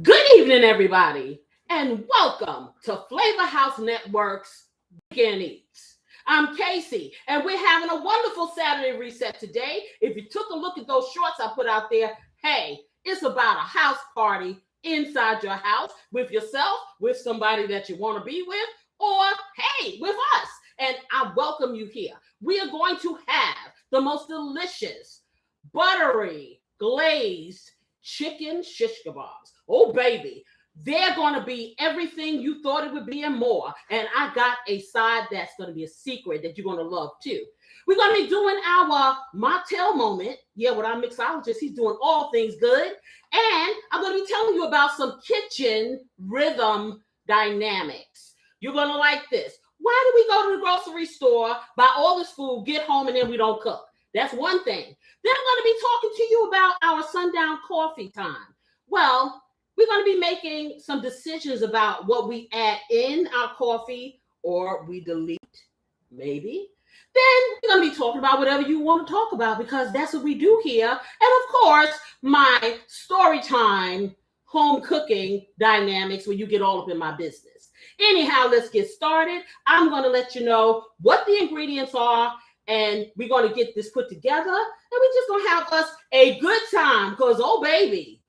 Good evening, everybody, and welcome to FlavaHouse Network's Weekend Eats. I'm Casey, and we're having a wonderful Saturday reset today. If you took a look at those shorts I put out there, hey, it's about a house party inside your house with yourself, with somebody that you want to be with, or hey, with us. And I welcome you here. We are going to have the most delicious, buttery, glazed chicken shish kebabs. Oh, baby. They're going to be everything you thought it would be and more. And I got a side that's going to be a secret that you're going to love too. We're going to be doing our Mocktail Moment. Yeah, with our mixologist, he's doing all things good. And I'm going to be telling you about some kitchen rhythm dynamics. You're going to like this. Why do we go to the grocery store, buy all this food, get home, and then we don't cook? That's one thing. Then I'm going to be talking to you about our Sundown Coffee time. Well, we're going to be making some decisions about what we add in our coffee or we delete, maybe. Then we're going to be talking about whatever you want to talk about because that's what we do here. And of course, my Storytime home cooking dynamics where you get all up in my business. Anyhow, let's get started. I'm going to let you know what the ingredients are, and we're going to get this put together, and we're just going to have us a good time because, oh, baby,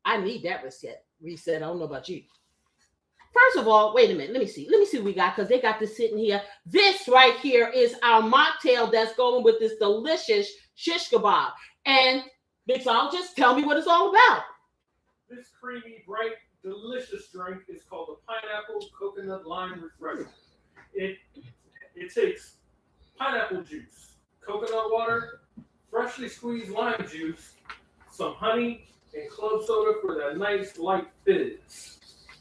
I need that reset. I don't know about you. First of all, wait a minute. Let me see what we got because they got this sitting here. This right here is our mocktail that's going with this delicious shish kebab. And mixologist, tell me what it's all about. This creamy, bright, delicious drink is called the Pineapple Coconut Lime Refresher. It takes pineapple juice, coconut water, freshly squeezed lime juice, some honey, and club soda for that nice light fizz.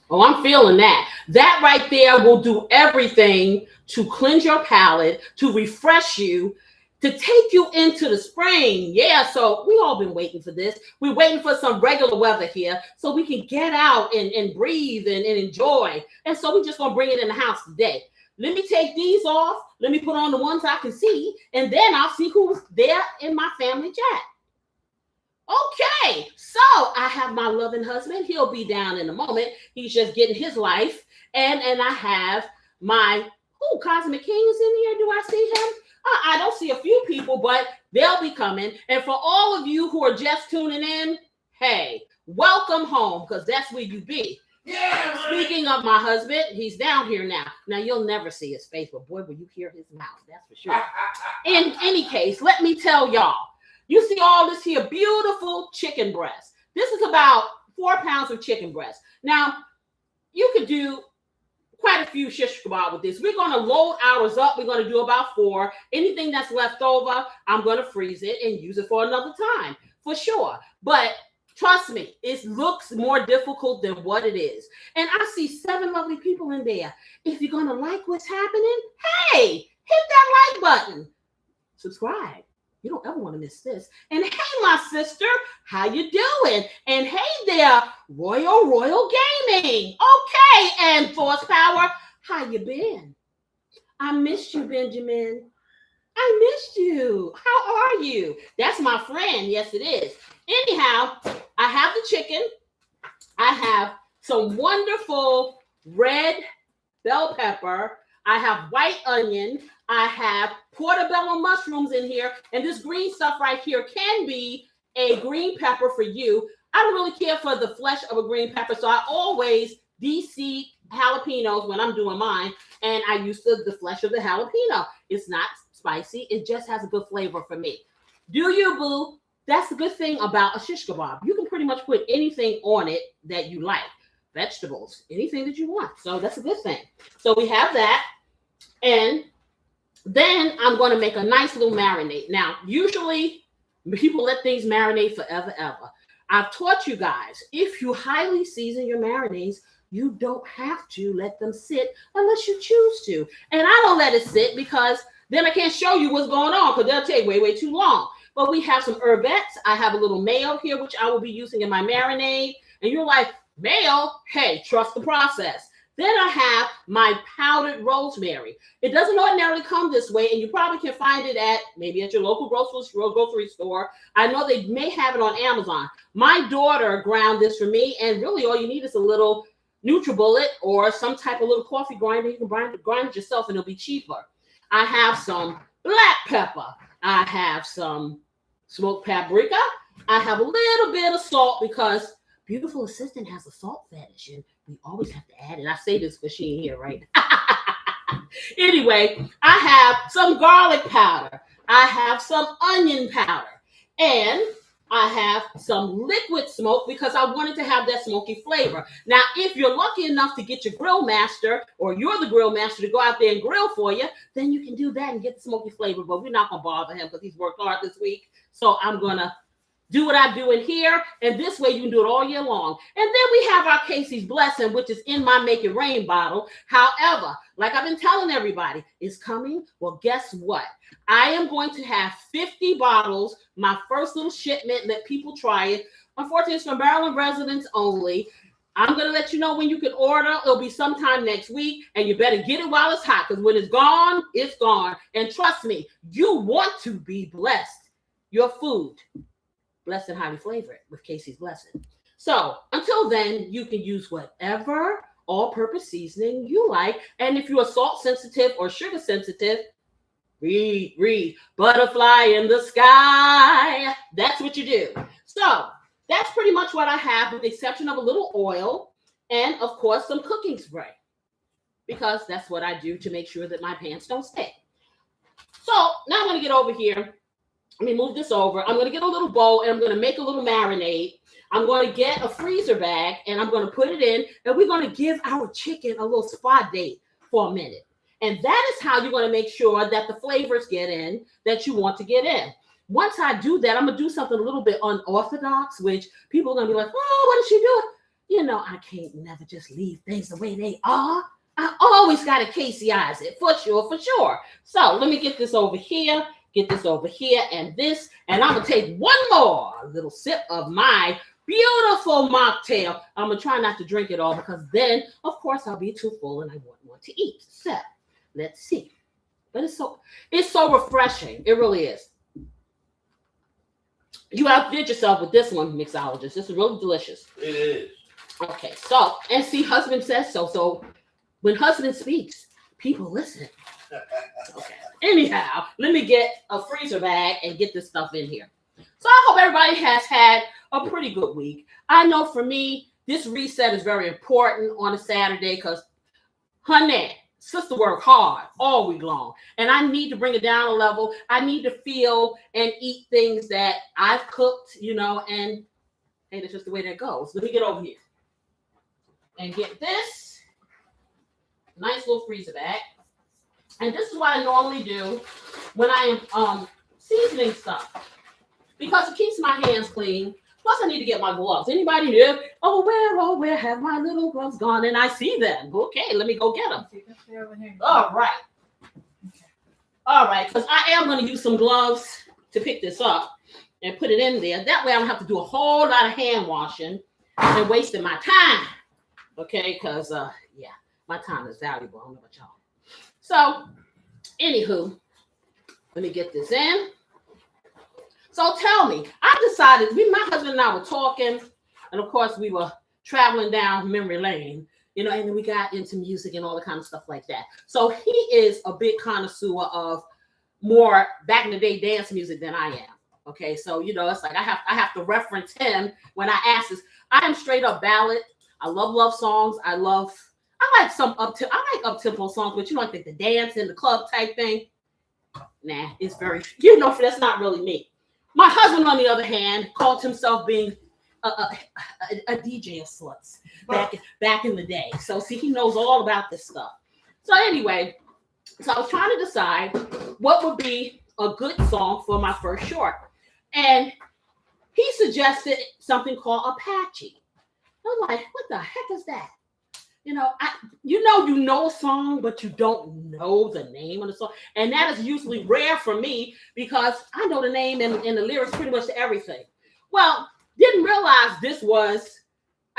Oh, I'm feeling that. That right there will do everything to cleanse your palate, to refresh you, to take you into the spring. Yeah, so we all been waiting for this. We're waiting for some regular weather here so we can get out and breathe and enjoy. And so we're just going to bring it in the house today. Let me take these off. Let me put on the ones I can see, and then I'll see who's there in my family chat. Okay, so I have my loving husband. He'll be down in a moment. He's just getting his life. And I have my, Cosmic King is in here. Do I see him? I don't see a few people, but they'll be coming. And for all of you who are just tuning in, hey, welcome home, because that's where you be. Yeah. Speaking of my husband, he's down here now. Now, you'll never see his face, but boy, will you hear his mouth. That's for sure. In any case, let me tell y'all. You see all this here beautiful chicken breast. This is about 4 pounds of chicken breast. Now, you could do quite a few shish kebab with this. We're going to load ours up. We're going to do about 4. Anything that's left over, I'm going to freeze it and use it for another time, for sure. But trust me, it looks more difficult than what it is. And I see 7 lovely people in there. If you're going to like what's happening, hey, hit that like button. Subscribe. You don't ever want to miss this. And hey, my sister, how you doing? And hey there, Royal Gaming. Okay, and Force Power, how you been? I missed you, Benjamin. I missed you. How are you? That's my friend. Yes, it is. Anyhow, I have the chicken. I have some wonderful red bell pepper. I have white onion. I have portobello mushrooms in here. And this green stuff right here can be a green pepper for you. I don't really care for the flesh of a green pepper. So I always de-seed jalapenos when I'm doing mine. And I use the flesh of the jalapeno. It's not spicy. It just has a good flavor for me. Do you, boo? That's the good thing about a shish kebab. You can pretty much put anything on it that you like. Vegetables, anything that you want. So that's a good thing. So we have that. And then I'm going to make a nice little marinade. Now, usually people let things marinate forever. I've taught you guys, if you highly season your marinades, you don't have to let them sit unless you choose to. And I don't let it sit because then I can't show you what's going on because they'll take way too long. But we have some herbettes. I have a little mayo here, which I will be using in my marinade. And you're like, mayo? Hey, trust the process. Then I have my powdered rosemary. It doesn't ordinarily come this way, and you probably can find it at maybe at your local grocery store. I know they may have it on Amazon. My daughter ground this for me, and really all you need is a little NutriBullet or some type of little coffee grinder. You can grind it yourself, and it'll be cheaper. I have some black pepper. I have some smoked paprika. I have a little bit of salt because beautiful assistant has a salt fetish, and we always have to add it. I say this because she ain't here, right? Anyway, I have some garlic powder. I have some onion powder. And I have some liquid smoke because I wanted to have that smoky flavor. Now, if you're lucky enough to get your grill master or you're the grill master to go out there and grill for you, then you can do that and get the smoky flavor. But we're not going to bother him because he's worked hard this week. So I'm going to do what I do in here, and this way you can do it all year long. And then we have our Casey's Blessing, which is in my Make It Rain bottle. However, like I've been telling everybody, it's coming. Well, guess what? I am going to have 50 bottles, my first little shipment, let people try it. Unfortunately, it's for Maryland residents only. I'm going to let you know when you can order. It'll be sometime next week, and you better get it while it's hot, because when it's gone, it's gone. And trust me, you want to be blessed. Your food. Blessed and highly flavored with Casey's Blessing. So until then, you can use whatever all-purpose seasoning you like. And if you're salt sensitive or sugar sensitive, read Butterfly in the Sky. That's what you do. So that's pretty much what I have, with the exception of a little oil and, of course, some cooking spray, because that's what I do to make sure that my pans don't stick. So now I'm going to get over here. Let me move this over. I'm going to get a little bowl, and I'm going to make a little marinade. I'm going to get a freezer bag, and I'm going to put it in, and we're going to give our chicken a little spa date for a minute. And that is how you're going to make sure that the flavors get in that you want to get in. Once I do that, I'm going to do something a little bit unorthodox, which people are going to be like, oh, what is she doing? You know, I can't never just leave things the way they are. I always got to Casey-ize it, for sure. So let me get this over here. Get this over here and this, and I'm going to take one more little sip of my beautiful mocktail. I'm going to try not to drink it all, because then, of course, I'll be too full and I won't want to eat. So, let's see. But it's so refreshing. It really is. You outdid yourself with this one, mixologist. This is really delicious. It is. Okay, so, and see, husband says so. So, when husband speaks, people listen. Okay. Anyhow, let me get a freezer bag and get this stuff in here. So I hope everybody has had a pretty good week. I know for me, this reset is very important on a Saturday because, honey, sister work hard all week long. And I need to bring it down a level. I need to feel and eat things that I've cooked, you know, and hey, that's just the way that goes. Let me get over here and get this nice little freezer bag. And this is what I normally do when I am seasoning stuff, because it keeps my hands clean. Plus, I need to get my gloves. Anybody here? Oh, where have my little gloves gone? And I see them. Okay, let me go get them. All right. All right, because I am going to use some gloves to pick this up and put it in there. That way, I don't have to do a whole lot of hand washing and wasting my time. Okay, because, yeah, my time is valuable. I don't know about y'all. So, anywho, let me get this in. So tell me, I decided, my husband and I were talking, and of course we were traveling down memory lane, you know, and then we got into music and all the kind of stuff like that. So he is a big connoisseur of more back in the day dance music than I am. Okay, so you know, it's like I have to reference him when I ask this. I am straight up ballad. I love songs. I like some up-tempo songs, but you know, like the dance in the club type thing. Nah, it's very, you know, that's not really me. My husband, on the other hand, called himself being a DJ of sorts back in the day. So see, he knows all about this stuff. So anyway, so I was trying to decide what would be a good song for my first short. And he suggested something called Apache. I'm like, what the heck is that? You know, you know a song, but you don't know the name of the song. And that is usually rare for me because I know the name and the lyrics pretty much to everything. Well, didn't realize this was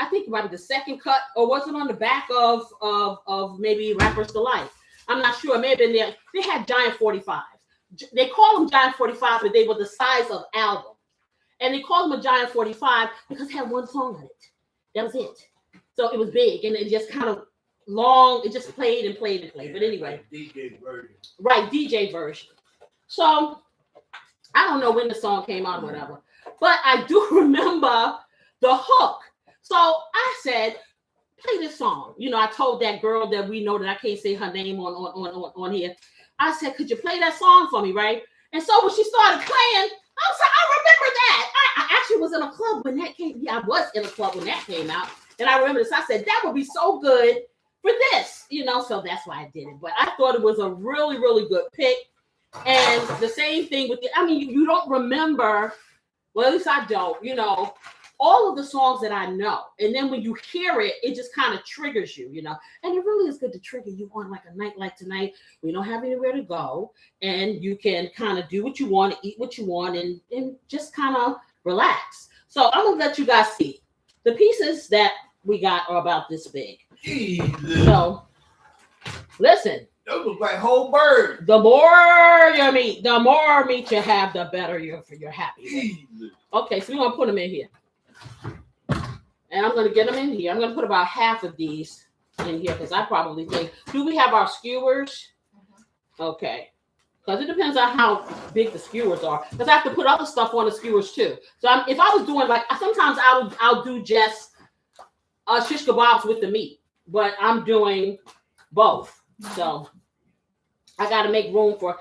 I think probably the second cut, or was it on the back of maybe Rappers Delight? I'm not sure. It may have been there. They had giant 45s. They call them giant 45s, but they were the size of albums. And they called them a giant 45 because it had one song on it. That was it. So it was big, and it just kind of long. It just played and played and played. But anyway, DJ version. Right, DJ version. So I don't know when the song came out or whatever, but I do remember the hook. So I said, play this song. You know, I told that girl that we know that I can't say her name on here. I said, could you play that song for me, right? And so when she started playing, I was like, I remember that. I actually was in a club when that came. Yeah, I was in a club when that came out. And I remember this. I said, that would be so good for this, you know, so that's why I did it. But I thought it was a really, really good pick. And the same thing with I mean, you don't remember, well, at least I don't, you know, all of the songs that I know. And then when you hear it, it just kind of triggers you, you know. And it really is good to trigger you on like a night like tonight. We don't have anywhere to go. And you can kind of do what you want, eat what you want, and just kind of relax. So I'm going to let you guys see. The pieces that we got are about this big. Jesus. So, listen. Those look like whole birds. The more meat you have, the better you're happy. Jesus. Okay, so we're going to put them in here. And I'm going to get them in here. I'm going to put about half of these in here because I probably think, do we have our skewers? Okay. Because it depends on how big the skewers are. Because I have to put other stuff on the skewers too. So if I was doing like, sometimes I'll do just shish kebabs with the meat. But I'm doing both. So I got to make room for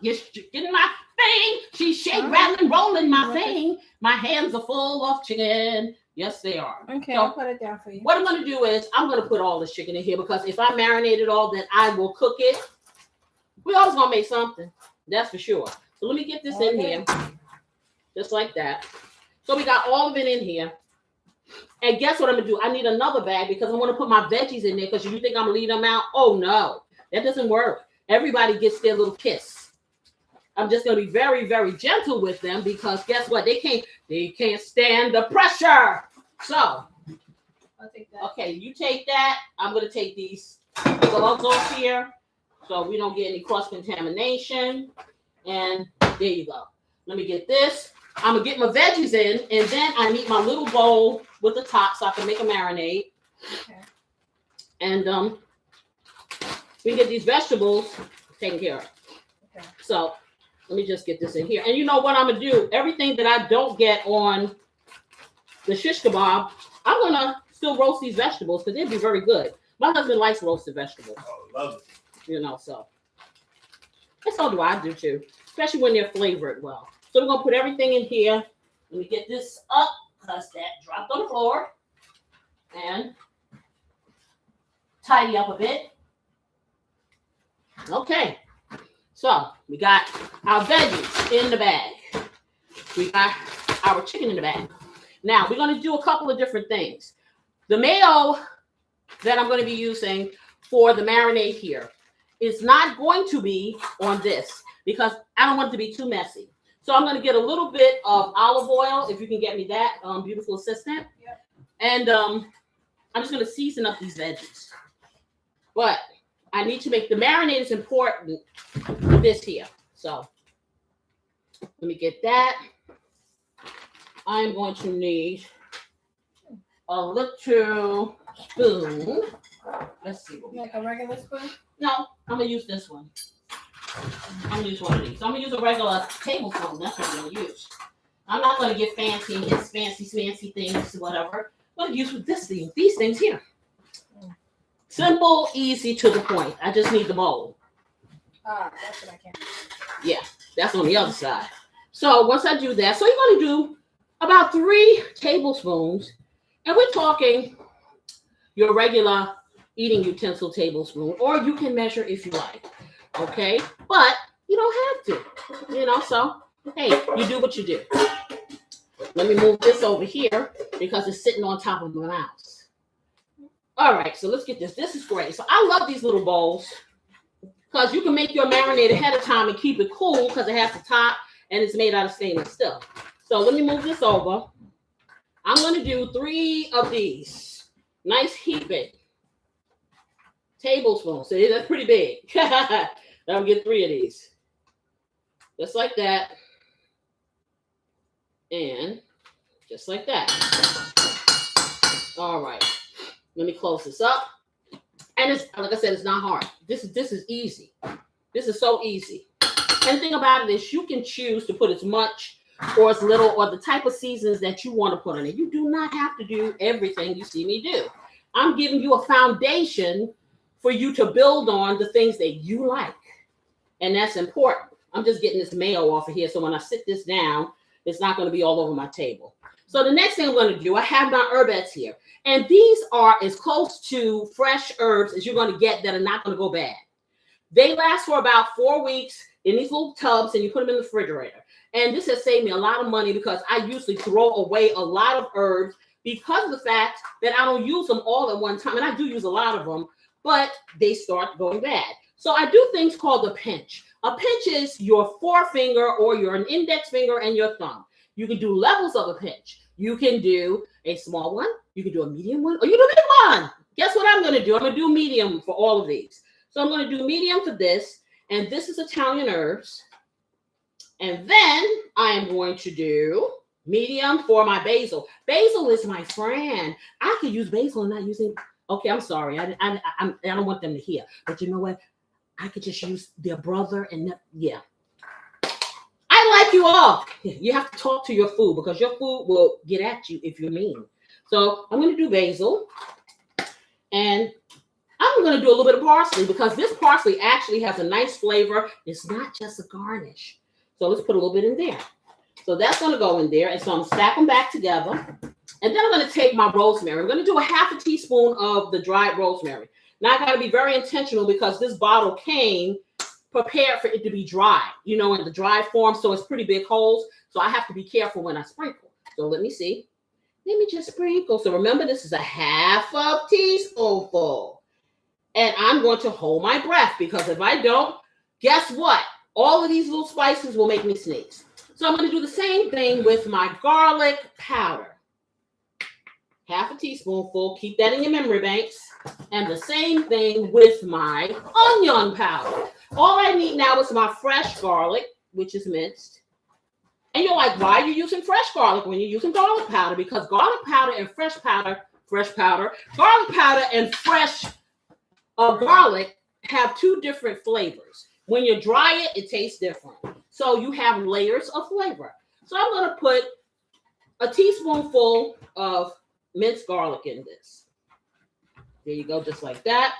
you're getting my thing. She's shake, rattling, rolling my thing. My hands are full of chicken. Yes, they are. Okay, so I'll put it down for you. What I'm going to do is I'm going to put all this chicken in here because if I marinate it all, then I will cook it. We always going to make something. That's for sure. So let me get this in here. Just like that. So we got all of it in here. And guess what I'm going to do? I need another bag because I want to put my veggies in there because you think I'm going to leave them out? Oh, no. That doesn't work. Everybody gets their little kiss. I'm just going to be very, very gentle with them because guess what? They can't stand the pressure. So, I'll take that. Okay, you take that. I'm going to take these gloves off here so we don't get any cross-contamination. And there you go. Let me get this. I'm going to get my veggies in, and then I need my little bowl with the top so I can make a marinade. Okay. And we get these vegetables taken care of. Okay. So let me just get this in here. And you know what I'm going to do? Everything that I don't get on the shish kebab, I'm going to still roast these vegetables because they'd be very good. My husband likes roasted vegetables. Oh, love it. You know, so. And so do I do too, especially when they're flavored well. So we're going to put everything in here. Let me get this up because that dropped on the floor. And tidy up a bit. Okay. So we got our veggies in the bag. We got our chicken in the bag. Now we're going to do a couple of different things. The mayo that I'm going to be using for the marinade here is not going to be on this because I don't want it to be too messy. So I'm going to get a little bit of olive oil, if you can get me that, beautiful assistant. Yep. And I'm just going to season up these veggies. But I need to make the marinade is important for this here. So let me get that. I'm going to need a little spoon. Let's see. Like a regular spoon? No, I'm going to use this one. I'm going to use one of these. So I'm going to use a regular tablespoon. That's what I'm going to use. I'm not going to get fancy and get fancy things, whatever. I'm going to use this thing, these things here. Simple, easy, to the point. I just need the bowl. That's what I can. Yeah, that's on the other side. So once I do that, so you're going to do about 3 tablespoons. And we're talking your regular eating utensil tablespoon, or you can measure if you like. Okay, but you don't have to, you know, so hey, you do what you do. Let me move this over here because it's sitting on top of my mouse. All right, so let's get this. This is great. So I love these little bowls because you can make your marinade ahead of time and keep it cool because it has the top and it's made out of stainless steel. So let me move this over. I'm going to do 3 of these. Nice heaping tablespoons. See, that's pretty big. I'll get 3 of these. Just like that. And just like that. All right. Let me close this up. And it's, like I said, it's not hard. This is easy. This is so easy. And the thing about it is you can choose to put as much or as little or the type of seasons that you want to put on it. You do not have to do everything you see me do. I'm giving you a foundation for you to build on the things that you like. And that's important. I'm just getting this mayo off of here. So when I sit this down, it's not going to be all over my table. So the next thing I'm going to do, I have my herbettes here. And these are as close to fresh herbs as you're going to get that are not going to go bad. They last for about 4 weeks in these little tubs, and you put them in the refrigerator. And this has saved me a lot of money because I usually throw away a lot of herbs because of the fact that I don't use them all at one time. And I do use a lot of them, but they start going bad. So I do things called a pinch. A pinch is your forefinger or your index finger and your thumb. You can do levels of a pinch. You can do a small one, you can do a medium one, or you do a big one. Guess what I'm going to do? I'm going to do medium for all of these. So I'm going to do medium for this, and this is Italian herbs. And then I am going to do medium for my basil. Basil is my friend. I could use basil and not using. Okay, I'm sorry. I don't want them to hear. But you know what? I could just use their brother and yeah. I like you all. You have to talk to your food because your food will get at you if you're mean. So I'm going to do basil. And I'm going to do a little bit of parsley because this parsley actually has a nice flavor. It's not just a garnish. So let's put a little bit in there. So that's going to go in there. And so I'm going to stack them back together. And then I'm going to take my rosemary. I'm going to do a half a teaspoon of the dried rosemary. Now I got to be very intentional because this bottle came prepared for it to be dry, you know, in the dry form. So it's pretty big holes. So I have to be careful when I sprinkle. So let me see. Let me just sprinkle. So remember, this is a half a teaspoonful. And I'm going to hold my breath because if I don't, guess what? All of these little spices will make me sneeze. So I'm going to do the same thing with my garlic powder. Half a teaspoonful. Keep that in your memory banks. And the same thing with my onion powder. All I need now is my fresh garlic, which is minced. And you're like, why are you using fresh garlic when you're using garlic powder? Because garlic powder and garlic powder and fresh garlic have 2 different flavors. When you dry it, it tastes different. So you have layers of flavor. So I'm going to put a teaspoonful of minced garlic in this. There you go, just like that.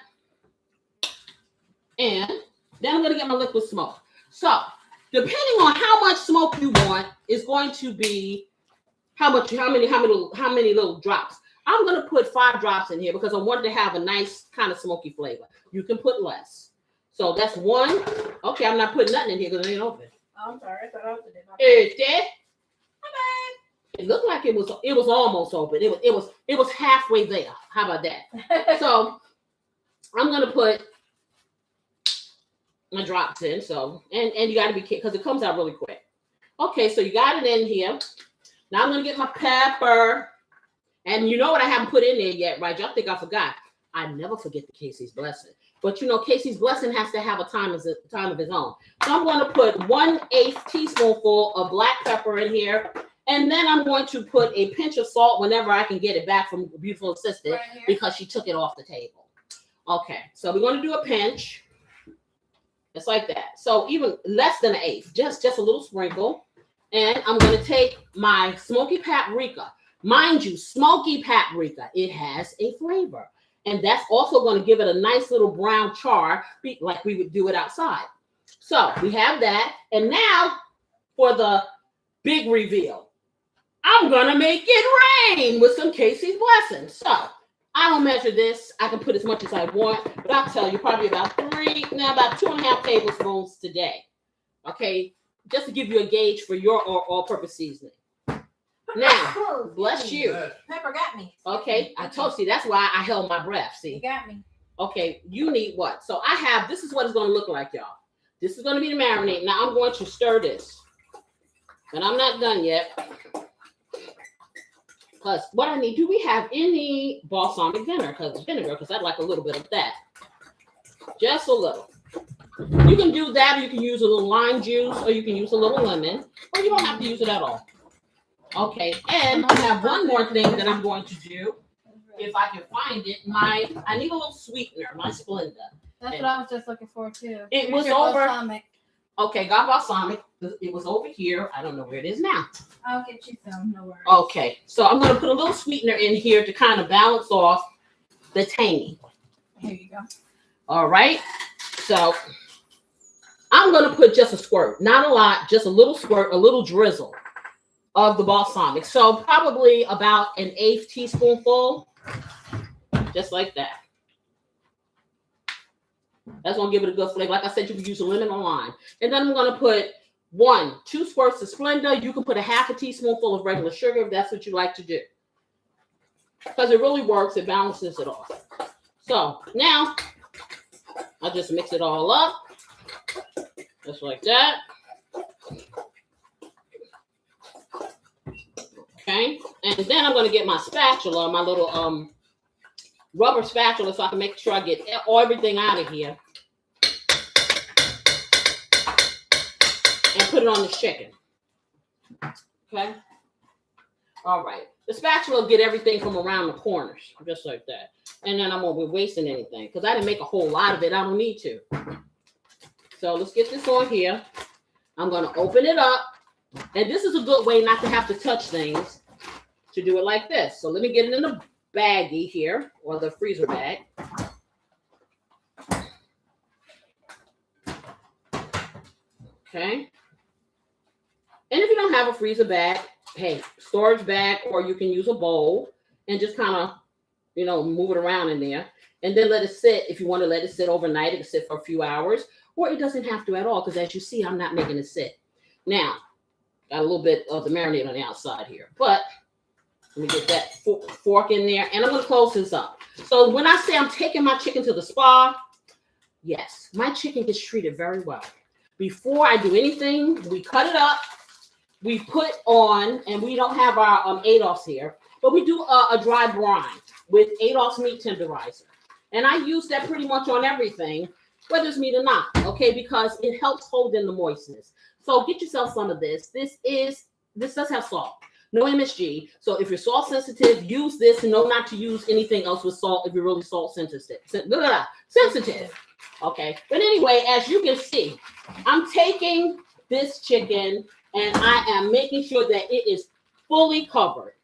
And then I'm going to get my liquid smoke. So depending on how much smoke you want is going to be how many little drops. I'm going to put 5 drops in here because I wanted to have a nice kind of smoky flavor. You can put less. So that's 1. Okay, I'm not putting nothing in here because it ain't open. Oh, I'm sorry. I thought I opened it. Is that? It looked like it was almost open. It was halfway there. How about that? So I'm gonna put my drops in. So and you got to be careful because it comes out really quick. Okay, so you got it in here. Now I'm gonna get my pepper. And you know what I haven't put in there yet, right? Y'all think I forgot. I never forget the Casey's blessing. But you know, Casey's blessing has to have a time of his own. So I'm going to put 1/8 teaspoonful of black pepper in here. And then I'm going to put a pinch of salt whenever I can get it back from the beautiful assistant because she took it off the table. Okay, so we're going to do a pinch. Just like that. So even less than 1/8, just a little sprinkle. And I'm going to take my smoky paprika. Mind you, smoky paprika, it has a flavor. And that's also going to give it a nice little brown char like we would do it outside. So we have that. And now for the big reveal. I'm going to make it rain with some Casey's blessings. So I don't measure this. I can put as much as I want. But I'll tell you probably about 2.5 tablespoons today. Okay. Just to give you a gauge for your all-purpose seasoning. Now, bless you. Pepper got me. Okay, I told you that's why I held my breath. See, You got me. okay, you need what? So I have. This is what it's going to look like, y'all. This is going to be the marinade. Now I'm going to stir this, and I'm not done yet. Because what I need, do we have any balsamic vinegar? Because I'd like a little bit of that. Just a little. You can do that, or you can use a little lime juice, or you can use a little lemon, or you don't have to use it at all. Okay, and I have one more thing that I'm going to do. If I can find it, I need a little sweetener, my Splenda. That's what I was just looking for too. It was over. Okay, got balsamic. It was over here. I don't know where it is now. I'll get you some, no worries. Okay, so I'm going to put a little sweetener in here to kind of balance off the tangy. Here you go. All right, so I'm going to put just a squirt, not a lot, just a little squirt, a little drizzle of the balsamic. So probably about an 1/8 teaspoonful, just like that. That's going to give it a good flavor. Like I said, you can use a lemon or lime. And then I'm going to put 2 squirts of Splenda. You can put a 1/2 teaspoonful of regular sugar if that's what you like to do. Because it really works. It balances it off. So now I'll just mix it all up. Just like that. Okay. And then I'm going to get my spatula, my little rubber spatula, so I can make sure I get everything out of here. And put it on the chicken. Okay. All right. The spatula will get everything from around the corners, just like that. And then I won't be wasting anything because I didn't make a whole lot of it. I don't need to. So let's get this on here. I'm going to open it up. And this is a good way not to have to touch things, to do it like this. So let me get it in the baggie here, or the freezer bag. Okay. And if you don't have a freezer bag, hey, storage bag, or you can use a bowl and just kind of, move it around in there. And then let it sit. If you want to let it sit overnight, it can sit for a few hours, or it doesn't have to at all, because as you see, I'm not making it sit. Now, got a little bit of the marinade on the outside here, but let me get that fork in there, and I'm going to close this up. So when I say I'm taking my chicken to the spa, yes, my chicken gets treated very well. Before I do anything, we cut it up, we put on, and we don't have our Adolphs here, but we do a dry brine with Adolph's meat tenderizer. And I use that pretty much on everything, whether it's meat or not, okay, because it helps hold in the moistness. So get yourself some of this. This does have salt. No MSG. So if you're salt sensitive, use this, and know not to use anything else with salt if you're really salt sensitive. Okay. But anyway, as you can see, I'm taking this chicken and I am making sure that it is fully covered.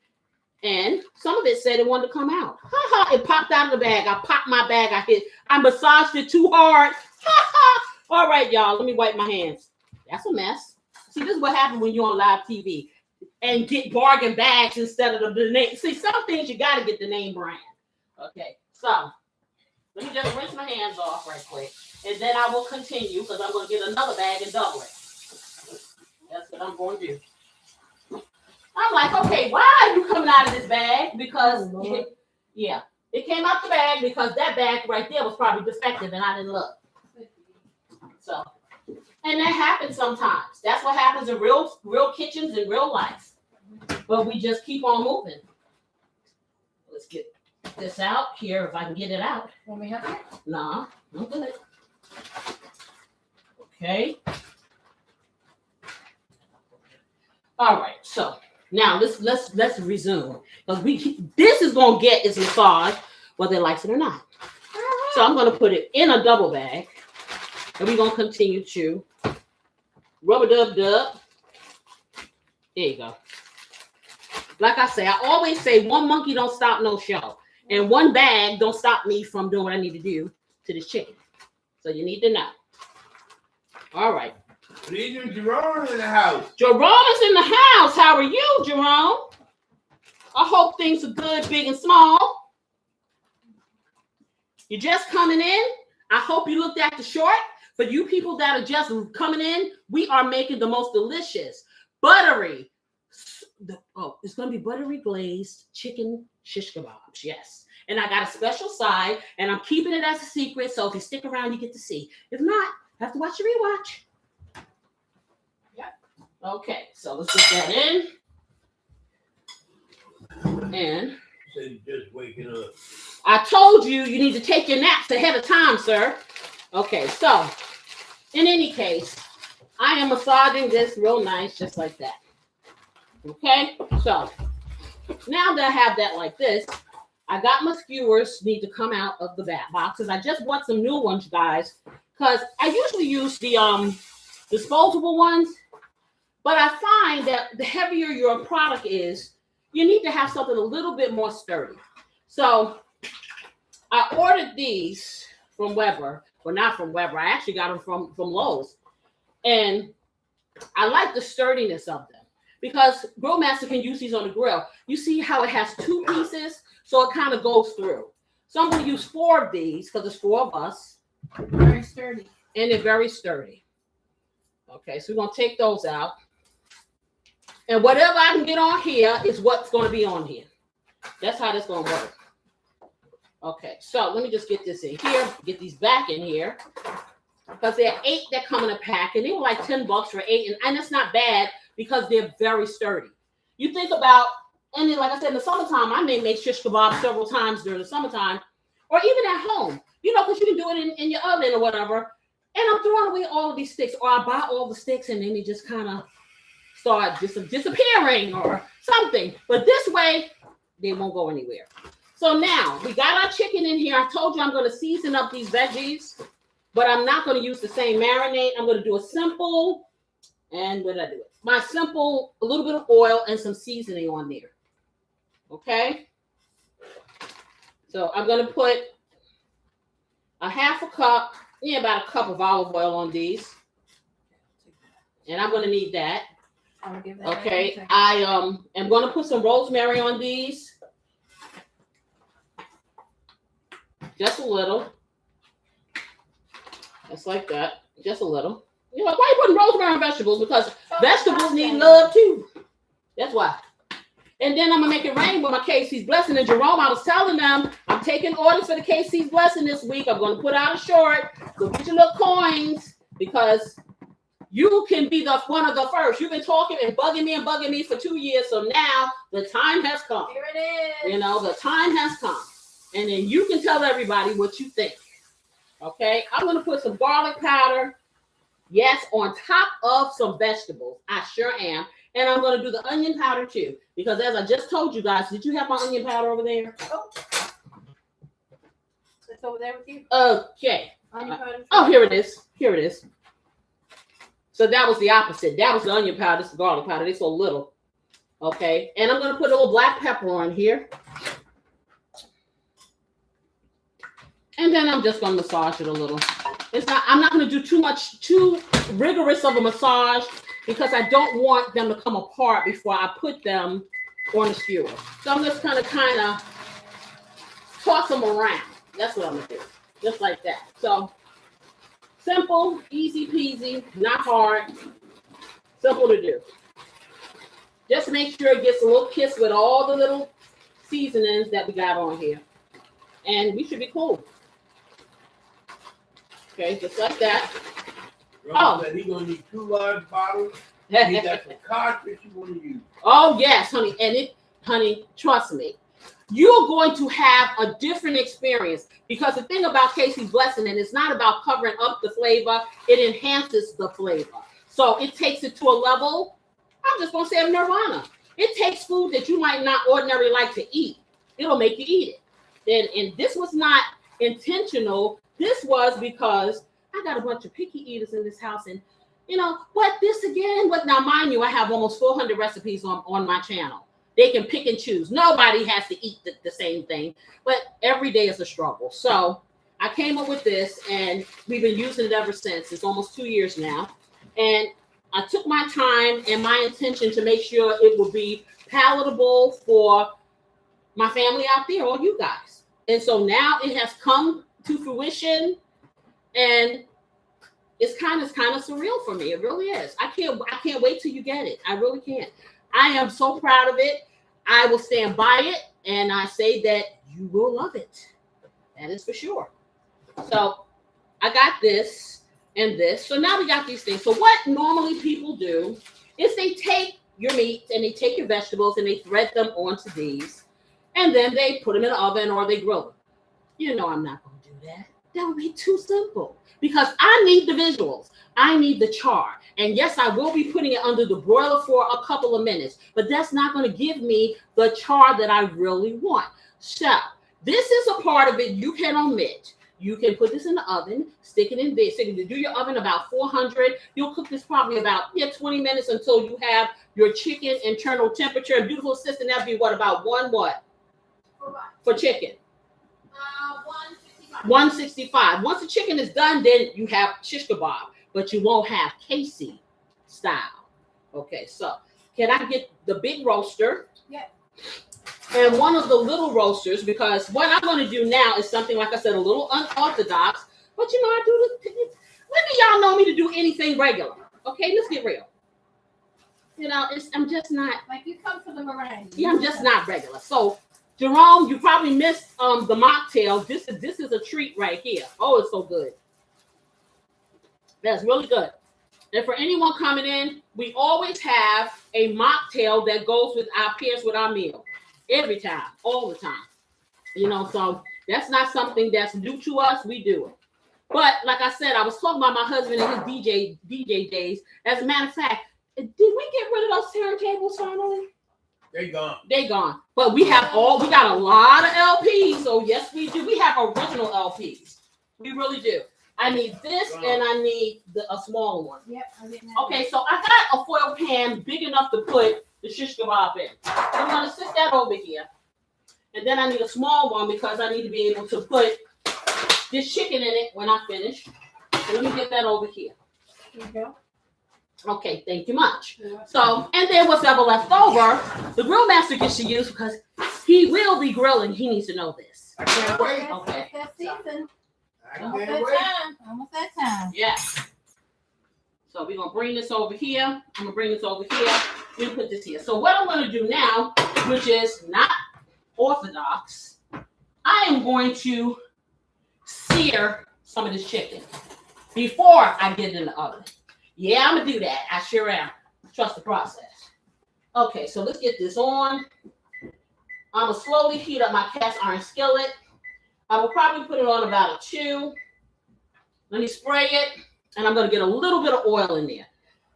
And some of it said it wanted to come out. It popped out of the bag. I popped my bag. I massaged it too hard. All right, y'all. Let me wipe my hands. That's a mess. See, this is what happens when you're on live TV and get bargain bags instead of the name. See, some things you got to get the name brand. Okay, so let me just rinse my hands off right quick. And then I will continue because I'm going to get another bag and double it. That's what I'm going to do. I'm like, okay, why are you coming out of this bag? Because, it came out the bag because that bag right there was probably defective and I didn't look. So, and that happens sometimes. That's what happens in real kitchens in real life. But we just keep on moving. Let's get this out here if I can get it out. Want me help you? Nah, I'm good. Okay. All right, so now let's resume. Because this is gonna get its massage, whether it likes it or not. So I'm gonna put it in a double bag. And we're gonna continue to rub-a-dub. There you go. Like I say, I always say one monkey don't stop no show. And one bag don't stop me from doing what I need to do to this chicken. So you need to know. All right. Jerome in the house. Jerome is in the house. How are you, Jerome? I hope things are good, big and small. You're just coming in. I hope you looked at the short. For you people that are just coming in, we are making the most delicious, buttery, it's going to be buttery glazed chicken shish kebabs. Yes. And I got a special side, and I'm keeping it as a secret. So if you stick around, you get to see. If not, have to watch the rewatch. Okay, so let's get that in. And Said you're just waking up. I told you you need to take your naps ahead of time, sir. Okay, so in any case, I am massaging this real nice, just like that. Okay, so now that I have that like this, I got my skewers need to come out of the back boxes. I just bought some new ones, guys, because I usually use the disposable ones, but I find that the heavier your product is, you need to have something a little bit more sturdy. So I ordered these from Weber. Well, not from Weber. I actually got them from Lowe's. And I like the sturdiness of them because Grill Master can use these on the grill. You see how it has two pieces? So it kind of goes through. So I'm going to use 4 of these because there's 4 of us. Very sturdy. And they're very sturdy. Okay, so we're going to take those out. And whatever I can get on here is what's going to be on here. That's how this going to work. Okay, so let me just get this in here. Get these back in here. Because there are 8 that come in a pack. And they were like $10 for 8. And that's not bad because they're very sturdy. You think about, and then like I said, in the summertime, I may make shish kebabs several times during the summertime. Or even at home. You know, because you can do it in your oven or whatever. And I'm throwing away all of these sticks. Or I buy all the sticks and then they just kind of start disappearing or something. But this way, they won't go anywhere. So now, we got our chicken in here. I told you I'm going to season up these veggies. But I'm not going to use the same marinade. I'm going to do a simple, and what did I do? My simple, a little bit of oil and some seasoning on there. Okay? So I'm going to put a half a cup, about a cup of olive oil on these. And I'm going to need that. I'll give that. Okay, I am going to put some rosemary on these. Just a little. Just like that. Just a little. You're like, why are you putting rosemary on vegetables? Because vegetables need love too. That's why. And then I'm going to make it rain with my KC's Blessing. And Jerome, I was telling them, I'm taking orders for the KC's Blessing this week. I'm going to put out a short. So get your little coins because you can be one of the first. You've been talking and bugging me for 2 years. So now the time has come. Here it is. You know, the time has come. And then you can tell everybody what you think. Okay, I'm going to put some garlic powder, yes, on top of some vegetables. I sure am. And I'm going to do the onion powder too. Because as I just told you guys, did you have my onion powder over there? Oh. It's over there with you. Okay. Onion powder. Oh, here it is. Here it is. So that was the opposite. That was the onion powder. This is the garlic powder. It's so little. Okay. And I'm going to put a little black pepper on here. And then I'm just going to massage it a little. I'm not going to do too rigorous of a massage because I don't want them to come apart before I put them on the skewer. So I'm just going to kind of toss them around. That's what I'm going to do. Just like that. So simple, easy peasy, not hard. Simple to do. Just make sure it gets a little kiss with all the little seasonings that we got on here. And we should be cool. Okay, just like that. Robert said he's gonna need 2 large bottles. He got the cartridge you want to use. Oh yes, honey, and honey, trust me, you're going to have a different experience because the thing about Casey's Blessing, and it's not about covering up the flavor; it enhances the flavor. So it takes it to a level. I'm just gonna say of nirvana. It takes food that you might not ordinarily like to eat. It'll make you eat it. And this was not intentional. This was because I got a bunch of picky eaters in this house and, you know, what this again? What now, mind you, I have almost 400 recipes on my channel. They can pick and choose. Nobody has to eat the same thing, but every day is a struggle. So I came up with this and we've been using it ever since. It's almost 2 years now. And I took my time and my intention to make sure it would be palatable for my family out there, all you guys. And so now it has come to fruition, and it's kind of surreal for me. It really is. I can't wait till you get it. I really can't. I am so proud of it. I will stand by it, and I say that you will love it. That is for sure. So I got this and this. So now we got these things. So what normally people do is they take your meat and they take your vegetables and they thread them onto these. and then they put them in the oven or they grill them. You know I'm not going to do that. That would be too simple because I need the visuals. I need the char. And yes, I will be putting it under the broiler for a couple of minutes, but that's not going to give me the char that I really want. So this is a part of it you can omit. You can put this in the oven, stick it in there. So you do your oven about 400. You'll cook this probably about 20 minutes until you have your chicken internal temperature. And beautiful assistant, that'd be what, about what? For chicken? 165. Once the chicken is done, then you have shish kebab, but you won't have KC style. Okay, so can I get the big roaster? Yep. And one of the little roasters, because what I'm going to do now is something, like I said, a little unorthodox, but you know, I do this. When do y'all know me to do anything regular? Okay, let's get real. You know, I'm just not. Like you come for the meringue. Yeah, I'm just not regular. So, Jerome, you probably missed the mocktail. This is a treat right here. Oh, it's so good. That's really good. And for anyone coming in, we always have a mocktail that goes with our pairs with our meal. Every time, all the time. You know, so that's not something that's new to us. We do it. But like I said, I was talking about my husband and his DJ days. As a matter of fact, did we get rid of those turntables finally? They gone. They gone. But we got a lot of LPs. So yes, we do. We have original LPs. We really do. I need this and I need a smaller one. Yep, I'm getting that. Okay, so I got a foil pan big enough to put the shish kebab in. I'm gonna sit that over here. And then I need a small one because I need to be able to put this chicken in it when I finish. So let me get that over here. Here you go. Okay, thank you much. So, and then whatever left over, the grill master gets to use because he will be grilling. He needs to know this. I can't wait. Okay. That's that season. I Almost can't that wait. time. Almost that time. Yeah. So we're gonna bring this over here. I'm gonna bring this over here. We'll put this here. So what I'm gonna do now, which is not orthodox, I am going to sear some of this chicken before I get it in the oven. Yeah, I'm gonna do that. I sure am. Trust the process. Okay, so let's get this on. I'm gonna slowly heat up my cast iron skillet. I will probably put it on about a 2. Let me spray it, and I'm gonna get a little bit of oil in there.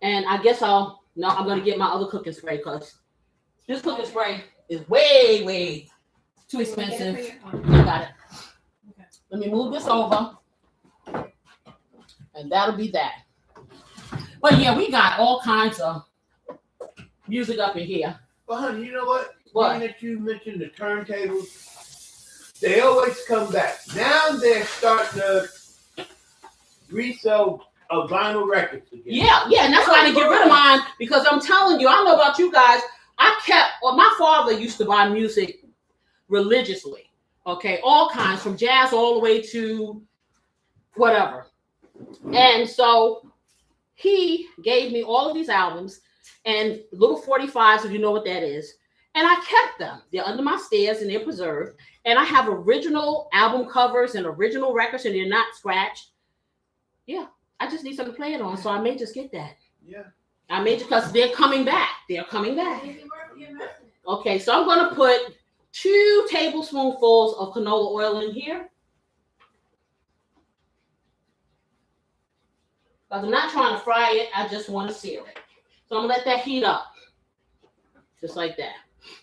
And I guess I'm gonna get my other cooking spray because this cooking spray is way, way too expensive. I got it. Okay. Let me move this over, and that'll be that. But yeah, we got all kinds of music up in here. Well, honey, you know what? What? Being that you mentioned the turntables, they always come back. Now they're starting to resell vinyl records again. Yeah, and that's why they get rid of mine because I'm telling you, I don't know about you guys. My father used to buy music religiously. Okay, all kinds from jazz all the way to whatever. And so he gave me all of these albums and little 45s, if you know what that is. And I kept them. They're under my stairs and they're preserved. And I have original album covers and original records and they're not scratched. Yeah, I just need something to play it on. So I may just get that. Yeah. I may just, because they're coming back. They're coming back. Okay, so I'm going to put 2 tablespoonfuls of canola oil in here. Because I'm not trying to fry it. I just want to sear it. So I'm going to let that heat up. Just like that.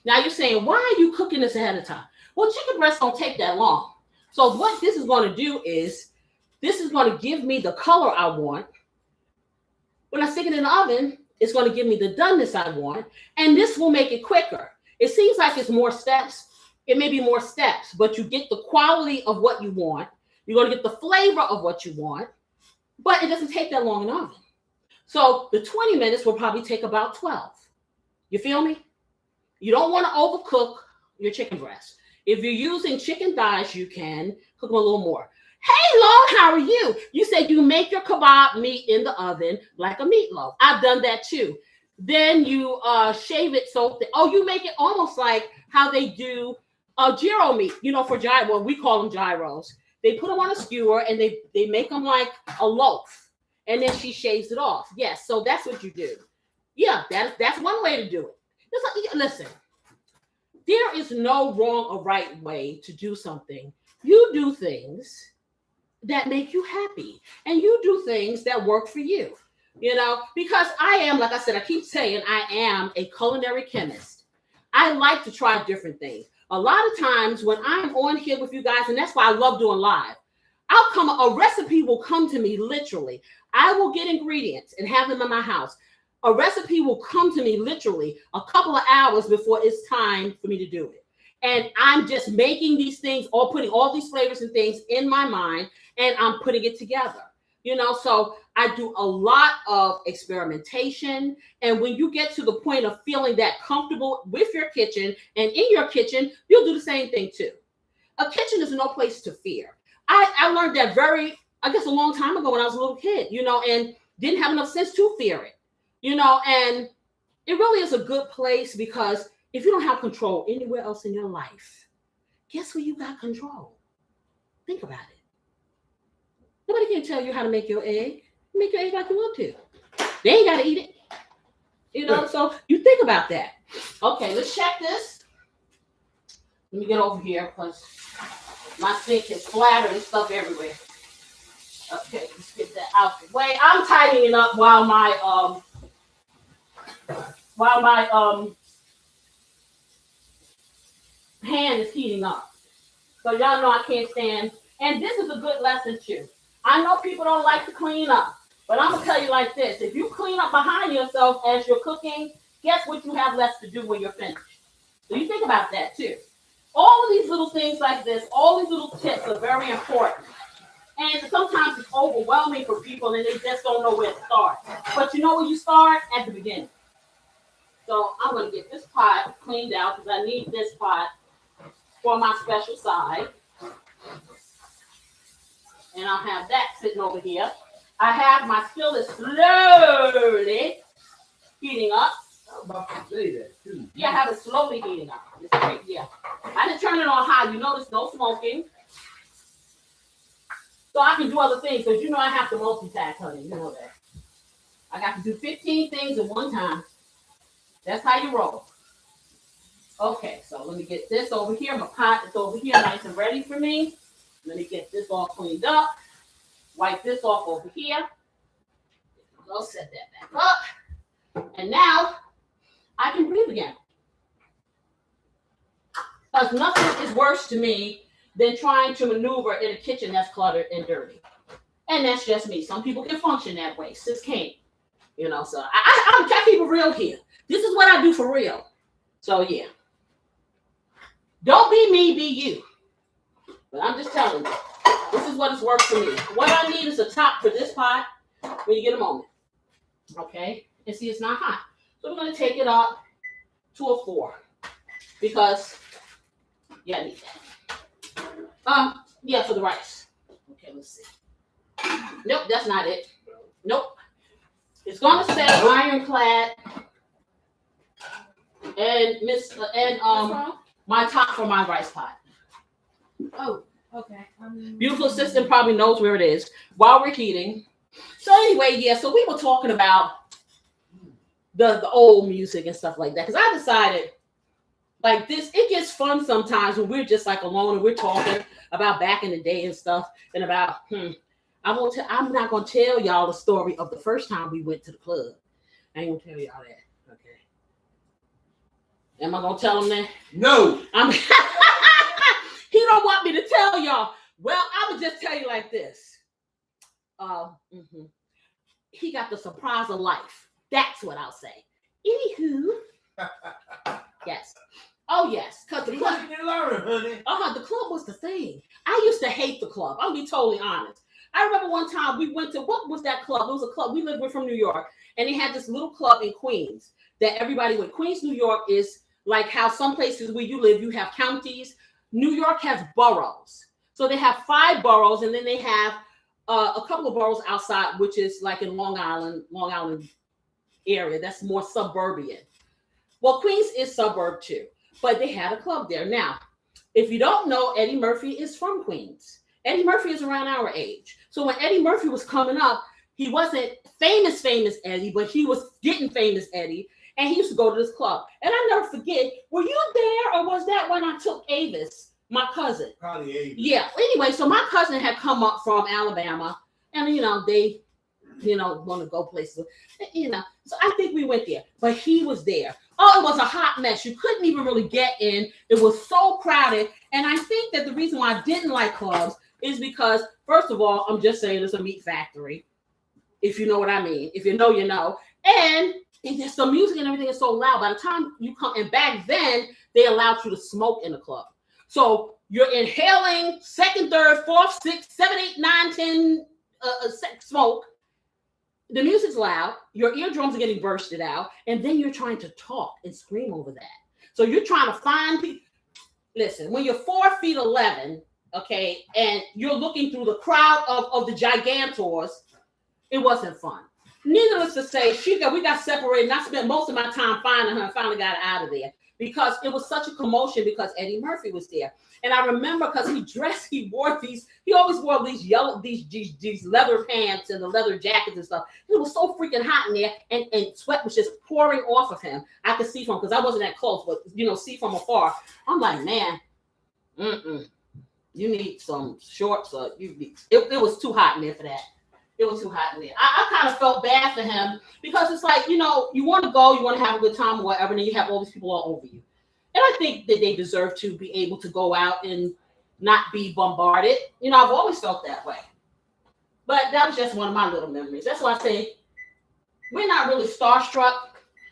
Now you're saying, why are you cooking this ahead of time? Well, chicken breasts don't take that long. So what this is going to do is, this is going to give me the color I want. When I stick it in the oven, it's going to give me the doneness I want. And this will make it quicker. It seems like it's more steps. It may be more steps, but you get the quality of what you want. You're going to get the flavor of what you want. But it doesn't take that long in the oven. So the 20 minutes will probably take about 12. You feel me? You don't want to overcook your chicken breast. If you're using chicken thighs, you can cook them a little more. Hey, Lord, how are you? You said you make your kebab meat in the oven like a meatloaf. I've done that too. Then you shave it so you make it almost like how they do gyro meat, for gyro. Well, we call them gyros. They put them on a skewer and they make them like a loaf. And then she shaves it off. Yes, so that's what you do. Yeah, that's one way to do it. Listen, there is no wrong or right way to do something. You do things that make you happy, and you do things that work for you, because I am, like I said, I keep saying I am a culinary chemist. I like to try different things. A lot of times when I'm on here with you guys, and that's why I love doing live, a recipe will come to me literally. I will get ingredients and have them in my house. A recipe will come to me literally a couple of hours before it's time for me to do it. And I'm just making these things, or putting all these flavors and things in my mind, and I'm putting it together. So I do a lot of experimentation. And when you get to the point of feeling that comfortable with your kitchen and in your kitchen, you'll do the same thing too. A kitchen is no place to fear. I learned that a long time ago when I was a little kid, and didn't have enough sense to fear it, and it really is a good place, because if you don't have control anywhere else in your life, guess where you got control? Think about it. Nobody can tell you how to make your egg. You make your egg like you want to. They ain't got to eat it. So you think about that. Okay, let's check this. Let me get over here because my sink is splattered and stuff everywhere. Okay, let's get that out the way. I'm tidying up while my hand is heating up. So y'all know I can't stand. And this is a good lesson too. I know people don't like to clean up, but I'm gonna tell you like this: if you clean up behind yourself as you're cooking, guess what you have left to do when you're finished? So you think about that too. All of these little things like this, all these little tips are very important. And sometimes it's overwhelming for people and they just don't know where to start. But you know where you start? At the beginning. So I'm gonna get this pot cleaned out because I need this pot for my special side. And I'll have that sitting over here. I have my skillet slowly heating up. I was about to say that too. Yeah, I have it slowly heating up. Yeah. I didn't turn it on high. You notice no smoking. So I can do other things because I have to multitask, honey. You know that. I got to do 15 things at one time. That's how you roll. Okay, so let me get this over here. My pot is over here, nice and ready for me. Let me get this all cleaned up. Wipe this off over here. I'll set that back up. And now I can breathe again. Because nothing is worse to me than trying to maneuver in a kitchen that's cluttered and dirty. And that's just me. Some people can function that way. Sis can't. So I keep it real here. This is what I do for real. So yeah. Don't be me, be you. But I'm just telling you, this is what has worked for me. What I need is a top for this pot when you get a moment. Okay? And see, it's not hot. So we're going to take it up to a 4. Because, I need that. For the rice. Okay, let's see. Nope, that's not it. Nope. It's going to say ironclad and my top for my rice pot. Oh, okay. Beautiful assistant probably knows where it is while we're heating. So anyway, so we were talking about the old music and stuff like that because I decided like this, it gets fun sometimes when we're just like alone and we're talking about back in the day and stuff and about I'm not gonna tell y'all the story of the first time we went to the club. I ain't gonna tell y'all that. Okay. Am I gonna tell them that? No. He don't want me to tell y'all. Well, I would just tell you like this. He got the surprise of life. That's what I'll say. Anywho. Yes. Oh, yes. Because the club. The club was the thing. I used to hate the club. I'll be totally honest. I remember one time we went to, what was that club? It was a club. We lived from New York. And they had this little club in Queens that everybody went. Queens, New York is like how some places where you live, you have counties. New York has boroughs. So they have 5 boroughs, and then they have a couple of boroughs outside, which is like in Long Island area. That's more suburban. Well, Queens is suburb too, but they had a club there. Now, if you don't know, Eddie Murphy is from Queens. Eddie Murphy is around our age. So when Eddie Murphy was coming up, he wasn't famous Eddie, but he was getting famous Eddie. And he used to go to this club. And I never forget, were you there or was that when I took Avis, my cousin? Probably Avis. Yeah. Anyway, so my cousin had come up from Alabama and, they, want to go places, So I think we went there, but he was there. Oh, it was a hot mess. You couldn't even really get in. It was so crowded. And I think that the reason why I didn't like clubs is because, first of all, I'm just saying it's a meat factory. If you know what I mean. If you know, you know. And just the music and everything is so loud. By the time you come, and back then, they allowed you to smoke in the club. So you're inhaling second, third, fourth, sixth, 7, 8, 9, 10 smoke. The music's loud, your eardrums are getting bursted out, and then you're trying to talk and scream over that. So you're trying to find people. Listen, when you're 4'11", okay, and you're looking through the crowd of the gigantors, it wasn't fun. Needless to say, we got separated, and I spent most of my time finding her and finally got out of there because it was such a commotion because Eddie Murphy was there. And I remember because he always wore these leather pants and the leather jackets and stuff. It was so freaking hot in there, and sweat was just pouring off of him. I could see from, because I wasn't that close, but see from afar. I'm like, man, you need some shorts, or it was too hot in there for that. It was too hot in there. I kind of felt bad for him because it's like, you want to go, you want to have a good time or whatever, and then you have all these people all over you. And I think that they deserve to be able to go out and not be bombarded. I've always felt that way. But that was just one of my little memories. That's why I say we're not really starstruck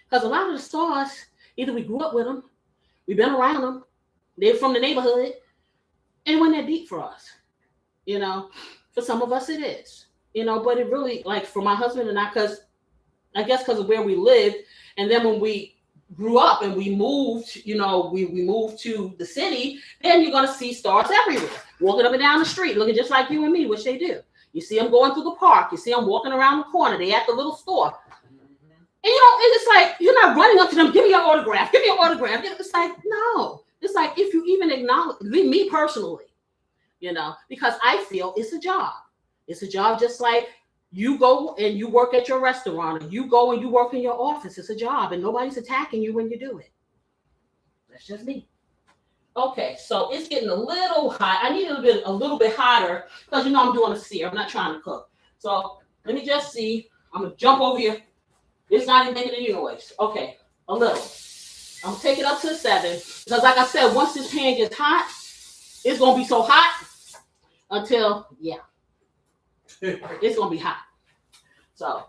because a lot of the stars, either we grew up with them, we've been around them, they're from the neighborhood, and when they're deep for us, for some of us it is, but it really, like for my husband and because of where we lived, and then when we grew up and we moved, we moved to the city, then you're going to see stars everywhere, walking up and down the street, looking just like you and me, which they do. You see them going through the park. You see them walking around the corner. They at the little store. And, it's like, you're not running up to them, give me your autograph, give me your autograph. It's like, no. It's like, if you even acknowledge, me personally, because I feel it's a job. It's a job just like, you go and you work at your restaurant, or you go and you work in your office. It's a job, and nobody's attacking you when you do it. That's just me. Okay, so it's getting a little hot. I need a little bit hotter because I'm doing a sear. I'm not trying to cook. So let me just see. I'm gonna jump over here. It's not even making any noise. Okay, a little. I'm gonna take it up to 7 because, like I said, once this pan gets hot, it's gonna be so hot until it's gonna be hot. So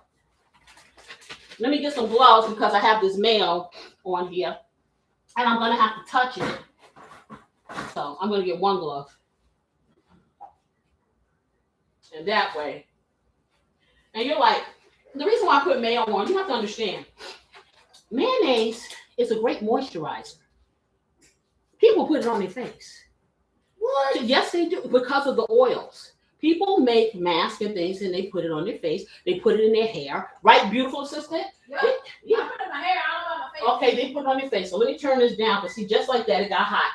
let me get some gloves because I have this mayo on here and I'm gonna have to touch it. So I'm gonna get one glove. And that way. And you're like, the reason why I put mayo on, you have to understand, mayonnaise is a great moisturizer. People put it on their face. What? Yes, they do, because of the oils. People make masks and things and they put it on their face. They put it in their hair. Right, beautiful assistant? Yeah. Yeah. I put it in my hair. I don't know my face. Okay, they put it on their face. So let me turn this down because see, just like that, it got hot.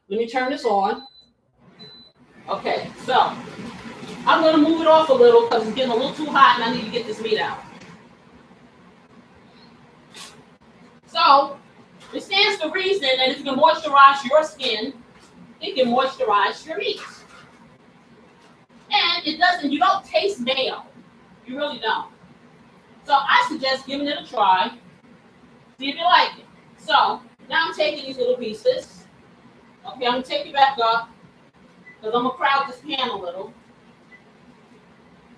Let me turn this on. Okay, so I'm going to move it off a little because it's getting a little too hot and I need to get this meat out. So it stands to reason that if you can moisturize your skin, it can moisturize your meat. And you don't taste mayo. You really don't. So I suggest giving it a try. See if you like it. So now I'm taking these little pieces. Okay, I'm going to take it back up because I'm going to crowd this pan a little.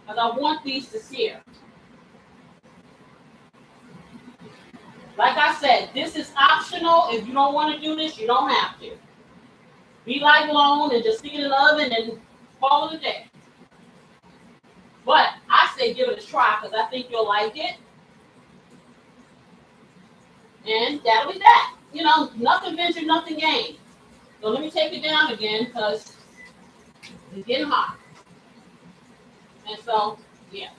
Because I want these to sear. Like I said, this is optional. If you don't want to do this, you don't have to. Be like Lone and just stick it in the oven and call it a day. But I say give it a try because I think you'll like it. And that'll be that. Nothing ventured, nothing gained. So let me take it down again because it's getting hot. And so, yeah.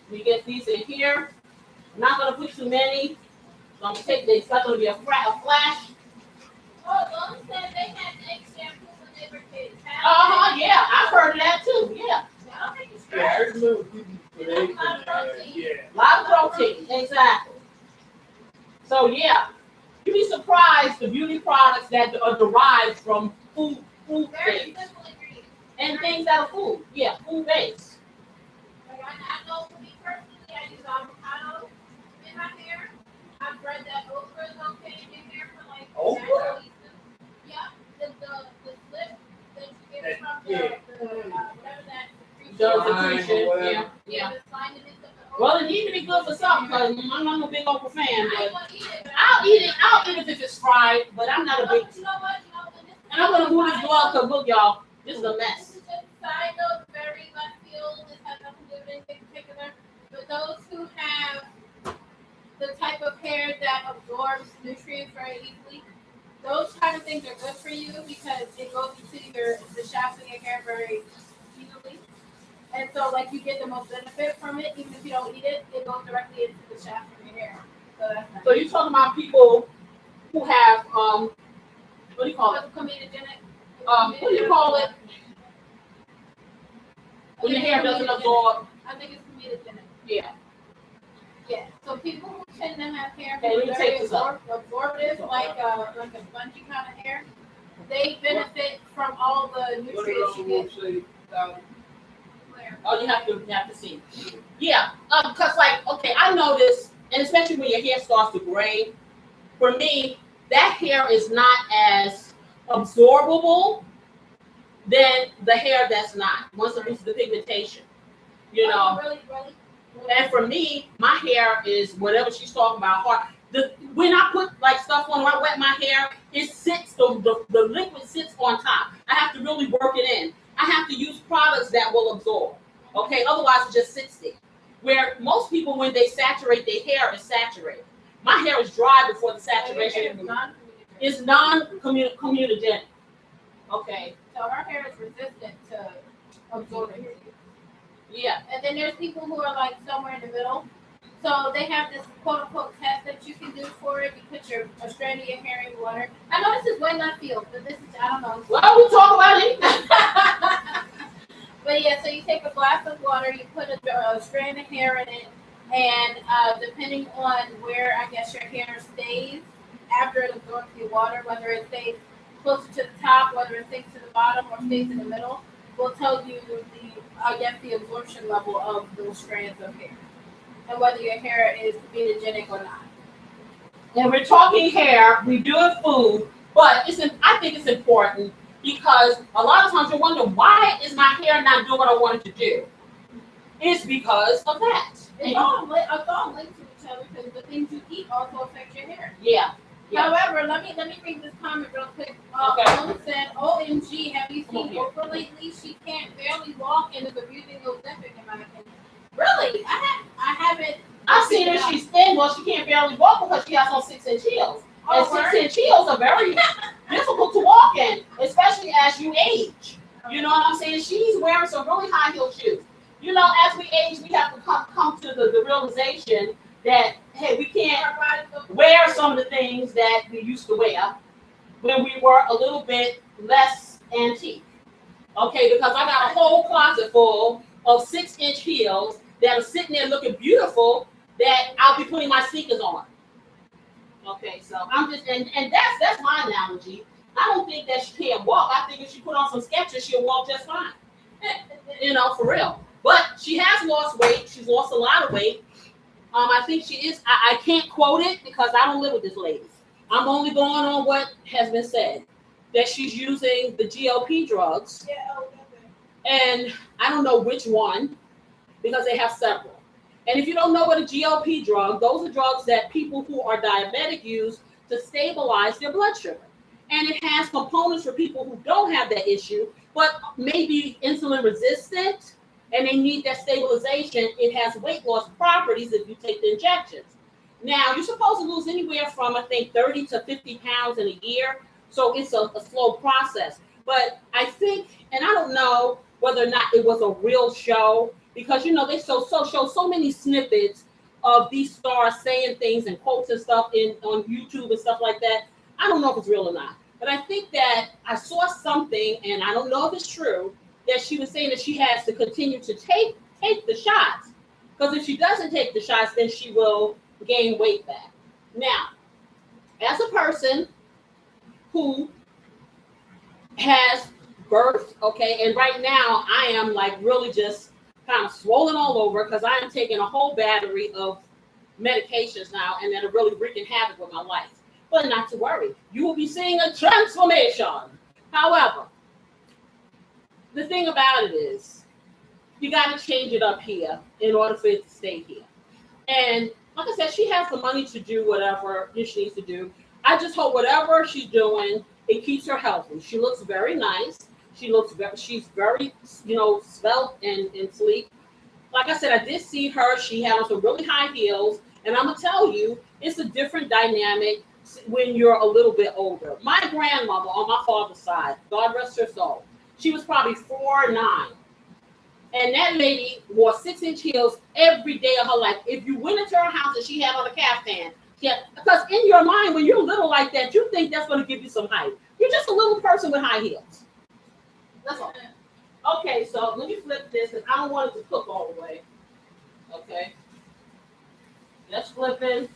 We get these in here. I'm not going to put too many. So I'm going to take this. It's not going to be a flash. Oh, Mom said they had egg shampoo when they were kids. Yeah. I've heard of that too. Yeah. I don't think it's Yeah, I remember people put eggs in there. protein. Yeah. A lot of protein. Exactly. So, yeah. products that are derived from food Very based simple ingredients. and things that are food. Yeah, food based. Like I know for me personally, I use avocado in my hair. I've read that okra is okay in your hair for like Okra? natural reasons. Yeah, the slip that you get from the whatever that The yeah. the slime that is of the okra. Well, it need to be good for something because I'm not a big okra fan, I ain't but gonna eat it, but I'll eat it. I'll eat it if it's fried, but I'm not a big. You know what? And I'm gonna move this blog because look, y'all, this is a This mess. is just a side note, very left field. This has nothing to do with anything particular. But those who have the type of hair that absorbs nutrients very easily, those kind of things are good for you because it goes into the shafts of your hair very easily. And so, like, you get the most benefit from it, even if you don't eat it, it goes directly into the shaft of your hair. So that's nice. So you're talking about people who have what do you call it? Comedogenic. What do you call it? When your hair doesn't absorb. I think it's comedogenic. Yeah. Yeah. So people who tend to have hair Okay, let me that's take very this up. absorptive, like a spongy kind of hair, they benefit from all the nutrients you get. Where? Oh, you have to see. Yeah, because like, okay, I noticed, and especially when your hair starts to gray, for me, that hair is not as absorbable than the hair that's not. Once it loses the pigmentation, you know. Really. And for me, my hair is whatever she's talking about. Hard. When I put like stuff on, when I wet my hair, it sits. The liquid sits on top. I have to really work it in. I have to use products that will absorb. Okay, otherwise it just sits there. Where most people, when they saturate their hair, is saturated. My hair is dry before the saturation is non-comedogenic. Okay. So our hair is resistant to absorbing. Yeah. And then there's people who are like somewhere in the middle. So they have this quote unquote test that you can do for it. You put a strand of your hair in water. I know this is way left field, but this is, I don't know. Well, we talk about it. But yeah, so you take a glass of water, you put a strand of hair in it, and depending on where I guess your hair stays after it absorbs the water, whether it stays closer to the top, whether it stays to the bottom or stays in the middle, will tell you the absorption level of those strands of hair and whether your hair is comedogenic or not. When we're talking hair, we do it food, but I think it's important because a lot of times you wonder, why is my hair not doing what I wanted to do? It's because of that. It's all linked to each other because the things you eat also affect your hair. Yeah. However, let me read this comment real quick. Okay. Someone said, "OMG, have you seen Oprah lately? She can't barely walk and is abusing Ozempic in my opinion." Really? I haven't. I've seen her. She's thin. Well, she can't barely walk because she has on 6-inch heels. And 6-inch heels are very difficult to walk in, especially as you age. You know what I'm saying? She's wearing some really high heel shoes. You know, as we age, we have to come to the realization that, hey, we can't wear some of the things that we used to wear when we were a little bit less antique. Okay, because I got a whole closet full of 6-inch heels that are sitting there looking beautiful that I'll be putting my sneakers on. Okay, so I'm just, and that's my analogy. I don't think that she can't walk. I think if she put on some Skechers, she'll walk just fine. You know, for real. But she has lost weight. She's lost a lot of weight. I think she is. I can't quote it because I don't live with this lady. I'm only going on what has been said. That she's using the GLP drugs. Yeah, and I don't know which one because they have several. And if you don't know what a GLP drug, those are drugs that people who are diabetic use to stabilize their blood sugar. And it has components for people who don't have that issue, but may be insulin resistant, and they need that stabilization. It has weight loss properties if you take the injections. Now, you're supposed to lose anywhere from, I think, 30 to 50 pounds in a year. So it's a slow process. But I think, and I don't know whether or not it was a real show, because, you know, they show so many snippets of these stars saying things and quotes and stuff on YouTube and stuff like that. I don't know if it's real or not. But I think that I saw something, and I don't know if it's true, that she was saying that she has to continue to take the shots. Because if she doesn't take the shots, then she will gain weight back. Now, as a person who has birth, okay? And right now I am like really just kind of swollen all over because I am taking a whole battery of medications now and that are really wreaking havoc with my life. But not to worry, you will be seeing a transformation. However, the thing about it is you got to change it up here in order for it to stay here. And like I said, she has the money to do whatever she needs to do. I just hope whatever she's doing, it keeps her healthy. She looks very nice. She's very, svelte and sleek. Like I said, I did see her. She had on some really high heels. And I'm going to tell you, it's a different dynamic when you're a little bit older. My grandmother on my father's side, God rest her soul, she was probably 4'9". And that lady wore 6-inch heels every day of her life. If you went into her house and she had on a caftan, because in your mind, when you're little like that, you think that's going to give you some height. You're just a little person with high heels. That's all. Okay, so let me flip this because I don't want it to cook all the way. Okay. Just flipping.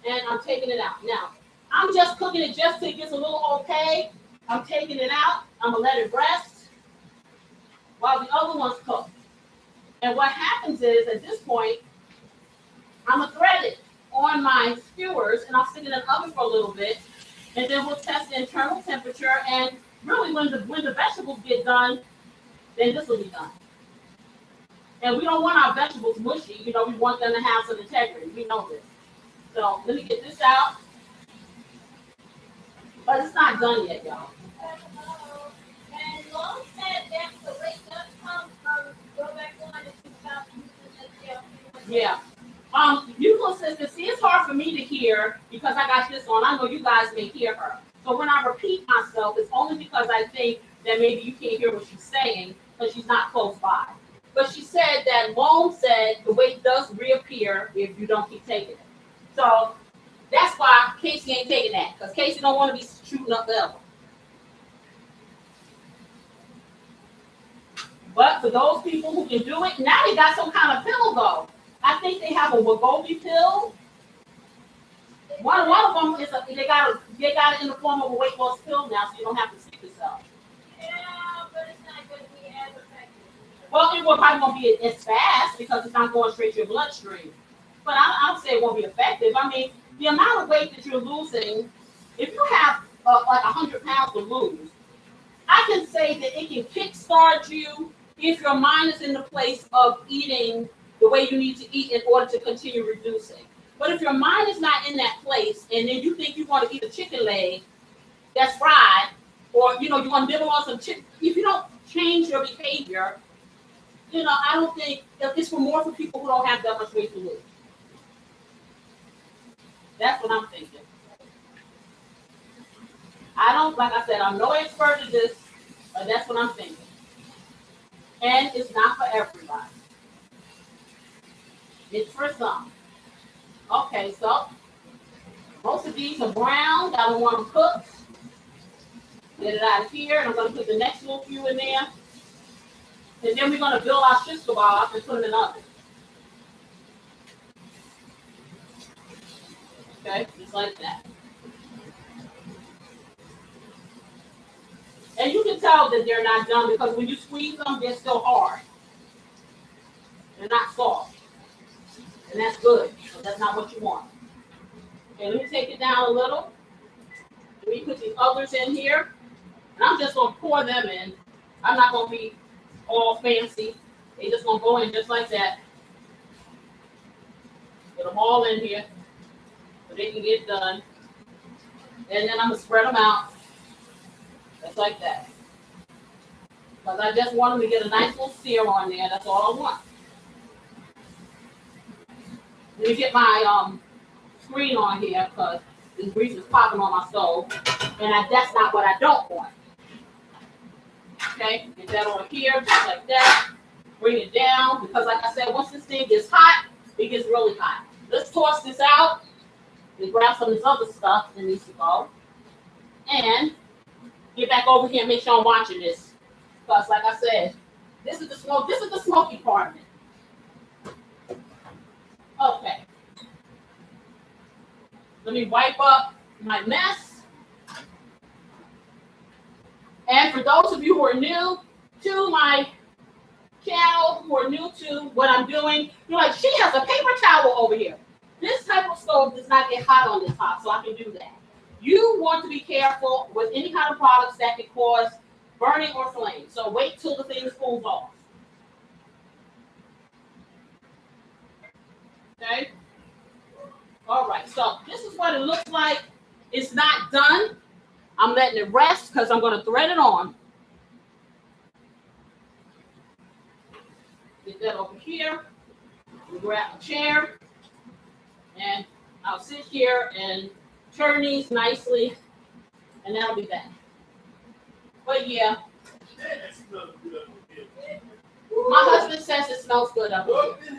And I'm taking it out. Now, I'm just cooking it just till it gets a little okay. I'm taking it out. I'm going to let it rest while the other ones cook. And what happens is, at this point, I'm going to thread it on my skewers, and I'll stick it in the oven for a little bit. And then we'll test the internal temperature. And really, when the vegetables get done, then this will be done. And we don't want our vegetables mushy. We want them to have some integrity. We know this. So let me get this out. But it's not done yet, y'all. And Long said that the weight does come from go back on if you stop using the Yeah. Musical assistant, see, it's hard for me to hear because I got this on. I know you guys may hear her. So when I repeat myself, it's only because I think that maybe you can't hear what she's saying because she's not close by. But she said that Long said the weight does reappear if you don't keep taking it. So that's why Casey ain't taking that, because Casey don't want to be shooting up the elbow. But for those people who can do it, now they got some kind of pill though. I think they have a Wegovy pill. One of them is they got it in the form of a weight loss pill now, so you don't have to stick yourself. Yeah, but it's not going to be as effective. Well, it will probably won't be as fast because it's not going straight to your bloodstream. But I don't say it won't be effective. I mean, the amount of weight that you're losing, if you have like 100 pounds to lose, I can say that it can kickstart you if your mind is in the place of eating the way you need to eat in order to continue reducing. But if your mind is not in that place, and then you think you want to eat a chicken leg that's fried, or you want to nibble on some chicken, if you don't change your behavior, I don't think it's more for people who don't have that much weight to lose. That's what I'm thinking. Like I said, I'm no expert at this, but that's what I'm thinking. And it's not for everybody. It's for some. Okay, so most of these are brown. I don't want them cooked. Get it out of here, and I'm going to put the next little few in there. And then we're going to build our shish kebabs and put them in the oven. Okay, just like that. And you can tell that they're not done because when you squeeze them, they're still hard. They're not soft. And that's good. So that's not what you want. Okay, let me take it down a little. Let me put these others in here. And I'm just going to pour them in. I'm not going to be all fancy. They just going to go in just like that. Get them all in here so they can get done. And then I'm going to spread them out just like that. Because I just want them to get a nice little sear on there. That's all I want. Let me get my screen on here because this grease is popping on my stove. And that's not what I don't want. Okay, get that on here, just like that. Bring it down because like I said, once this thing gets hot, it gets really hot. Let's toss this out and grab some of this other stuff that needs to go. And get back over here and make sure I'm watching this. Because like I said, this is the smoky part of it. Okay. Let me wipe up my mess. And for those of you who are new to my channel, who are new to what I'm doing, you're like, she has a paper towel over here. This type of stove does not get hot on this top, so I can do that. You want to be careful with any kind of products that can cause burning or flame. So wait till the thing cools off. Okay? All right, so this is what it looks like. It's not done. I'm letting it rest because I'm going to thread it on. Get that over here. We grab a chair. And I'll sit here and turn these nicely. And that'll be that. But yeah. My husband says it smells good up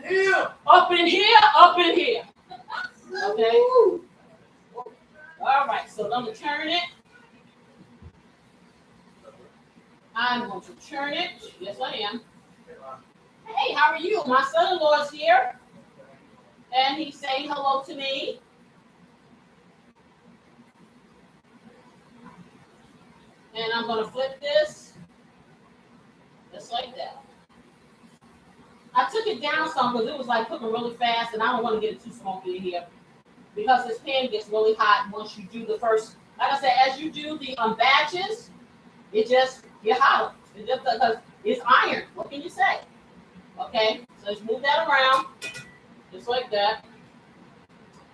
here. Up in here. Up in here. Okay. All right, so I'm going to turn it. I'm going to turn it. Yes, I am. Hey, how are you? My son-in-law is here. And he's saying hello to me. And I'm going to flip this. Just like that. I took it down some because it was like cooking really fast. And I don't want to get it too smoky in here. Because this pan gets really hot once you do the first. Like I said, as you do the batches, it just gets hotter. It just because it's iron. What can you say? Okay, so let's move that around, just like that.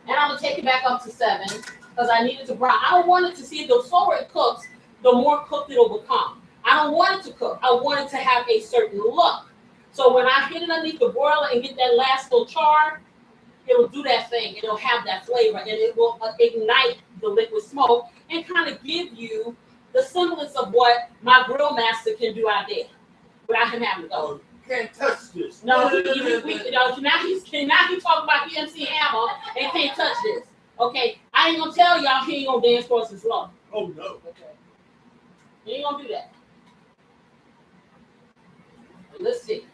And I'm gonna take it back up to 7 because I need it to brown. I don't want it to see the slower it cooks, the more cooked it'll become. I don't want it to cook. I want it to have a certain look. So when I hit it underneath the broiler and get that last little char, it'll do that thing. It'll have that flavor and it will ignite the liquid smoke and kind of give you the semblance of what my grill master can do out there without him having to go. Can't touch this. No, now he's talking about the MC Hammer and can't touch this. Okay, I ain't gonna tell y'all he ain't gonna dance for us as long. Oh no. Okay, he ain't gonna do that. Let's see.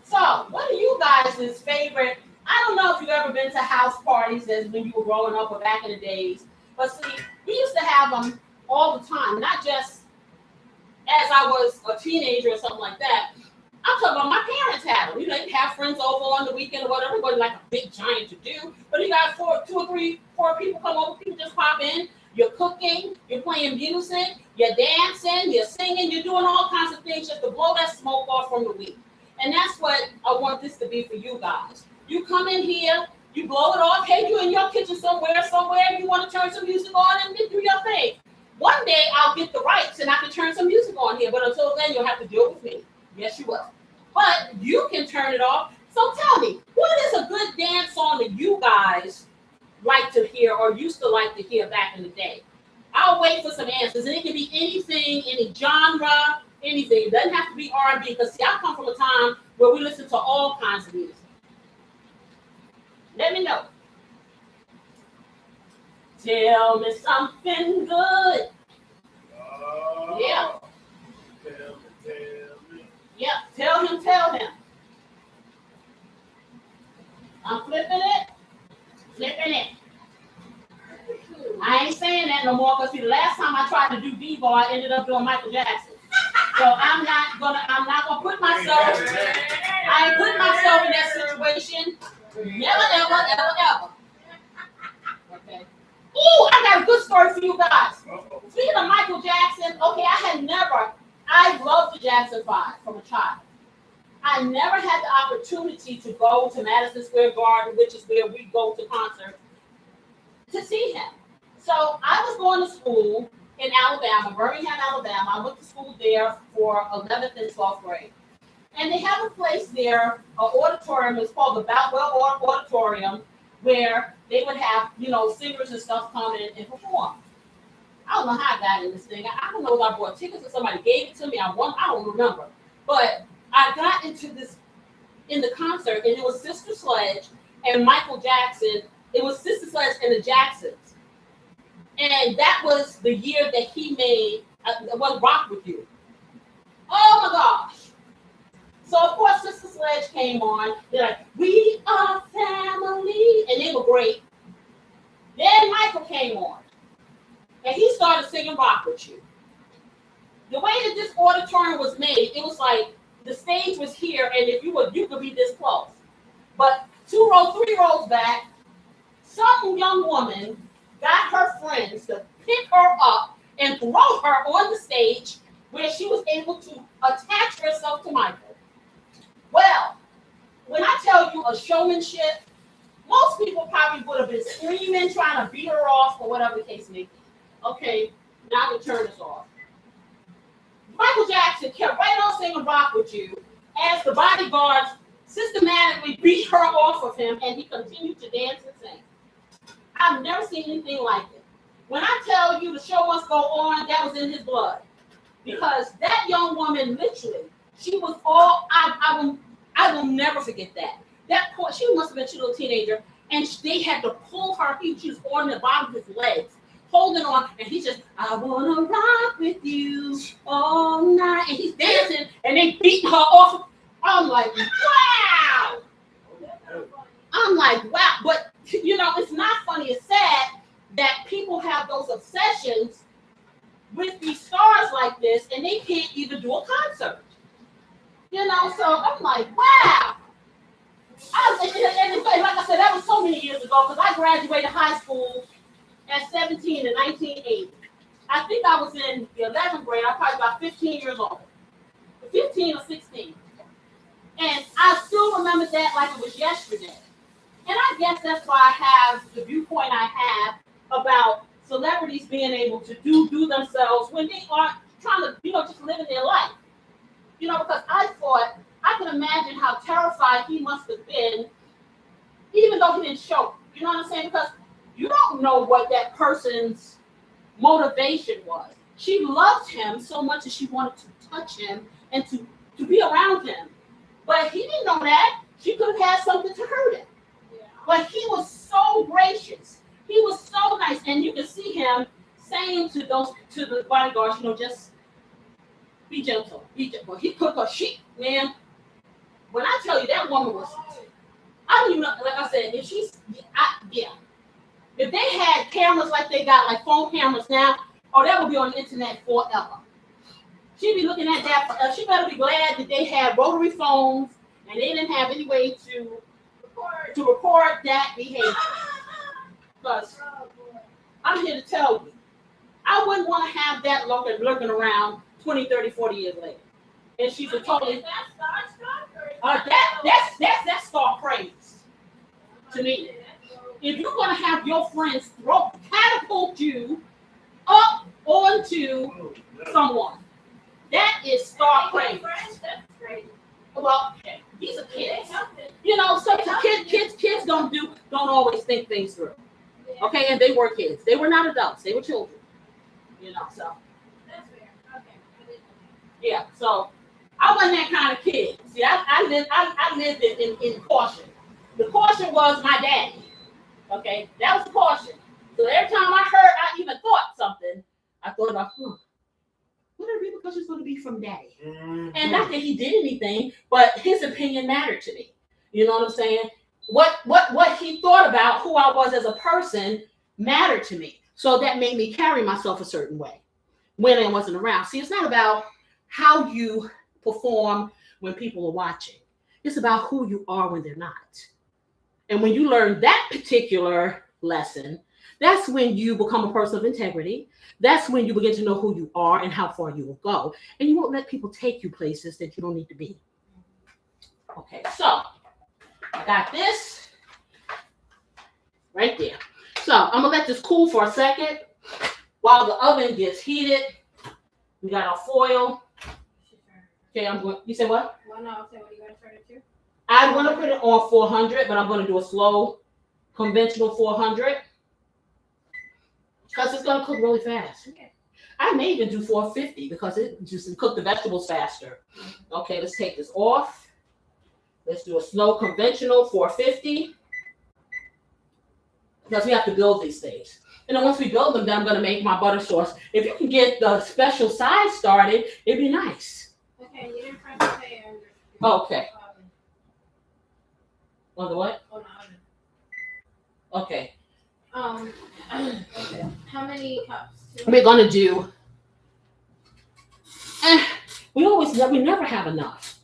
So, what are you guys' favorite? I don't know if you've ever been to house parties as when you were growing up or back in the days, but see, we used to have them all the time, not just as I was a teenager or something like that. I'm talking about my parents had them. You know, they'd have friends over on the weekend or whatever. It wasn't like a big giant to do. But you got 2 or 3, 4 people come over. People just pop in. You're cooking. You're playing music. You're dancing. You're singing. You're doing all kinds of things just to blow that smoke off from the week. And that's what I want this to be for you guys. You come in here. You blow it off. Hey, you in your kitchen somewhere. You want to turn some music on and do your thing. One day I'll get the rights and I can turn some music on here, but until then you'll have to deal with me. Yes, you will. But you can turn it off. So tell me, what is a good dance song that you guys like to hear or used to like to hear back in the day? I'll wait for some answers, and it can be anything, any genre, anything. It doesn't have to be R&B, because see, I come from a time where we listen to all kinds of music. Let me know. Tell me something good. Yeah. Tell me. Yeah, tell him. I'm flipping it. I ain't saying that no more because see, the last time I tried to do Diva, I ended up doing Michael Jackson. So I'm not gonna put myself. I ain't putting myself in that situation. Never, ever. Okay. Ooh, I got a good story for you guys. Speaking of Michael Jackson, okay, I loved the Jackson 5 from a child. I never had the opportunity to go to Madison Square Garden, which is where we go to concerts, to see him. So I was going to school in Alabama, Birmingham, Alabama. I went to school there for 11th and 12th grade. And they have a place there, an auditorium, it's called the Boutwell Auditorium, where they would have, singers and stuff come in and perform. I don't know how I got in this thing. I don't know if I bought tickets or somebody gave it to me. I don't remember. But I got into this in the concert, and it was Sister Sledge and Michael Jackson. It was Sister Sledge and the Jacksons. And that was the year that he made Rock With You. Oh my gosh. So of course Sister Sledge came on. They're like, we are family. And they were great. Then Michael came on. And he started singing Rock With You. the way that this auditorium was made, it was like the stage was here, and if you could be this close. But 3 rows back, some young woman got her friends to pick her up and throw her on the stage where she was able to attach herself to Michael. Well, when I tell you a showmanship, most people probably would have been screaming, trying to beat her off, or whatever the case may be. Okay, now I can turn this off. Michael Jackson kept right on singing Rock With You as the bodyguards systematically beat her off of him, and he continued to dance and sing. I've never seen anything like it. When I tell you the show must go on, that was in his blood. Because that young woman, literally, she was all, I will never forget that. She must have been a little teenager, and they had to pull her. She was on the bottom of his legs, holding on, and he's just, I want to rock with you all night. And he's dancing, and they beat her off. I'm like, wow. I'm like, wow. But, it's not funny. It's sad that people have those obsessions with these stars like this, and they can't even do a concert. So I'm like, wow. And like I said, that was so many years ago, because I graduated high school at 17 in 1980. I think I was in the 11th grade. I was probably about 15 years old. 15 or 16. And I still remember that like it was yesterday. And I guess that's why I have the viewpoint I have about celebrities being able to do themselves when they aren't trying to, just living their life. Because I thought, I can imagine how terrified he must have been, even though he didn't show. You know what I'm saying? Because you don't know what that person's motivation was. She loved him so much that she wanted to touch him and to be around him. But he didn't know that. She could have had something to hurt him. Yeah. But he was so gracious. He was so nice. And you can see him saying to the bodyguards, just be gentle. Be gentle. He cooked her sheep, man. When I tell you that woman was, I don't even know, like I said, if they had cameras like they got, like phone cameras now, that would be on the internet forever. She'd be looking at that. She better be glad that they had rotary phones and they didn't have any way to record that behavior. Because I'm here to tell you, I wouldn't want to have that lurking around 20, 30, 40 years later. And she's a totally that's star praise to me. If you're gonna have your friends catapult you up onto someone, that is star praise. That's crazy. Well, these are kids. Some kids don't always think things through. Okay, and they were kids. They were not adults. They were children. So. That's fair. Okay. Yeah. So. I wasn't that kind of kid. See, I lived in caution. The caution was my daddy. Okay, that was the caution. So every time I even thought something, I thought about, what are the repercussions going to be from daddy? Mm-hmm. And not that he did anything, but his opinion mattered to me. You know what I'm saying? What he thought about who I was as a person mattered to me. So that made me carry myself a certain way when I wasn't around. See, it's not about how you perform when people are watching. It's about who you are when they're not. And when you learn that particular lesson, that's when you become a person of integrity. That's when you begin to know who you are and how far you will go. And you won't let people take you places that you don't need to be. Okay, so I got this right there. So I'm gonna let this cool for a second while the oven gets heated. We got our foil. Okay, you said what? Well, no, I'll say what are you going to turn it to? I'm going to put it on 400, but I'm going to do a slow, conventional 400. Because it's going to cook really fast. Okay. I may even do 450 because it just cook the vegetables faster. Okay, let's take this off. Let's do a slow, conventional 450. Because we have to build these things. And then once we build them, then I'm going to make my butter sauce. If you can get the special size started, it'd be nice. Okay, you didn't press the pan. Okay. On the what? On the oven. Okay. Okay. How many cups? We're gonna do And we never have enough.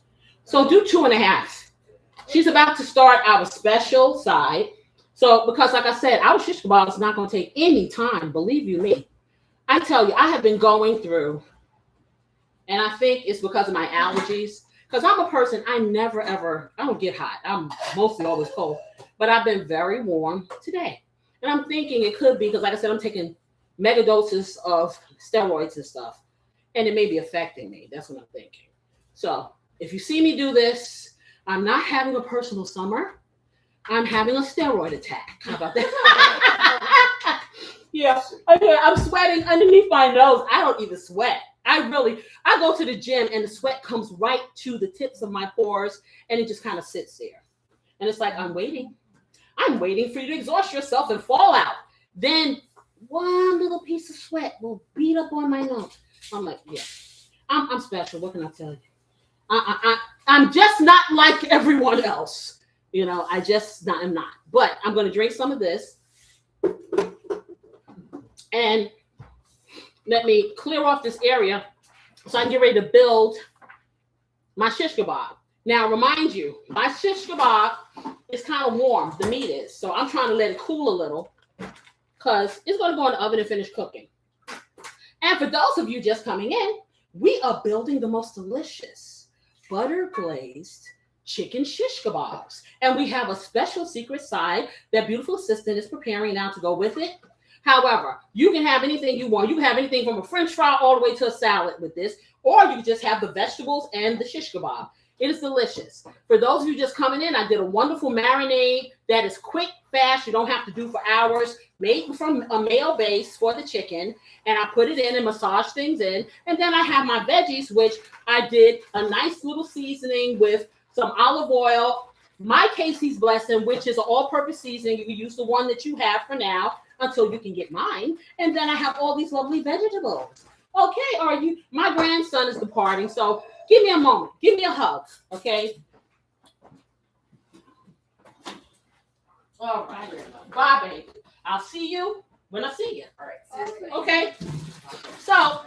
So do 2.5. She's about to start our special side. So because like I said, our shish kebab is not going to take any time. Believe you me. I tell you, I have been going through, and I think it's because of my allergies. Because I'm a person, I don't get hot. I'm mostly always cold. But I've been very warm today. And I'm thinking it could be because, like I said, I'm taking mega doses of steroids and stuff. And it may be affecting me. That's what I'm thinking. So if you see me do this, I'm not having a personal summer. I'm having a steroid attack. How about that? Yeah. Okay, I'm sweating underneath my nose. I don't even sweat. I go to the gym and the sweat comes right to the tips of my pores and it just kind of sits there. And it's like, I'm waiting for you to exhaust yourself and fall out. Then one little piece of sweat will beat up on my nose. I'm like, yeah, I'm special. What can I tell you? I'm just not like everyone else. You know, I'm not. But I'm going to drink some of this. And let me clear off this area so I can get ready to build my shish kebab. Now, remind you, my shish kebab is kind of warm. The meat is. So I'm trying to let it cool a little because it's going to go in the oven and finish cooking. And for those of you just coming in, we are building the most delicious butter glazed chicken shish kebabs. And we have a special secret side that beautiful assistant is preparing now to go with it. However, you can have anything you want. You can have anything from a French fry all the way to a salad with this, or you can just have the vegetables and the shish kebab. It is delicious. For those of you just coming in, I did a wonderful marinade that is quick, fast. You don't have to do for hours. Made from a mayo base for the chicken, and I put it in and massage things in. And then I have my veggies, which I did a nice little seasoning with some olive oil, my Casey's Blessing, which is an all-purpose seasoning. You can use the one that you have for now until you can get mine. And then I have all these lovely vegetables. Okay, my grandson is departing, so give me a moment. Give me a hug, okay? All right. Bye, baby. I'll see you when I see you. All right. Okay. So,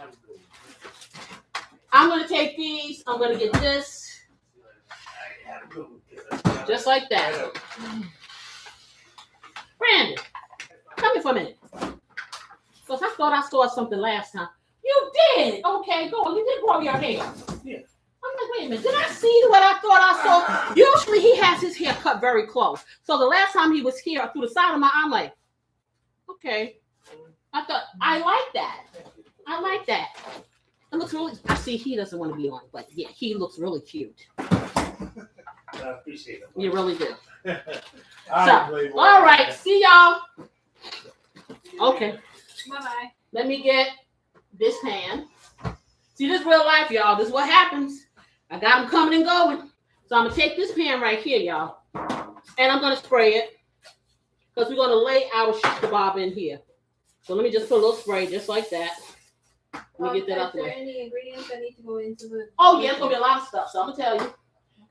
I'm going to take these. I'm going to get this. Just like that. Brandon, come here for a minute. Because I thought I saw something last time. You did. Okay, go on. You did grow your hair. Yeah. I'm like, wait a minute. Did I see what I thought I saw? Usually he has his hair cut very close. So the last time he was here, through the side of my eye, I'm like, okay. I thought, I like that. I like that. It looks really, I see he doesn't want to be on, but yeah, he looks really cute. I appreciate it. You really do. All right. See y'all. Okay. Bye-bye. Let me get this pan. See, this real life, y'all. This is what happens. I got them coming and going. So I'm going to take this pan right here, y'all. And I'm going to spray it. Because we're going to lay our shish kebab in here. So let me just put a little spray just like that. Let me get that up there. Are there any ingredients that need to go into the... Oh, yeah, it's going to be a lot of stuff. So I'm going to tell you.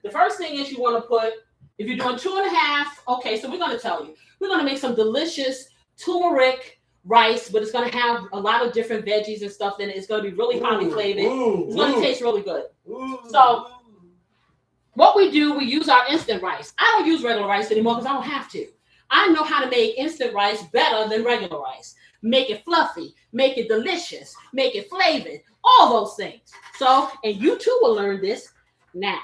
The first thing is you want to put, if you're doing 2.5, okay, so we're going to tell you. We're going to make some delicious turmeric rice, but it's going to have a lot of different veggies and stuff in it. It's going to be really highly flavored. It's going to taste really good. So what we do, we use our instant rice. I don't use regular rice anymore because I don't have to. I know how to make instant rice better than regular rice. Make it fluffy, make it delicious, make it flavored, all those things. So, and you too will learn this now.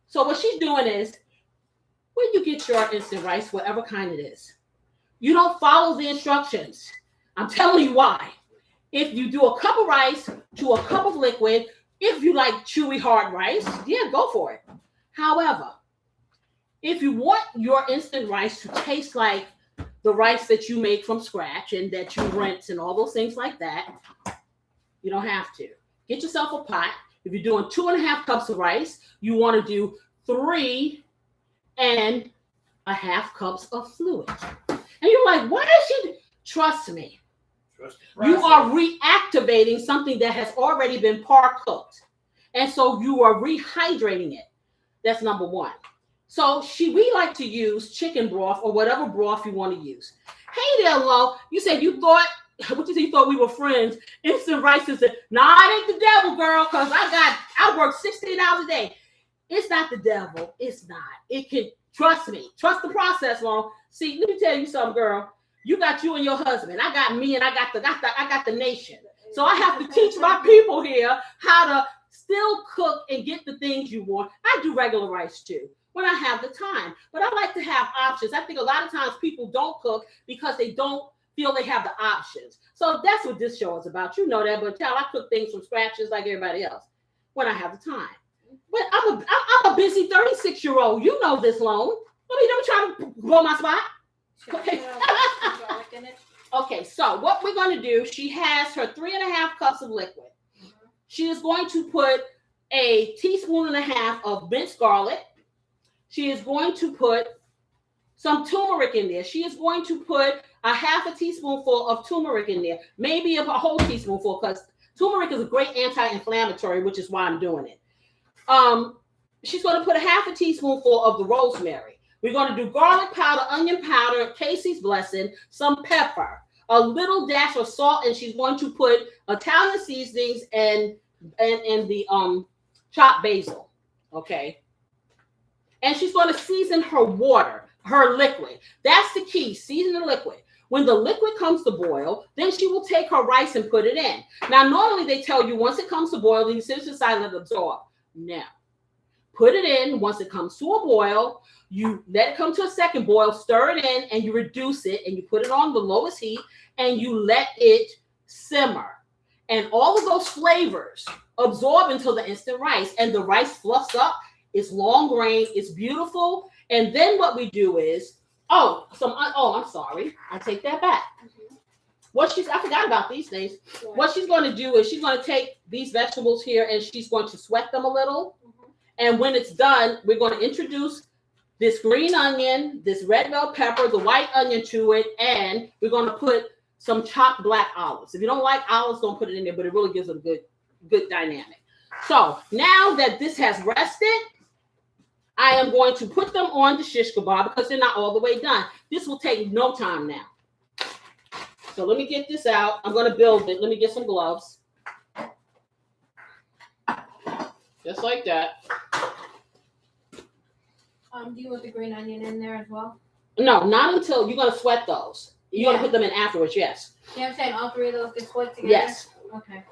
So what she's doing is, when you get your instant rice, whatever kind it is, you don't follow the instructions. I'm telling you why. If you do a cup of rice to a cup of liquid, if you like chewy, hard rice, yeah, go for it. However, if you want your instant rice to taste like the rice that you make from scratch and that you rinse and all those things like that, you don't have to. Get yourself a pot. If you're doing 2.5 cups of rice, you want to do 3.5 cups of fluid. And you're like, why is she? Trust me. You are reactivating something that has already been par cooked. And so you are rehydrating it. That's number one. So we like to use chicken broth or whatever broth you want to use. Hey there, Lo. You said you thought what you say? You thought we were friends? Instant rice is nah, it ain't the devil, girl. Cause I work 16 hours a day. It's not the devil. It's not. It can trust me. Trust the process, Long. See, let me tell you something, girl. You got you and your husband. I got me, and I got the nation. So I have to teach my people here how to still cook and get the things you want. I do regular rice too when I have the time, but I like to have options. I think a lot of times people don't cook because they don't feel they have the options. So that's what this show is about. You know that, but child, I cook things from scratch just like everybody else when I have the time. But I'm a busy 36-year-old. You know this, Lone. Let me try to blow my spot. Okay. Okay, so what we're going to do, she has her 3.5 cups of liquid. She is going to put a 1.5 teaspoons of minced garlic. She is going to put some turmeric in there. She is going to put a 1/2 teaspoonful of turmeric in there, maybe a whole teaspoonful, because turmeric is a great anti-inflammatory, which is why I'm doing it. She's going to put a 1/2 teaspoonful of the rosemary. We're going to do garlic powder, onion powder, Casey's blessing, some pepper, a little dash of salt, and she's going to put Italian seasonings and the chopped basil. Okay. And she's going to season her water, her liquid. That's the key. Season the liquid. When the liquid comes to boil, then she will take her rice and put it in. Now, normally they tell you once it comes to boil, you sit aside and let it absorb. Now, put it in. Once it comes to a boil, you let it come to a second boil, stir it in, and you reduce it, and you put it on the lowest heat, and you let it simmer. And all of those flavors absorb into the instant rice, and the rice fluffs up. It's long grain. It's beautiful. And then what we do is, I'm sorry. I take that back. I forgot about these things. Yeah. What she's going to do is she's going to take these vegetables here and she's going to sweat them a little. And when it's done, we're going to introduce this green onion, this red bell pepper, the white onion to it, and we're going to put some chopped black olives. If you don't like olives, don't put it in there, but it really gives it a good dynamic. So now that this has rested, I am going to put them on the shish kebab because they're not all the way done. This will take no time now. So let me get this out. I'm going to build it. Let me get some gloves. Just like that. Do you want the green onion in there as well? No, not until you're going to sweat those. You're going to put them in afterwards, yes. Yeah, I'm saying all three of those get sweat together? Yes. Okay.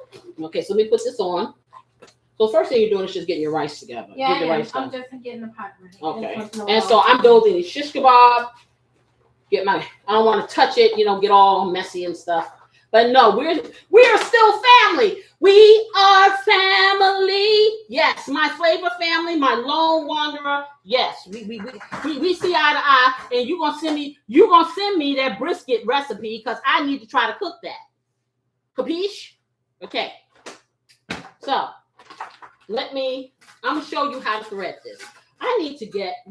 Okay, so let me put this on. So first thing you're doing is just getting your rice together. Yeah, the rice I'm just getting the pot ready. Okay. And so I'm building a shish kebab. I don't want to touch it, get all messy and stuff. But no, we're still family. We are family. Yes, my flavor family, my lone wanderer. Yes, we see eye to eye. And you're gonna send me that brisket recipe because I need to try to cook that. Capiche? Okay. So I'm gonna show you how to thread this. I need to get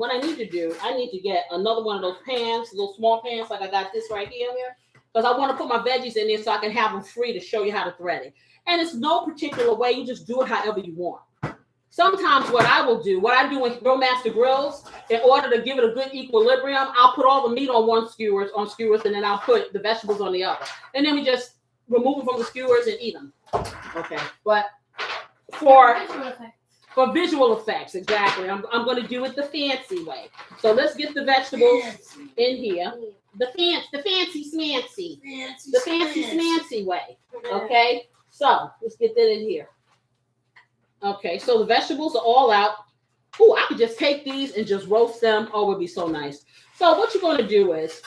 another one of those pans, little small pans like I got this right here. Because I want to put my veggies in there so I can have them free to show you how to thread it. And it's no particular way. You just do it however you want. Sometimes what I do with Grill Master Grills, in order to give it a good equilibrium, I'll put all the meat on skewers, and then I'll put the vegetables on the other. And then we just remove them from the skewers and eat them. Okay. But for visual effects, exactly. I'm going to do it the fancy way. So let's get the vegetables in here. The fancy smancy way. Okay, so let's get that in here. Okay, so the vegetables are all out. Oh, I could just take these and just roast them. Oh, it would be so nice. So what you're going to do is,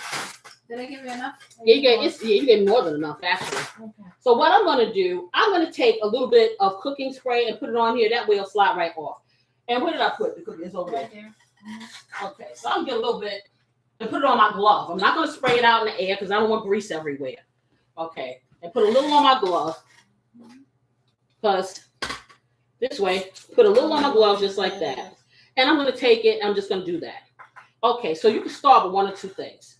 did I give you enough? You gave more than enough actually. Okay. So what I'm going to do, I'm going to take a little bit of cooking spray and put it on here. That way it'll slide right off. And where did I put the cooking? It's over there. Okay, so I'll get a little bit and put it on my glove. I'm not going to spray it out in the air because I don't want grease everywhere. Okay, and put a little on my glove because this way, put a little on my glove just like that. And I'm going to take it. I'm just going to do that. Okay, so you can start with one or two things.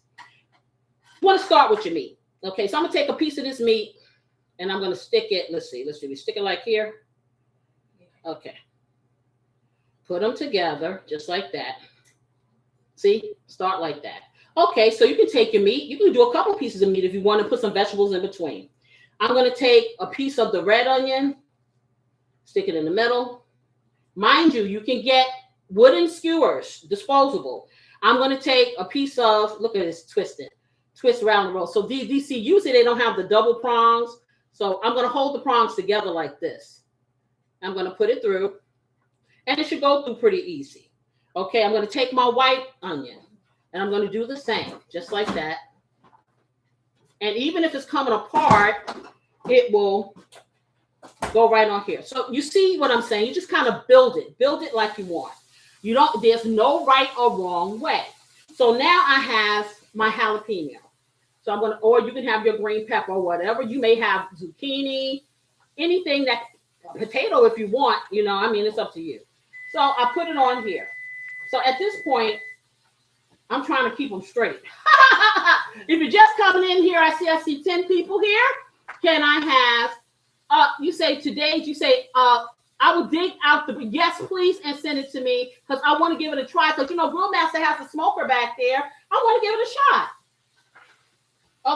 You want to start with your meat. Okay, so I'm going to take a piece of this meat and I'm going to stick it. Let's see. We stick it like here. Okay. Put them together just like that. See, start like that. Okay, so you can take your meat. You can do a couple pieces of meat if you want to put some vegetables in between. I'm going to take a piece of the red onion, stick it in the middle. Mind you, you can get wooden skewers, disposable. I'm going to take a piece of, look at this, twist around the roll. So these, usually they don't have the double prongs. So I'm going to hold the prongs together like this. I'm going to put it through, and it should go through pretty easy. Okay, I'm going to take my white onion, and I'm going to do the same, just like that. And even if it's coming apart, it will go right on here. So you see what I'm saying? You just kind of build it like you want. You don't, there's no right or wrong way. So now I have my jalapeno. So I'm gonna, or you can have your green pepper or whatever. You may have zucchini, anything that, potato if you want, you know, I mean, it's up to you. So I put it on here. So at this point, I'm trying to keep them straight. If you're just coming in here, I see 10 people here. Can I have, you say today, you say, I will dig out the, yes, please, and send it to me because I want to give it a try. Because, you know, Grill Master has a smoker back there. I want to give it a shot.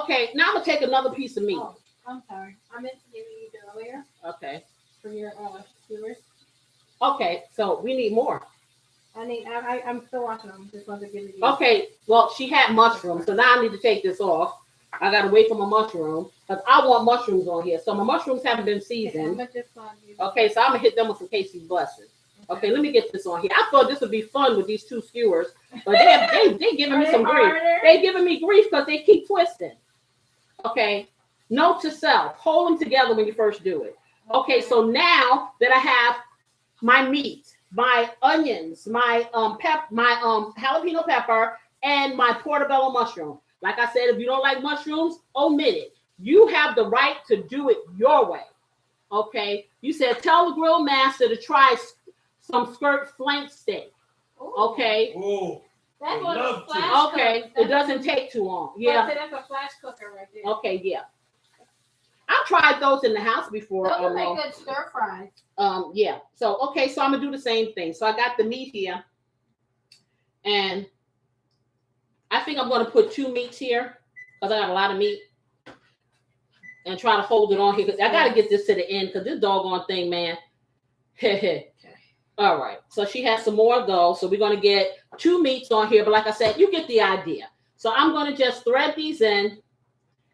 Okay, now I'm going to take another piece of meat. Oh, I'm sorry. I meant to give you the earlier. Okay. For your skewers. Okay, so we need more. I'm still watching them. Just want to give you. Okay, well, she had mushrooms, so now I need to take this off. I got to wait for my mushroom because I want mushrooms on here. So my mushrooms haven't been seasoned. Okay, so I'm going to hit them with some Casey's Blessing. Okay, let me get this on here. I thought this would be fun with these two skewers, but they giving me some grief. They giving me grief because they keep twisting. Okay, note to self, hold them together when you first do it. Okay, so now that I have my meat, my onions, my jalapeno pepper, and my portobello mushroom. Like I said, if you don't like mushrooms, omit it. You have the right to do it your way. Okay, you said tell the grill master to try some skirt flank steak. Okay. Oh, that's what a flash okay, cooker. it doesn't take too long. Yeah. That's a flash cooker right there. Okay, yeah. I've tried those in the house before. Those are make good stir fries. Yeah. So okay, so I'm gonna do the same thing. So I got the meat here, and I think I'm gonna put 2 meats here because I got a lot of meat, and try to hold it on here because I gotta get this to the end because this doggone thing, man. All right. So she has some more of those. So we're gonna get 2 meats on here, but like I said, you get the idea. So I'm gonna just thread these in.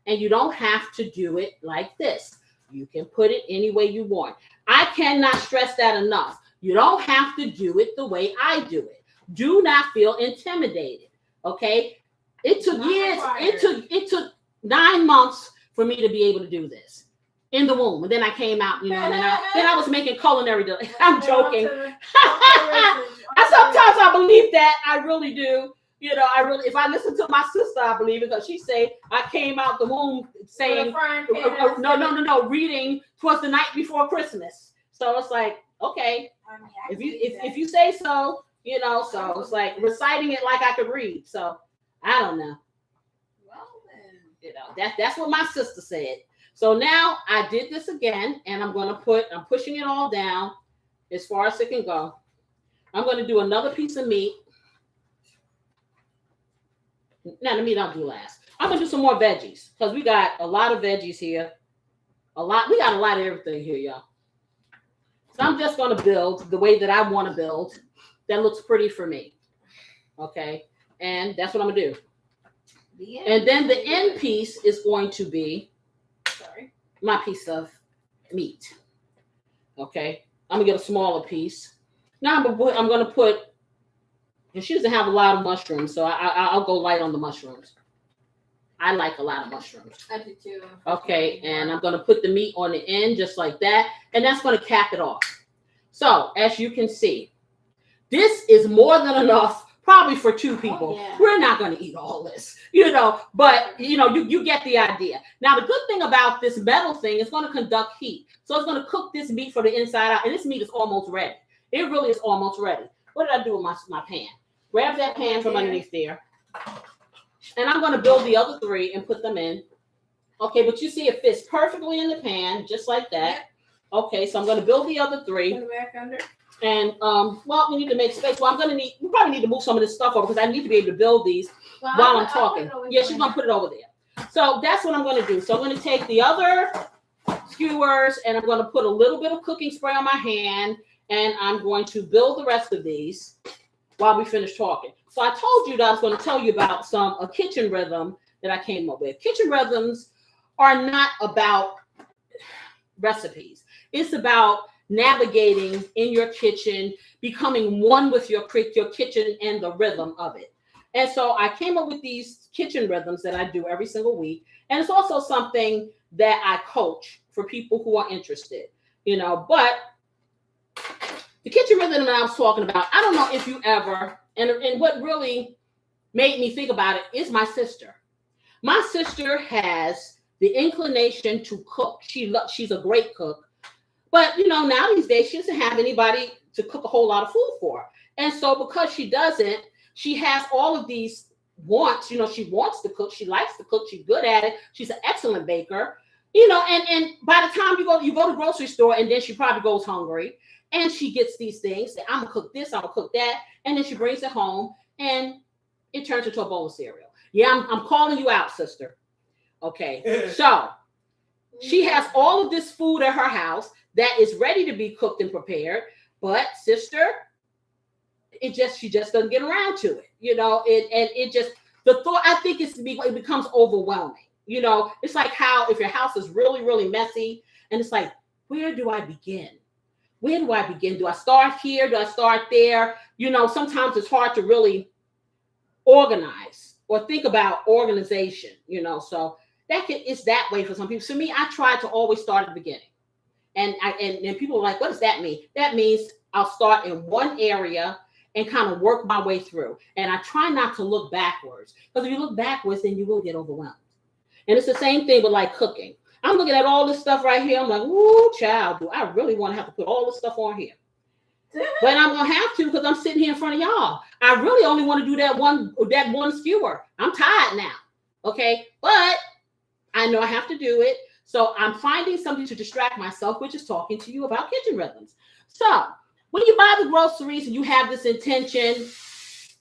And you don't have to do it like this. You can put it any way you want. I cannot stress that enough. You don't have to do it the way I do it. Do not feel intimidated. Okay? It took years. It took 9 months for me to be able to do this in the womb. And then I came out, you know, and then I was making culinary. I'm joking. Sometimes I believe that. I really do. You know, if I listen to my sister, I believe it because she say I came out the womb saying, no, reading twas the night before Christmas. So it's like, okay, if you say so, you know, so it's like reciting it like I could read. So I don't know. Well then, you know, that's what my sister said. So now I did this again, and I'm pushing it all down as far as it can go. I'm going to do another piece of meat. Now the meat I'll do last. I'm gonna do some more veggies because we got a lot of veggies here. We got a lot of everything here, y'all. So I'm just gonna build the way that I want to build. That looks pretty for me. Okay, and that's what I'm gonna do. And then the end piece is going to be my piece of meat. Okay, I'm gonna get a smaller piece. Now I'm gonna put. And she doesn't have a lot of mushrooms, so I'll go light on the mushrooms. I like a lot of mushrooms. I do too. Okay, and I'm going to put the meat on the end just like that, and that's going to cap it off. So, as you can see, this is more than enough, probably for 2 people. Oh, yeah. We're not going to eat all this, you know, but, you know, you get the idea. Now, the good thing about this metal thing is going to conduct heat. So, it's going to cook this meat from the inside out, and this meat is almost ready. It really is almost ready. What did I do with my pan? Grab that pan from underneath there. And I'm going to build the other 3 and put them in. Okay, but you see it fits perfectly in the pan, just like that. Okay, so I'm going to build the other 3. Put it back under. And well, we need to make space. Well, we probably need to move some of this stuff over because I need to be able to build these while I'm talking. Yeah, she's gonna put it over there. So that's what I'm gonna do. So I'm gonna take the other skewers and I'm gonna put a little bit of cooking spray on my hand, and I'm going to build the rest of these while we finish talking. So I told you that I was going to tell you about a kitchen rhythm that I came up with. Kitchen rhythms are not about recipes. It's about navigating in your kitchen, becoming one with your kitchen and the rhythm of it. And so I came up with these kitchen rhythms that I do every single week. And it's also something that I coach for people who are interested, but the kitchen rhythm that I was talking about, I don't know if you ever, and what really made me think about it is my sister. My sister has the inclination to cook. She's a great cook, but now these days she doesn't have anybody to cook a whole lot of food for her. And so because she doesn't, she has all of these wants. She wants to cook. She likes to cook. She's good at it. She's an excellent baker. And by the time you go to the grocery store, and then she probably goes hungry. And she gets these things that I'm gonna cook this, I'm gonna cook that, and then she brings it home, and it turns into a bowl of cereal. Yeah, I'm calling you out, sister. Okay, so she has all of this food at her house that is ready to be cooked and prepared, but sister, she just doesn't get around to it. The thought, I think it becomes overwhelming. It's like how if your house is really, really messy, and it's like, where do I begin? Where do I begin? Do I start here? Do I start there? Sometimes it's hard to really organize or think about organization, so it's that way for some people. For me, I try to always start at the beginning. And people are like, what does that mean? That means I'll start in one area and kind of work my way through. And I try not to look backwards, because if you look backwards, then you will get overwhelmed. And it's the same thing with like cooking. I'm looking at all this stuff right here. I'm like, ooh, child, do I really want to have to put all this stuff on here? But I'm going to have to, because I'm sitting here in front of y'all. I really only want to do that one skewer. I'm tired now. Okay. But I know I have to do it. So I'm finding something to distract myself, which is talking to you about kitchen rhythms. So when you buy the groceries and you have this intention,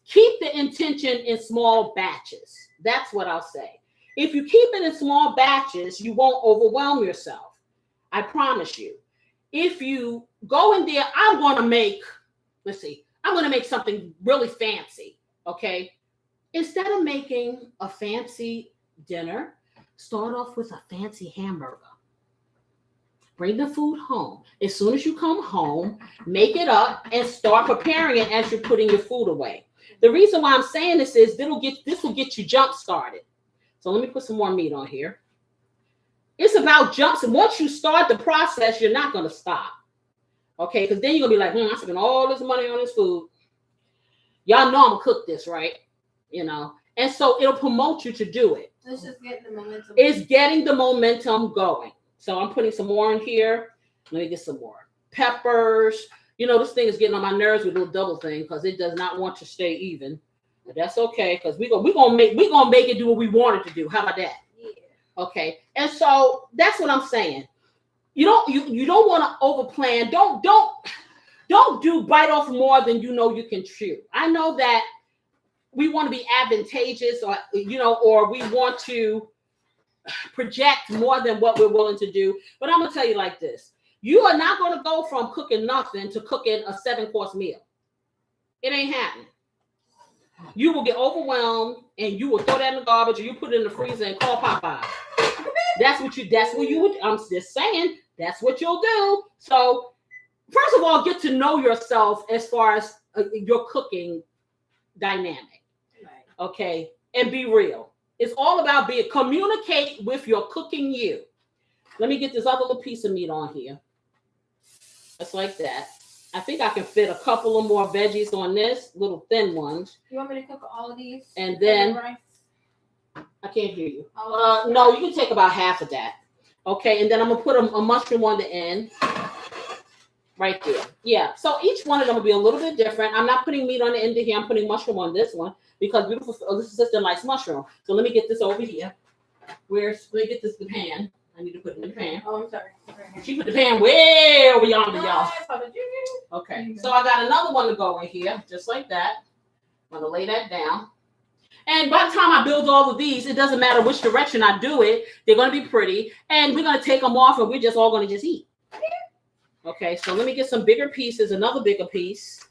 keep the intention in small batches. That's what I'll say. If you keep it in small batches, you won't overwhelm yourself. I promise you. If you go in there, I'm going to make something really fancy, okay? Instead of making a fancy dinner, start off with a fancy hamburger. Bring the food home. As soon as you come home, make it up and start preparing it as you're putting your food away. The reason why I'm saying this is this will get you jump started. So let me put some more meat on here. It's about jumps. And once you start the process, you're not going to stop. Okay, because then you're going to be like, I spent all this money on this food. Y'all know I'm going to cook this, right? And so it'll promote you to do it. It's just getting the momentum. It's getting the momentum going. So I'm putting some more in here. Let me get some more peppers. This thing is getting on my nerves with a little double thing because it does not want to stay even. But that's okay, because we're gonna make it do what we want it to do. How about that? Yeah. Okay. And so that's what I'm saying. You don't want to overplan. Don't do bite off more than you can chew. I know that we want to be advantageous, or we want to project more than what we're willing to do. But I'm gonna tell you like this: you are not gonna go from cooking nothing to cooking a 7-course meal. It ain't happening. You will get overwhelmed, and you will throw that in the garbage, or you put it in the freezer and call Popeye. That's what you would. I'm just saying that's what you'll do. So first of all, get to know yourself as far as your cooking dynamic. Right. Okay, and be real. It's all about communicate with your cooking you. Let me get this other little piece of meat on here. Just like that. I think I can fit a couple of more veggies on this, little thin ones. You want me to cook all of these? And then, I can't hear you. No, you can take about half of that. Okay, and then I'm going to put a mushroom on the end. Right there. Yeah, so each one of them will be a little bit different. I'm not putting meat on the end of here. I'm putting mushroom on this one because beautiful sister likes mushroom. So let me get this over here. Let me get this in the pan. I need to put it in the pan. Oh, I'm sorry. She put the pan way over yonder, y'all. Okay, so I got another one to go in here, just like that. I'm gonna lay that down. And by the time I build all of these, it doesn't matter which direction I do it. They're gonna be pretty, and we're gonna take them off, and we're just all gonna just eat. Okay, so let me get some bigger pieces, another bigger piece.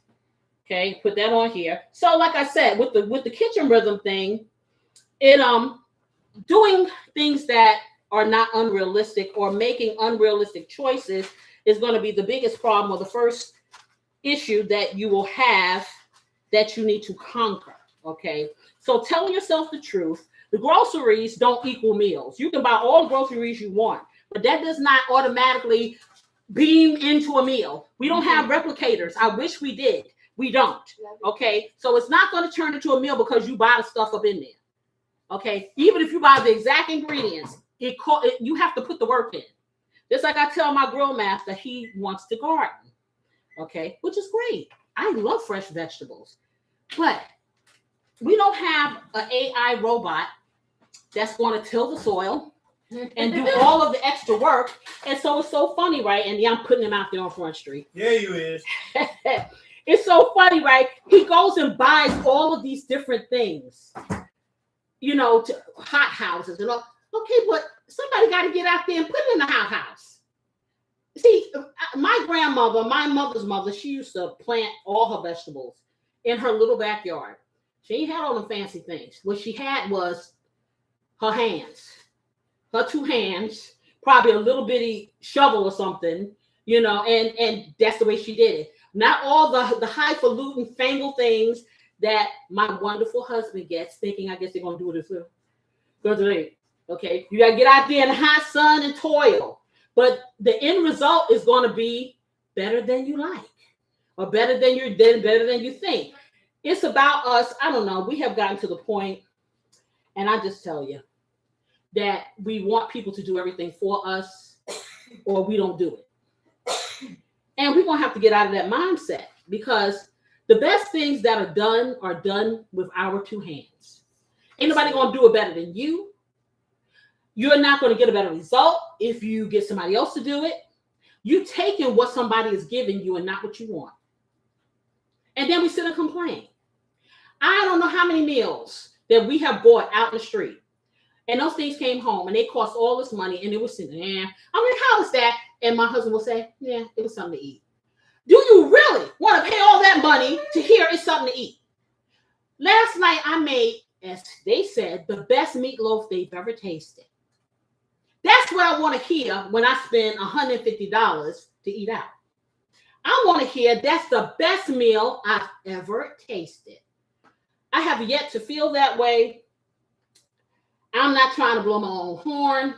Okay, put that on here. So, like I said, with the kitchen rhythm thing, it doing things that are not unrealistic or making unrealistic choices is going to be the biggest problem or the first issue that you will have that you need to conquer. Okay, so telling yourself the truth. The groceries don't equal meals. You can buy all the groceries you want, but that does not automatically beam into a meal. We don't have replicators. I wish we did. We don't. Okay, so it's not going to turn into a meal because you buy the stuff up in there. Okay, even if you buy the exact ingredients, you have to put the work in. Just like I tell my grill master, he wants to garden. Okay, which is great. I love fresh vegetables, but we don't have an AI robot that's going to till the soil and do all of the extra work. And so it's so funny, right? And yeah, I'm putting him out there on Front Street. Yeah, you is. It's so funny, right? He goes and buys all of these different things, you know, to hot houses and all. Okay, but somebody got to get out there and put it in the hot house. See, my grandmother, my mother's mother, she used to plant all her vegetables in her little backyard. She ain't had all the fancy things. What she had was her hands, her two hands, probably a little bitty shovel or something, you know, and that's the way she did it. Not all the highfalutin, fangled things that my wonderful husband gets, thinking I guess they're going to do it as well. Because it ain't. Okay, you got to get out there in the hot sun and toil. But the end result is going to be better than you like, or better than you think. It's about us. I don't know. We have gotten to the point, and I just tell you that we want people to do everything for us, or we don't do it. And we're going to have to get out of that mindset, because the best things that are done with our two hands. Ain't nobody going to do it better than you. You're not going to get a better result if you get somebody else to do it. You taking what somebody is giving you and not what you want. And then we sit and complain. I don't know how many meals that we have bought out in the street. And those things came home and they cost all this money, and it was sitting there. I'm like, how is that? And my husband will say, yeah, it was something to eat. Do you really want to pay all that money to hear it's something to eat? Last night I made, as they said, the best meatloaf they've ever tasted. That's what I want to hear when I spend $150 to eat out. I want to hear that's the best meal I've ever tasted. I have yet to feel that way. I'm not trying to blow my own horn,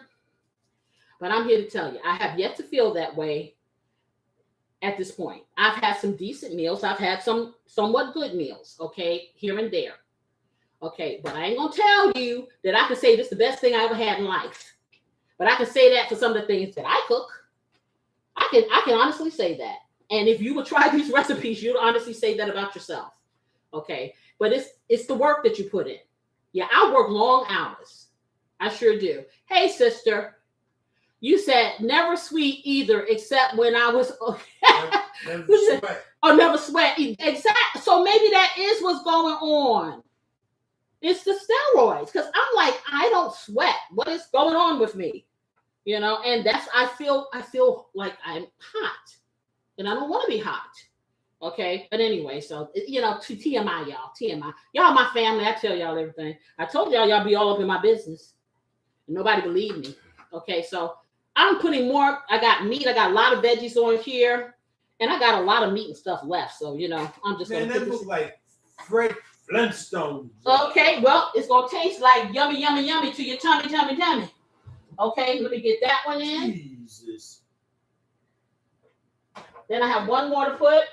but I'm here to tell you, I have yet to feel that way at this point. I've had some decent meals. I've had some somewhat good meals, okay, here and there. Okay, but I ain't going to tell you that I can say this is the best thing I ever had in life. But I can say that for some of the things that I cook. I can honestly say that. And if you would try these recipes, you'd honestly say that about yourself. Okay, but it's the work that you put in. Yeah, I work long hours. I sure do. Hey, sister, you said never sweet either, except when I was Never sweat. Oh, never sweat. Exactly. So maybe that is what's going on. It's the steroids, because I'm like, I don't sweat. What is going on with me? You know, and that's I feel like I'm hot, and I don't want to be hot. Okay, but anyway, so you know, to TMI, y'all my family. I tell y'all everything. I told y'all be all up in my business, and nobody believed me. Okay, so I'm putting more. I got meat. I got a lot of veggies on here, and I got a lot of meat and stuff left. So you know, I'm just Man, gonna that put look this. like Fred Flintstones. Okay, well, it's gonna taste like yummy, yummy, yummy to your tummy, tummy, tummy. Okay, let me get that one in. Jesus. Then I have one more to put.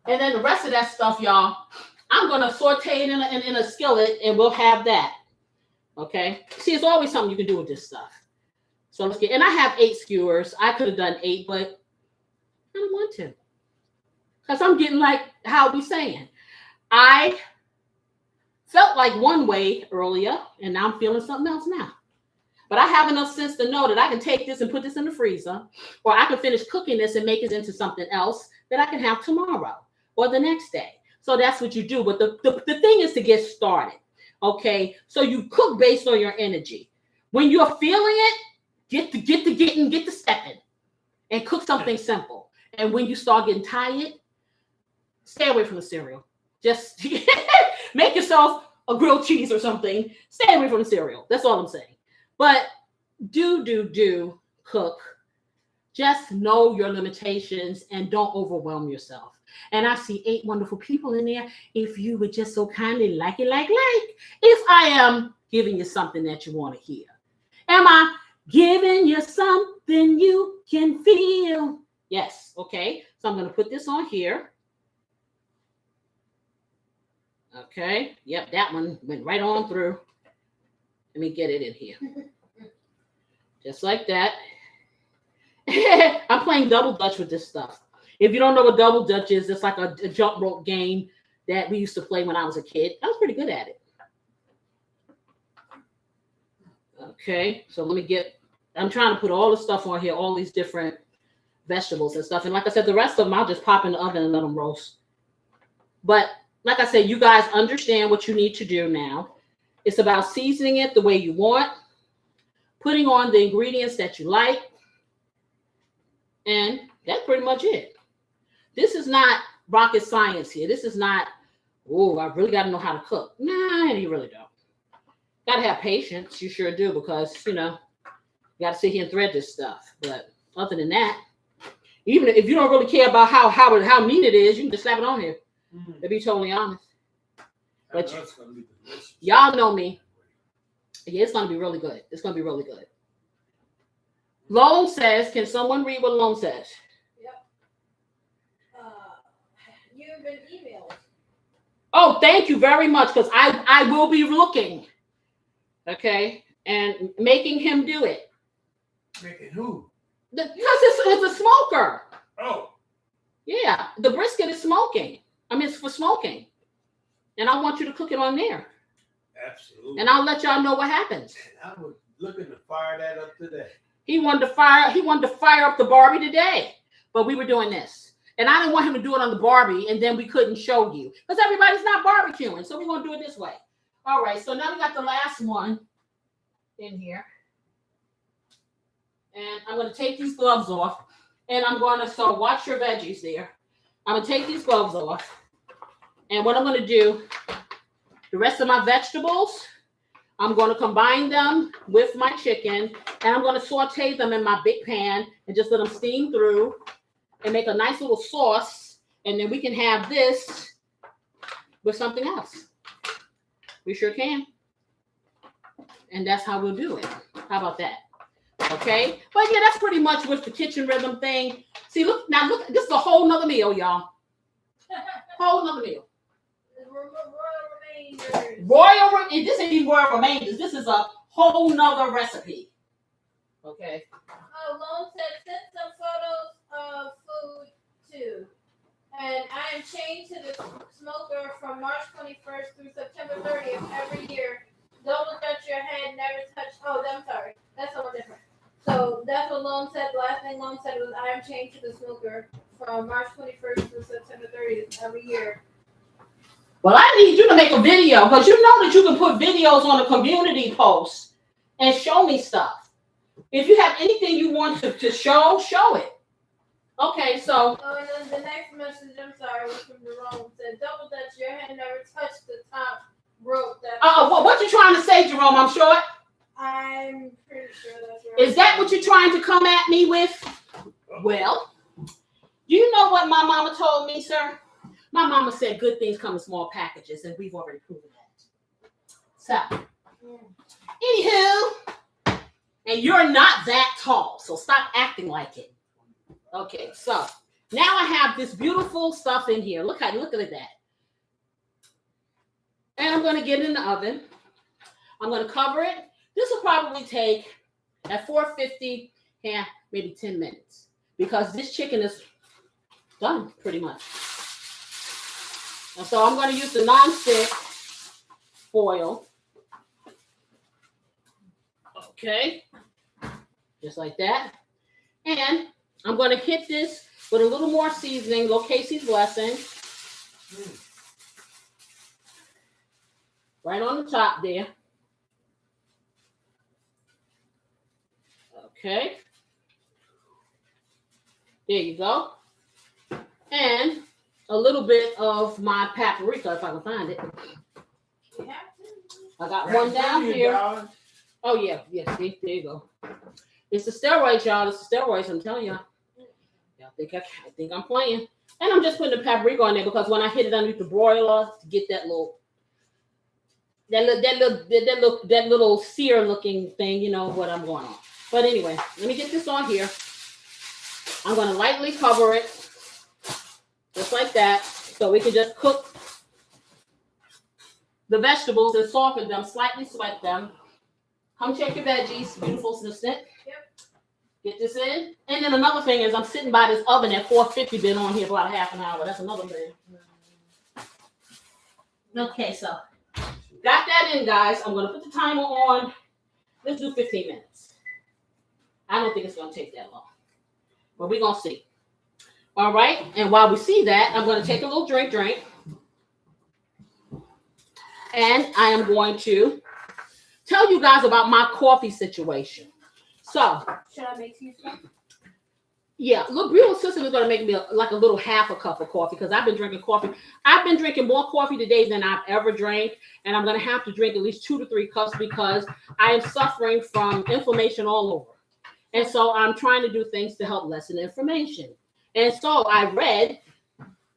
And then the rest of that stuff, y'all, I'm gonna saute it in a skillet, and we'll have that. Okay. See, it's always something you can do with this stuff. So let's get. And I have 8 skewers. I could have done 8, but I don't want to, because I'm getting like how we saying. I felt like one way earlier, and now I'm feeling something else now. But I have enough sense to know that I can take this and put this in the freezer, or I can finish cooking this and make it into something else that I can have tomorrow or the next day. So that's what you do. But the thing is to get started. Okay. So you cook based on your energy. When you're feeling it, get to stepping and cook something simple. And when you start getting tired, stay away from the cereal. Just make yourself a grilled cheese or something. Stay away from the cereal. That's all I'm saying. But do cook. Just know your limitations and don't overwhelm yourself. And I see 8 wonderful people in there. If you would just so kindly like, if I am giving you something that you want to hear. Am I giving you something you can feel? Yes. Okay. So I'm going to put this on here. Okay. Yep. That one went right on through. Let me get it in here. Just like that. I'm playing double dutch with this stuff. If you don't know what double dutch is, it's like a jump rope game that we used to play when I was a kid. I was pretty good at it. Okay, so I'm trying to put all the stuff on here, all these different vegetables and stuff. And like I said, the rest of them, I'll just pop in the oven and let them roast. But like I said, you guys understand what you need to do now. It's about seasoning it the way you want, putting on the ingredients that you like, and that's pretty much it. This is not rocket science here. This is not, oh, I really got to know how to cook. Nah, you really don't. Got to have patience. You sure do, because, you got to sit here and thread this stuff. But other than that, even if you don't really care about how neat it is, you can just slap it on here. To be totally honest. But y'all know me. Yeah, it's going to be really good. It's going to be really good. Lone says, can someone read what Lone says? Yep. You've been emailed. Oh, thank you very much, because I will be looking. Okay? And making him do it. Making who? Because it's a smoker. Oh. Yeah, the brisket is smoking. I mean, it's for smoking. And I want you to cook it on there. Absolutely. And I'll let y'all know what happens. I was looking to fire that up today. He wanted to fire up the Barbie today. But we were doing this. And I didn't want him to do it on the Barbie, and then we couldn't show you. Because everybody's not barbecuing. So we're going to do it this way. All right, so now we got the last one in here. And I'm going to take these gloves off. And I'm going to, so watch your veggies there. I'm going to take these gloves off. And what I'm going to do, the rest of my vegetables, I'm going to combine them with my chicken. And I'm going to saute them in my big pan and just let them steam through and make a nice little sauce. And then we can have this with something else. We sure can. And that's how we'll do it. How about that? Okay. But yeah, that's pretty much with the kitchen rhythm thing. See, look, this is a whole nother meal, y'all. Whole nother meal. And this ain't even royal remainders. This is a whole nother recipe. Okay. Oh, Lone said send some photos of food too. And I am chained to the smoker from March 21st through September 30th every year. Don't touch your head, never touch. Oh, I'm sorry. That's something different. So that's what Lone said. The last thing Lone said was I am chained to the smoker from March 21st through September 30th every year. Well, I need you to make a video, because you know that you can put videos on a community post and show me stuff. If you have anything you want to show it. Okay, so. Oh, and then the next message, I'm sorry, was from Jerome. Said, double dutch, your hand never touched the top rope. What you trying to say, Jerome? I'm short. I'm pretty sure that's right. Is that what you're trying to come at me with? Well, do you know what my mama told me, sir? My mama said good things come in small packages, and we've already proven that. So, anywho, and you're not that tall, so stop acting like it. Okay, so now I have this beautiful stuff in here. Look at that. And I'm going to get it in the oven. I'm going to cover it. This will probably take, at 450, maybe 10 minutes. Because this chicken is done, pretty much. And so I'm going to use the non-stick foil. Okay. Just like that. And I'm going to hit this with a little more seasoning, little Casey's blessing. Right on the top there. Okay. There you go. And a little bit of my paprika, if I can find it. I got one down here. Oh, yeah. Yes, see, there you go. It's the steroids, y'all. It's the steroids, I'm telling y'all. Y'all think I think I'm playing. And I'm just putting the paprika on there because when I hit it underneath the broiler to get that little sear looking thing, you know what I'm going on. But anyway, let me get this on here. I'm going to lightly cover it just like that so we can just cook the vegetables and soften them, slightly sweat them. Come check your veggies, beautiful assistant. Yep. Get this in. And then another thing is I'm sitting by this oven at 450, been on here for about a half an hour. That's another thing. Okay, so got that in, guys. I'm going to put the timer on. Let's do 15 minutes. I don't think it's going to take that long. But we're going to see. All right. And while we see that, I'm going to take a little drink. And I am going to tell you guys about my coffee situation. So, should I make you some? Yeah, look, real sister is going to make me like a little half a cup of coffee because I've been drinking coffee. I've been drinking more coffee today than I've ever drank, and I'm going to have to drink at least 2 to 3 cups because I am suffering from inflammation all over. And so I'm trying to do things to help lessen inflammation. And so I read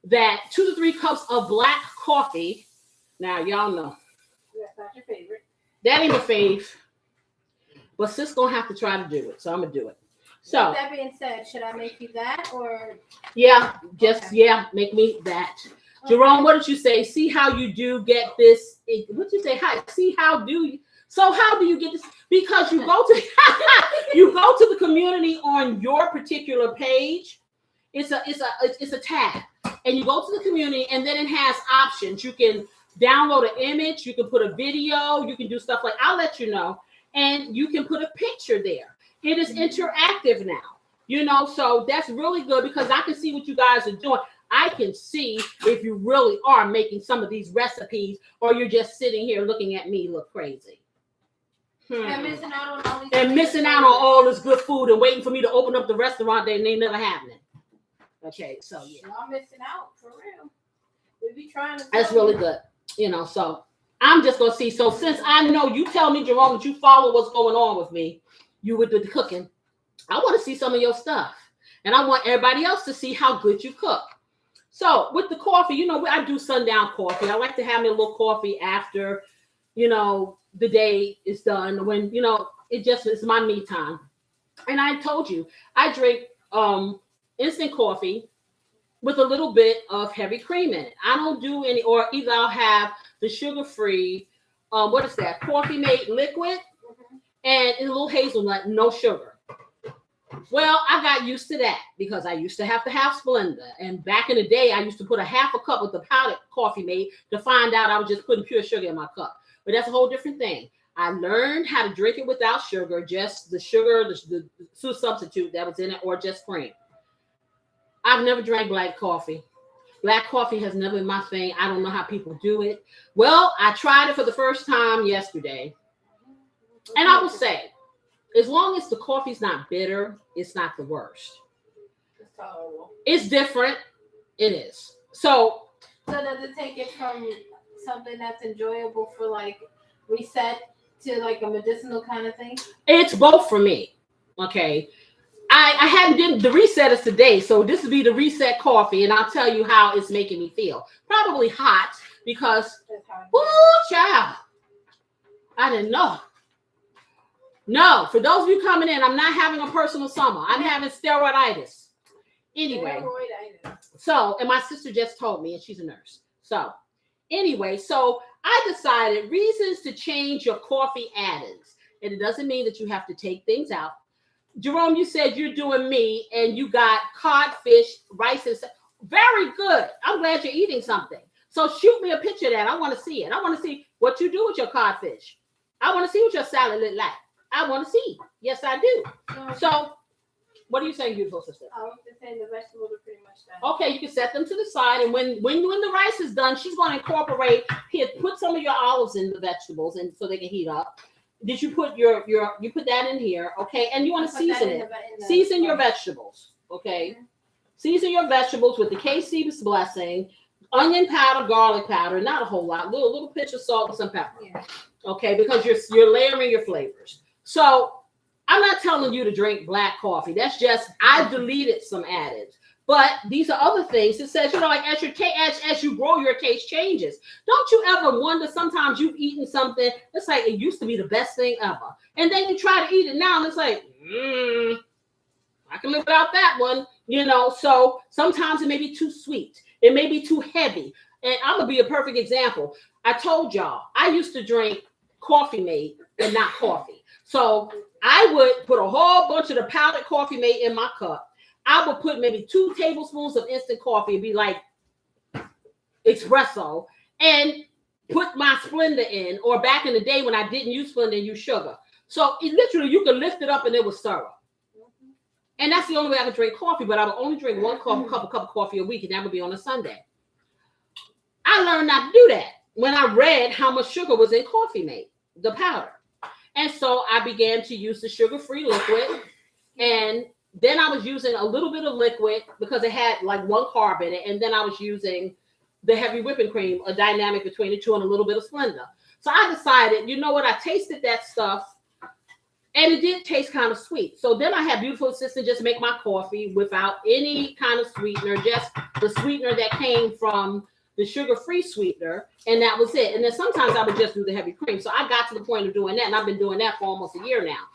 that 2 to 3 cups of black coffee. Now, y'all know. That's not your favorite. That ain't my fave. But sis gonna have to try to do it. So I'm gonna do it. So with that being said, should I make you that or make me that. Okay. Jerome, what did you say? See how you do get this. What did you say? Hi, see how do you so how do you get this? Because you go to you go to the community on your particular page. It's a tab. And you go to the community and then it has options. You can download an image, you can put a video, you can do stuff like I'll let you know. And you can put a picture there. It is interactive now, you know, so that's really good because I can see what you guys are doing. I can see if you really are making some of these recipes or you're just sitting here looking at me look crazy. And missing out on all these missing out on all this good food and waiting for me to open up the restaurant and they never happening. Okay, so yeah. Y'all missing out for real. We be trying to. That's really good, you know, so. I'm just going to see. So since I know you tell me, Jerome, that you follow what's going on with me, you with the cooking, I want to see some of your stuff. And I want everybody else to see how good you cook. So with the coffee, you know, I do Sundown Coffee. I like to have me a little coffee after, you know, the day is done. When, you know, it's my me time. And I told you, I drink instant coffee with a little bit of heavy cream in it. I don't do any, or either I'll have the sugar-free, what is that? Coffee made liquid and a little hazelnut, no sugar. Well, I got used to that because I used to have Splenda. And back in the day, I used to put a half a cup with the powdered coffee made to find out I was just putting pure sugar in my cup. But that's a whole different thing. I learned how to drink it without sugar, just the sugar, the substitute that was in it, or just cream. I've never drank black coffee. Black coffee has never been my thing. I don't know how people do it. Well, I tried it for the first time yesterday. And I will say, as long as the coffee's not bitter, it's not the worst. It's tolerable. It's different. It is. So does it take it from something that's enjoyable for like reset to like a medicinal kind of thing? It's both for me. Okay. I hadn't did the reset is today, so this will be the reset coffee, and I'll tell you how it's making me feel. Probably hot because, ooh, child, I didn't know. No, for those of you coming in, I'm not having a personal summer. I'm having steroiditis. Anyway, so, and my sister just told me, and she's a nurse. So, anyway, so I decided reasons to change your coffee add-ins, and it doesn't mean that you have to take things out. Jerome, you said you're doing me and you got codfish, rice, and very good. I'm glad you're eating something. So shoot me a picture of that. I want to see it. I want to see what you do with your codfish. I want to see what your salad look like. I want to see. Yes, I do. So, what are you saying, beautiful sister? I was just saying the vegetables are pretty much done. Okay, you can set them to the side, and when the rice is done, she's going to incorporate here. Put some of your olives in the vegetables, and so they can heat up. Did you put you put that in here? Okay, and you want to season it. Season your vegetables. Okay, season your vegetables with the KC's blessing, onion powder, garlic powder, not a whole lot, little pinch of salt and some pepper. Yeah. Okay, because you're layering your flavors. So I'm not telling you to drink black coffee. That's just, I deleted some additives. But these are other things. It says, like as you grow, your taste changes. Don't you ever wonder, sometimes you've eaten something, it's like it used to be the best thing ever. And then you try to eat it now, and it's like, I can live without that one. So sometimes it may be too sweet. It may be too heavy. And I'm going to be a perfect example. I told y'all, I used to drink Coffee Mate and not coffee. So I would put a whole bunch of the powdered Coffee Mate in my cup. I would put maybe 2 tablespoons of instant coffee and be like espresso and put my Splenda in, or back in the day when I didn't use Splenda and use sugar. So it literally, you could lift it up and it would stir up. And that's the only way I could drink coffee, but I would only drink one cup of coffee a week, and that would be on a Sunday. I learned not to do that when I read how much sugar was in Coffee Mate, the powder. And so I began to use the sugar-free liquid, and then I was using a little bit of liquid because it had like 1 carb in it, and then I was using the heavy whipping cream, a dynamic between the two, and a little bit of Splenda. So I decided, you know what, I tasted that stuff, and it did taste kind of sweet. So then I had beautiful assistant just make my coffee without any kind of sweetener, just the sweetener that came from the sugar-free sweetener, and that was it. And then sometimes I would just do the heavy cream. So I got to the point of doing that, and I've been doing that for almost a year now.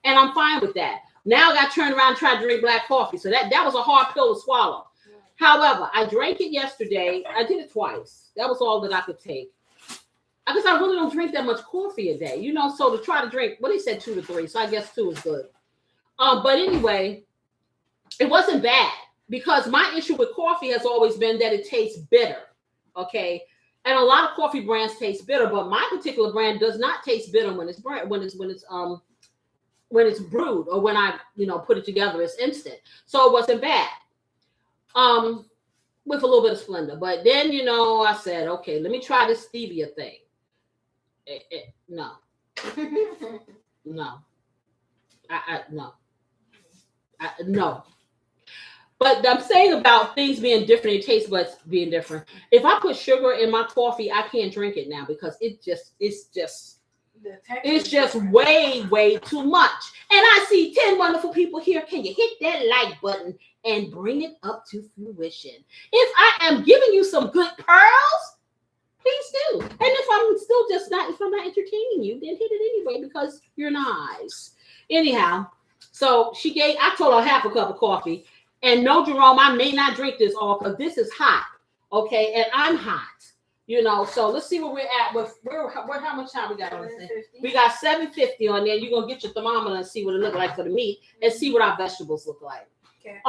And I'm fine with that. Now I got turned around and tried to drink black coffee. So that was a hard pill to swallow. However, I drank it yesterday. I did it twice. That was all that I could take. I guess I really don't drink that much coffee a day, so to try to drink, well, they said 2 to 3. So I guess 2 is good. But anyway, it wasn't bad because my issue with coffee has always been that it tastes bitter. Okay. And a lot of coffee brands taste bitter, but my particular brand does not taste bitter when it's brewed, or when I, put it together as instant. So it wasn't bad. With a little bit of Splenda. But then, I said, okay, let me try this stevia thing. No. No. No. But I'm saying about things being different, it taste buds being different. If I put sugar in my coffee, I can't drink it now because it's just way, way too much. And I see 10 wonderful people here. Can you hit that like button and bring it up to fruition? If I am giving you some good pearls, please do. And if I'm still if I'm not entertaining you, then hit it anyway because you're nice. Anyhow, so I told her half a cup of coffee. And no, Jerome, I may not drink this all because this is hot. Okay, and I'm hot. So let's see where we're at with how much time we got on this thing. We got 750 on there. You're gonna get your thermometer and see what it look like for the meat and see what our vegetables look like. Okay.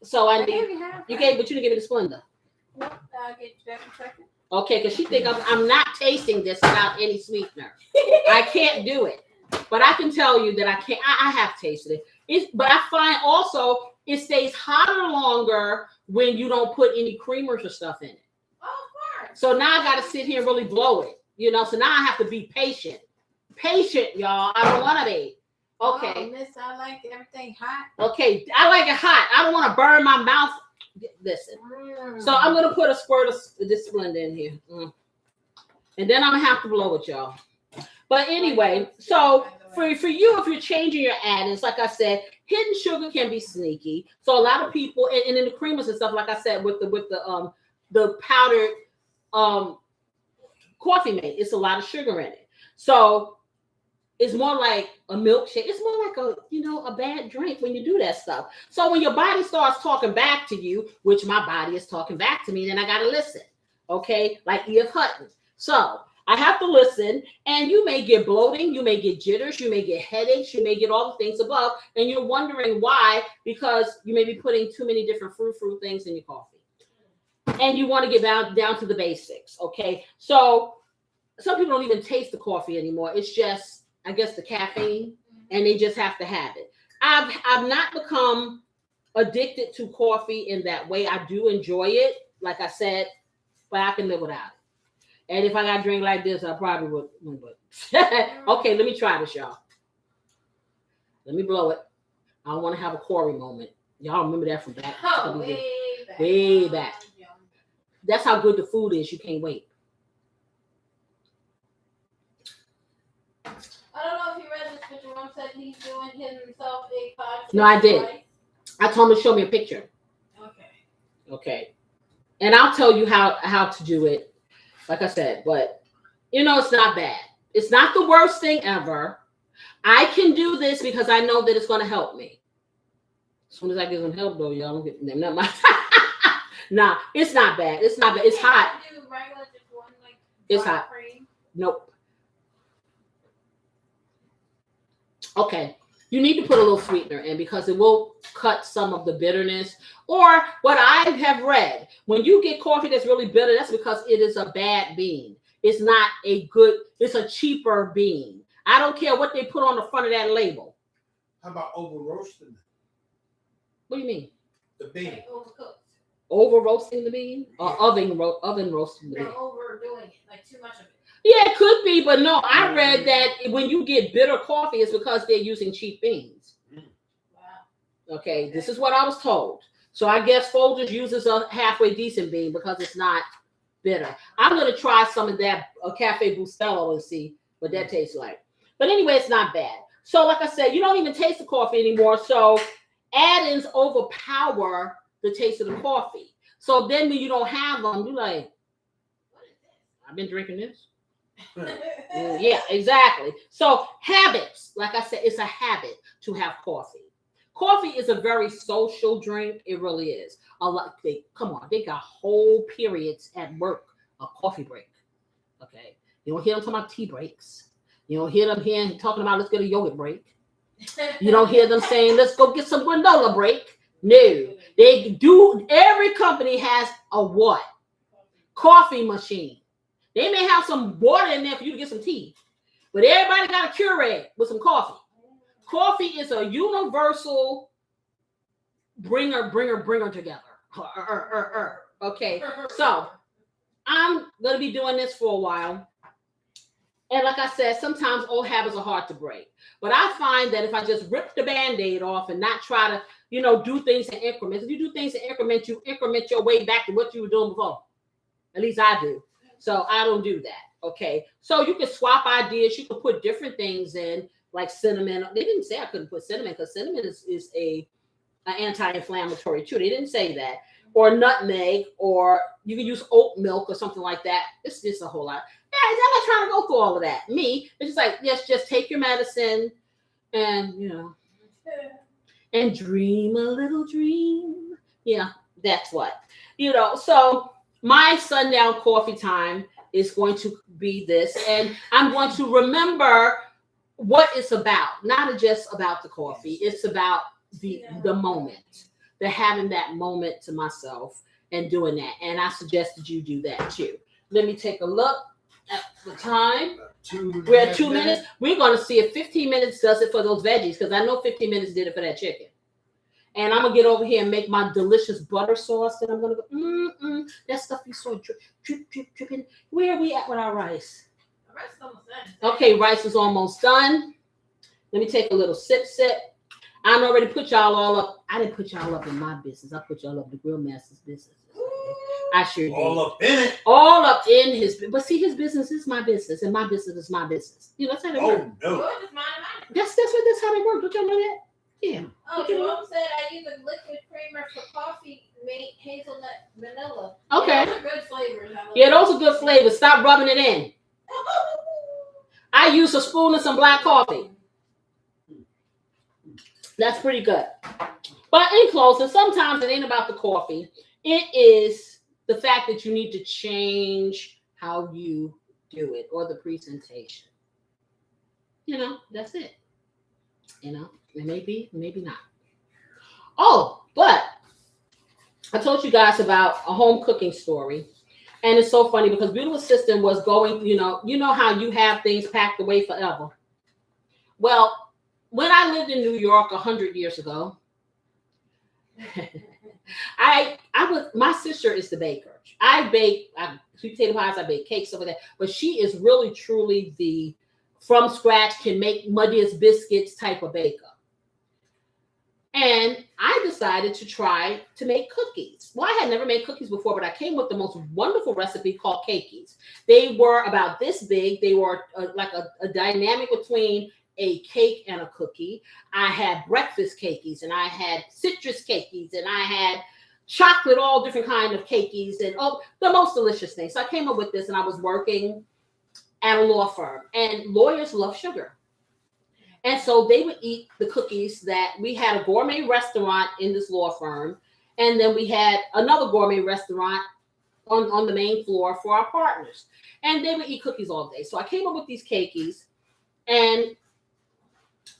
So I need you didn't give me the Splenda. Nope, I'll get you that in a second. Okay, because she think I'm not tasting this without any sweetener. I can't do it. But I can tell you that I can't. I have tasted it. But I find also it stays hotter longer when you don't put any creamers or stuff in it. Oh, of course. So now I got to sit here and really blow it. So now I have to be patient. Patient, y'all. I don't want to be. Okay. Oh, miss, I like everything hot. Okay, I like it hot. I don't want to burn my mouth. Listen. So I'm going to put a squirt of this Splenda in here. And then I'm going to have to blow it, y'all. But anyway, so for you, if you're changing your additives, like I said, hidden sugar can be sneaky. So a lot of people, and in the creamers and stuff, like I said, with the powdered Coffee Mate, it's a lot of sugar in it. So it's more like a milkshake. It's more like a bad drink when you do that stuff. So when your body starts talking back to you, which my body is talking back to me, then I got to listen. Okay, like E.F. Hutton. So I have to listen, and you may get bloating, you may get jitters, you may get headaches, you may get all the things above, and you're wondering why, because you may be putting too many different fruit things in your coffee. And you want to get down to the basics, okay? So some people don't even taste the coffee anymore. It's just I guess, the caffeine, and they just have to have it. I've not become addicted to coffee in that way. I do enjoy it, like I said, but I can live without it. And if I got to drink like this, I probably would. But okay, let me try this, y'all. Let me blow it. I don't want to have a Corey moment. Y'all remember that from back? Oh, way back. That's how good the food is. You can't wait. I don't know if you read this, but Jerome said he's doing himself a podcast. No, I did. I told him to show me a picture. Okay. And I'll tell you how to do it, like I said. But, it's not bad. It's not the worst thing ever. I can do this because I know that it's going to help me. As soon as I get some help, though, y'all don't get them. Nah, it's not bad. It's not bad. It's hot. It's hot. Nope. Okay. You need to put a little sweetener in because it will cut some of the bitterness. Or what I have read, when you get coffee that's really bitter, that's because it is a bad bean. It's not a good, it's a cheaper bean. I don't care what they put on the front of that label. How about over roasting it? What do you mean? The bean. Overcooked. Over roasting the bean? Or oven roasting the bean? No, overdoing it, like too much of it. Yeah, it could be, but no, I read that when you get bitter coffee, it's because they're using cheap beans. Wow. Okay, this is what I was told. So I guess Folgers uses a halfway decent bean because it's not bitter. I'm going to try some of that Cafe Bustelo and see what that tastes like. But anyway, it's not bad. So like I said, you don't even taste the coffee anymore. So add-ins overpower the taste of the coffee. So then when you don't have them, you're like, what is this? I've been drinking this. Yeah, exactly. So habits, like I said, it's a habit to have coffee. Coffee is a very social drink. It really is. They got whole periods at work of coffee break. Okay, you don't hear them talking about tea breaks. You don't hear them here talking about let's get a yogurt break. You don't hear them saying let's go get some granola break. No, they do. Every company has a what? Coffee machine. They may have some water in there for you to get some tea, but everybody got a Keurig with some coffee. Coffee is a universal bringer together. Okay, so I'm going to be doing this for a while. And like I said, sometimes old habits are hard to break. But I find that if I just rip the Band-Aid off and not try to, do things in increments. If you do things in increments, you increment your way back to what you were doing before. At least I do. So I don't do that. Okay. So you can swap ideas. You can put different things in, like cinnamon. They didn't say I couldn't put cinnamon because cinnamon is an anti-inflammatory too. They didn't say that. Or nutmeg, or you can use oat milk or something like that. It's just a whole lot. Yeah, I'm not trying to go through all of that. Me, it's just like, yes, just take your medicine and, and dream a little dream. Yeah, that's what. So my sundown coffee time is going to be this. And I'm going to remember what it's about. Not just about the coffee. It's about the moment. The having that moment to myself and doing that. And I suggested you do that too. Let me take a look at the time. We're at 2 minutes. We're going to see if 15 minutes does it for those veggies because I know 15 minutes did it for that chicken. And I'm going to get over here and make my delicious butter sauce. And I'm going to go, that stuff you saw dripping. Where are we at with our rice? The rice is almost done. Okay, rice is almost done. Let me take a little sip. I already put y'all all up. I didn't put y'all up in my business. I put y'all up in the Grill Master's business. I sure did. All up in it. All up in his. But see, his business is my business, and my business is my business. That's how they work. No. That's how they work. Don't y'all know that? Yeah. Oh, Jerome said I use a liquid creamer for coffee made hazelnut vanilla. Okay. Those are good flavors. Yeah, those are good flavors. Stop rubbing it in. I use a spoon and some black coffee. That's pretty good. But in closing, sometimes it ain't about the coffee. It is the fact that you need to change how you do it or the presentation. That's it. Maybe not. Oh, but I told you guys about a home cooking story. And it's so funny because Beautiful Assistant was going, you know how you have things packed away forever. Well, when I lived in New York 100 years ago, my sister is the baker. I bake sweet potato pies, I bake cakes over there, but she is really truly the from scratch, can make muddiest biscuits type of baker. And I decided to try to make cookies. Well, I had never made cookies before, but I came with the most wonderful recipe called cakeys. They were about this big. They were like a dynamic between a cake and a cookie. I had breakfast cakeys, and I had citrus cakeys, and I had chocolate, all different kind of cakeys, and the most delicious things. So I came up with this, and I was working at a law firm, and lawyers love sugar. And so they would eat the cookies that we had a gourmet restaurant in this law firm. And then we had another gourmet restaurant on the main floor for our partners. And they would eat cookies all day. So I came up with these cakeys and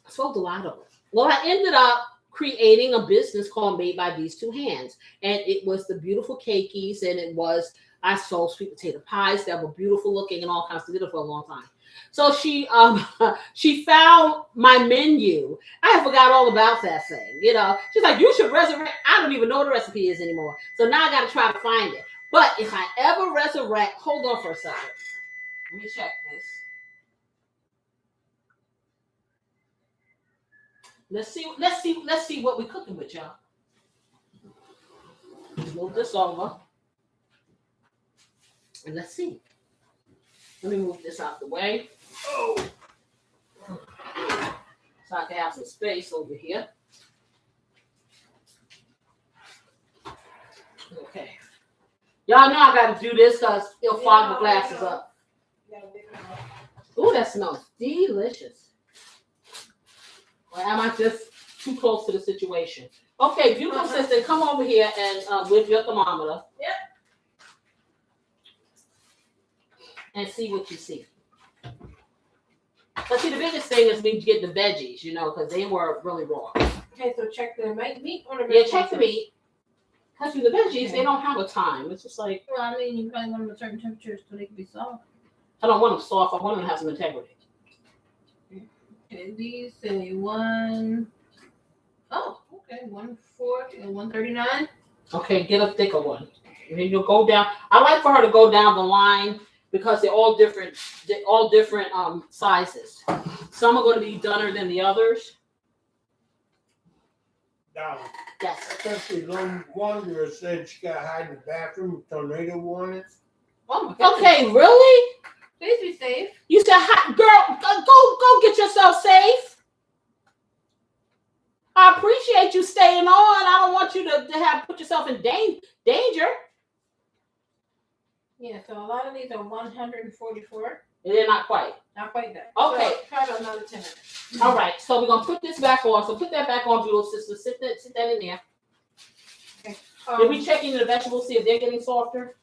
I sold a lot of them. Well, I ended up creating a business called Made by These Two Hands. And it was the beautiful cakeys. And I sold sweet potato pies that were beautiful looking and all kinds of, did it for a long time. So she found my menu. I forgot all about that thing. You know, she's like, you should resurrect. I don't even know what the recipe is anymore. So now I got to try to find it. But if I ever resurrect, hold on for a second. Let me check this. Let's see what we're cooking with, y'all. Move this over. And let's see. Let me move this out the way. Oh. So I can have some space over here. Okay. Y'all know I got to do this because it'll fog the glasses up. Ooh, that smells delicious. Or am I just too close to the situation? Okay, beautiful sister, come over here and with your thermometer. Yep. And see what you see. But see, the biggest thing is me to get the veggies, you know, because they were really raw. Okay, so check the meat or the Yeah, check the meat. Because with the veggies, they don't have a time. It's just like, well, I mean, you probably want them at certain temperatures so they can be soft. I don't want them soft. I want them to have some integrity. Okay, these say 140 and 139. Okay, get a thicker one. And then you'll go down. I like for her to go down the line because they're all different sizes. Some are going to be dunner than the others. Now, Yes. especially one girl said she got hide in the bathroom, tornado warnings. Oh my God. Okay, really? Please be safe. You said, girl, go get yourself safe. I appreciate you staying on. I don't want you to put yourself in danger. Yeah, so a lot of these are 144. They're not quite. Not quite that. Okay. So try about another 10 minutes. All right. So we're gonna put this back on. So put that back on, beautiful sister. Sit that in there. Okay. Did we check into the vegetables, see if they're getting softer?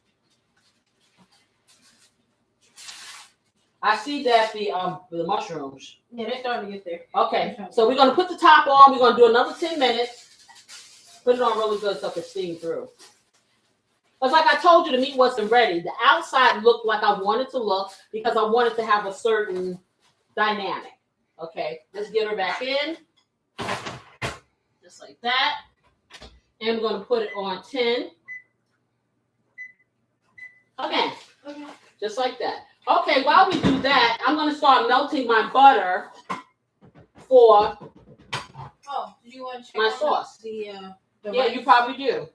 I see that the mushrooms. Yeah, they're starting to get there. Okay. So we're gonna put the top on. We're gonna do another 10 minutes. Put it on really good so it can steam through. Because like I told you, the meat wasn't ready. The outside looked like I wanted to look because I wanted to have a certain dynamic. Okay, let's get her back in. Just like that. And we're going to put it on 10. Okay, just like that. Okay, while we do that, I'm going to start melting my butter for Do you want to check my on sauce. The Yeah, you probably do.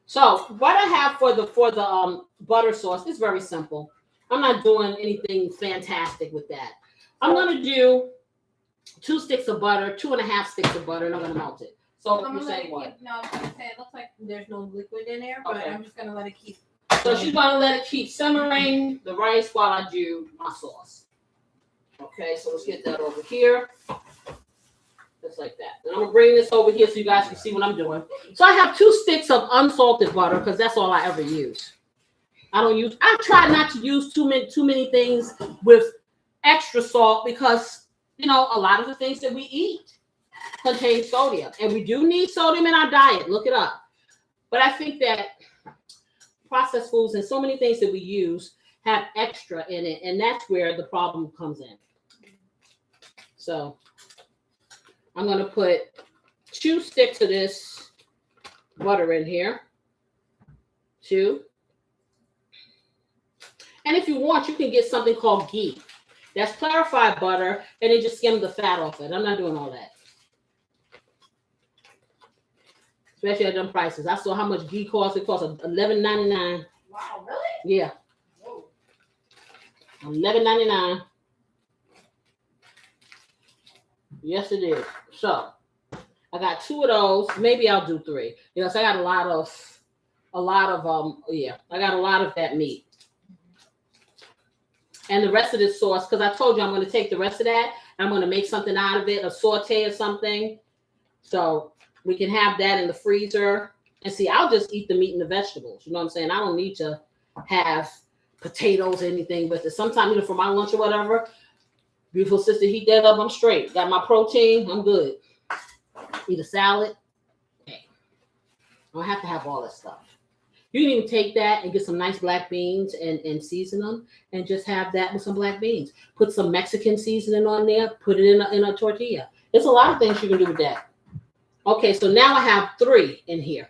So what I have for the butter sauce is very simple. I'm not doing anything fantastic with that. I'm going to do 2 sticks of butter, 2.5 sticks of butter, and I'm going to melt it. So I'm you're saying what? No, I was going to say it looks like there's no liquid in there, but Okay. I'm just going to let it keep. So she's going to let it keep simmering the rice while I do my sauce. Okay, so let's get that over here. Just like that. And I'm going to bring this over here so you guys can see what I'm doing. So I have 2 sticks of unsalted butter because that's all I ever use. I try not to use too many things with extra salt because, you know, a lot of the things that we eat contain sodium. And we do need sodium in our diet. Look it up. But I think that processed foods and so many things that we use have extra in it. And that's where the problem comes in. So I'm going to put 2 sticks of this butter in here. 2. And if you want, you can get something called ghee. That's clarified butter, and then just skim the fat off it. I'm not doing all that. Especially at them prices. I saw how much ghee costs. It costs $11.99. Wow, really? Yeah. $11.99. Yes, it is. So I got 2 of those. Maybe I'll do 3. Because I got a lot of I got a lot of that meat. And the rest of this sauce, because I told you I'm going to take the rest of that and I'm going to make something out of it, a saute or something. So we can have that in the freezer. And see, I'll just eat the meat and the vegetables. You know what I'm saying? I don't need to have potatoes or anything with it. Sometimes, for my lunch or whatever, beautiful sister, heat that up. I'm straight. Got my protein. I'm good. Eat a salad. Okay. I don't have to have all that stuff. You can even take that and get some nice black beans and season them and just have that with some black beans. Put some Mexican seasoning on there. Put it in a tortilla. There's a lot of things you can do with that. Okay, so now I have 3 in here.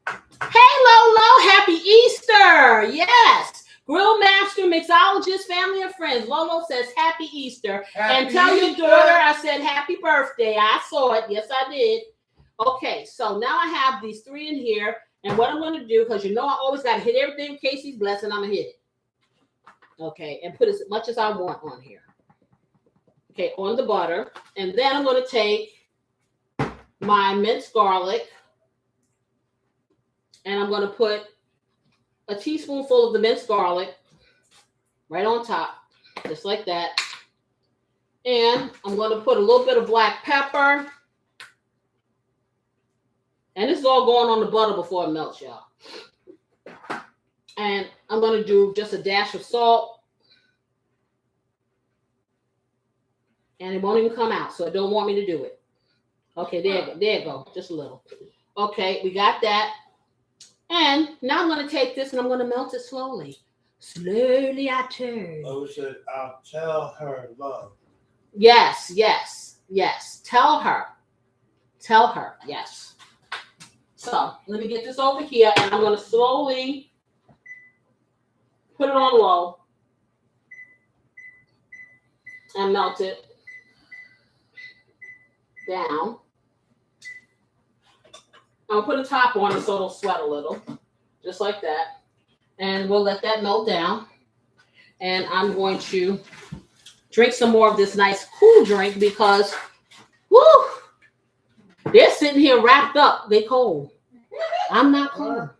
Hey, Lolo, happy Easter. Yes. Grill Master, Mixologist, family and friends. Lolo says happy Easter. And tell your daughter I said happy birthday. I saw it. Yes, I did. Okay, so now I have these 3 in here. And what I'm going to do, because I always got to hit everything Casey's blessing, I'm going to hit it. Okay, and put as much as I want on here. Okay, on the butter. And then I'm going to take my minced garlic. And I'm going to put a teaspoonful of the minced garlic right on top, just like that. And I'm going to put a little bit of black pepper. And this is all going on the butter before it melts, y'all. And I'm going to do just a dash of salt. And it won't even come out, so it don't want me to do it. Okay, there you go. Just a little. Okay, we got that. And now I'm going to take this and I'm going to melt it slowly. Slowly I turn. Oh, said, I'll tell her love. Yes. Tell her. Yes. So let me get this over here and I'm going to slowly put it on low and melt it down. I'll put a top on it so it'll sweat a little, just like that. And we'll let that melt down. And I'm going to drink some more of this nice cool drink because, whoo, they're sitting here wrapped up. They cold. I'm not cold.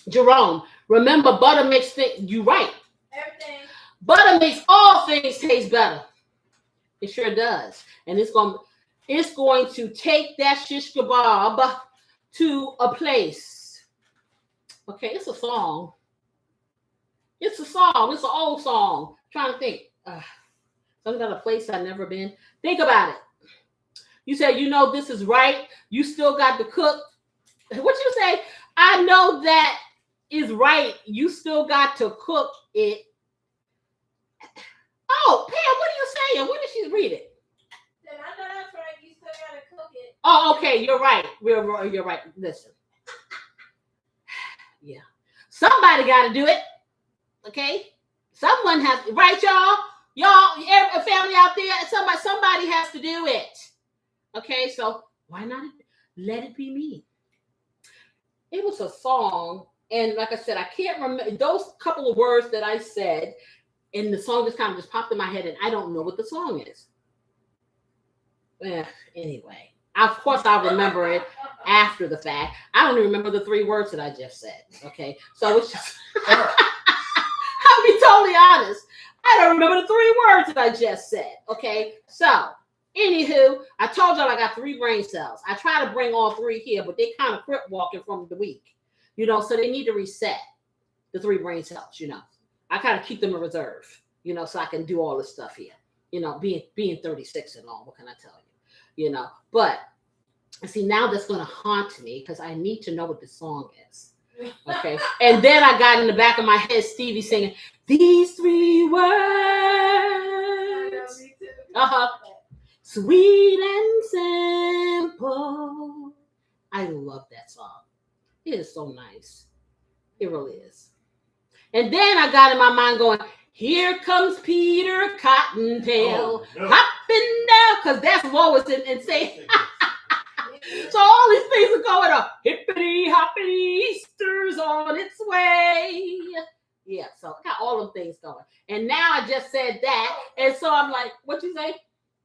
Jerome, remember butter makes things, you right. Everything. Butter makes all things taste better. It sure does. And it's going to take that shish kebab to a place. Okay, it's a song. It's an old song. I'm trying to think. Something about a place I've never been. Think about it. You said, this is right. You still got to cook. What you say? I know that is right. You still got to cook it. Oh, Pam, what are you saying? Where did she read it? Then I know that's right. You still got to cook it. Oh, okay. You're right. You're right. Listen. Yeah. Somebody got to do it. Okay? Someone has, right, y'all? Y'all, every family out there, somebody has to do it. Okay, so why not let it be me? It was a song, and like I said, I can't remember those couple of words that I said, and the song just kind of popped in my head, and I don't know what the song is. Anyway, of course I'll remember it after the fact. I don't even remember the 3 words that I just said. Okay, so it's just, I'll be totally honest. I don't remember the 3 words that I just said. Okay, so. Anywho, I told y'all I got 3 brain cells. I try to bring all 3 here, but they kind of crip walking from the week, so they need to reset the 3 brain cells, I kind of keep them in reserve, so I can do all this stuff here, being 36 and all, what can I tell you, but see, now that's going to haunt me because I need to know what the song is. Okay. And then I got in the back of my head, Stevie singing, these 3 words. Sweet and simple. I love that song. It is so nice. It really is. And then I got in my mind going, here comes Peter Cottontail, hopping down, because that's Lois and say. So all these things are going on. Hippity hoppity, Easter's on its way. Yeah, so I got all them things going. And now I just said that, and so I'm like, what you say?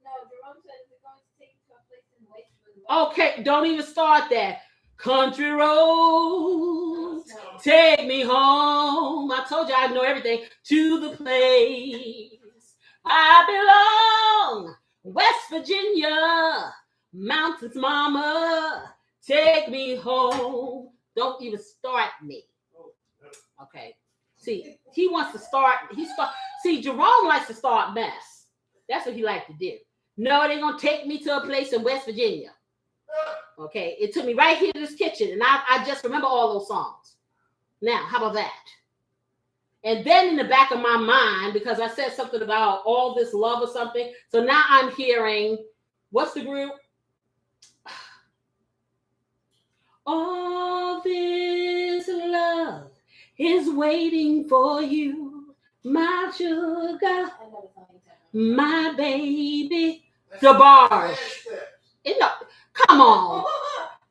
No, Jerome says we're going to take you to a place in Westwood. Okay, don't even start that. Country roads, take me home. I told you I know everything. To the place I belong, West Virginia, mountains, mama, take me home. Don't even start me. Okay. See, he wants to start. See, Jerome likes to start mess. That's what he likes to do. No, they're gonna take me to a place in West Virginia. Okay, it took me right here to this kitchen, and I just remember all those songs. Now, how about that? And then in the back of my mind, because I said something about all this love or something, so now I'm hearing, what's the group? All this love is waiting for you, my sugar, my baby. The bars. Come on.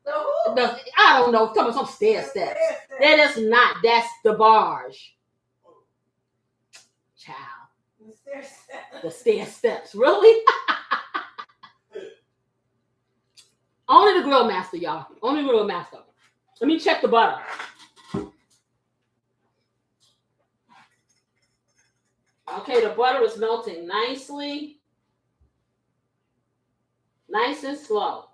I don't know. Come on, some stair steps. That is not. That's the barge. Child. The stair steps. Really? Only the grill master, y'all. Only the grill master. Let me check the butter. Okay, the butter is melting nicely. Nice and slow.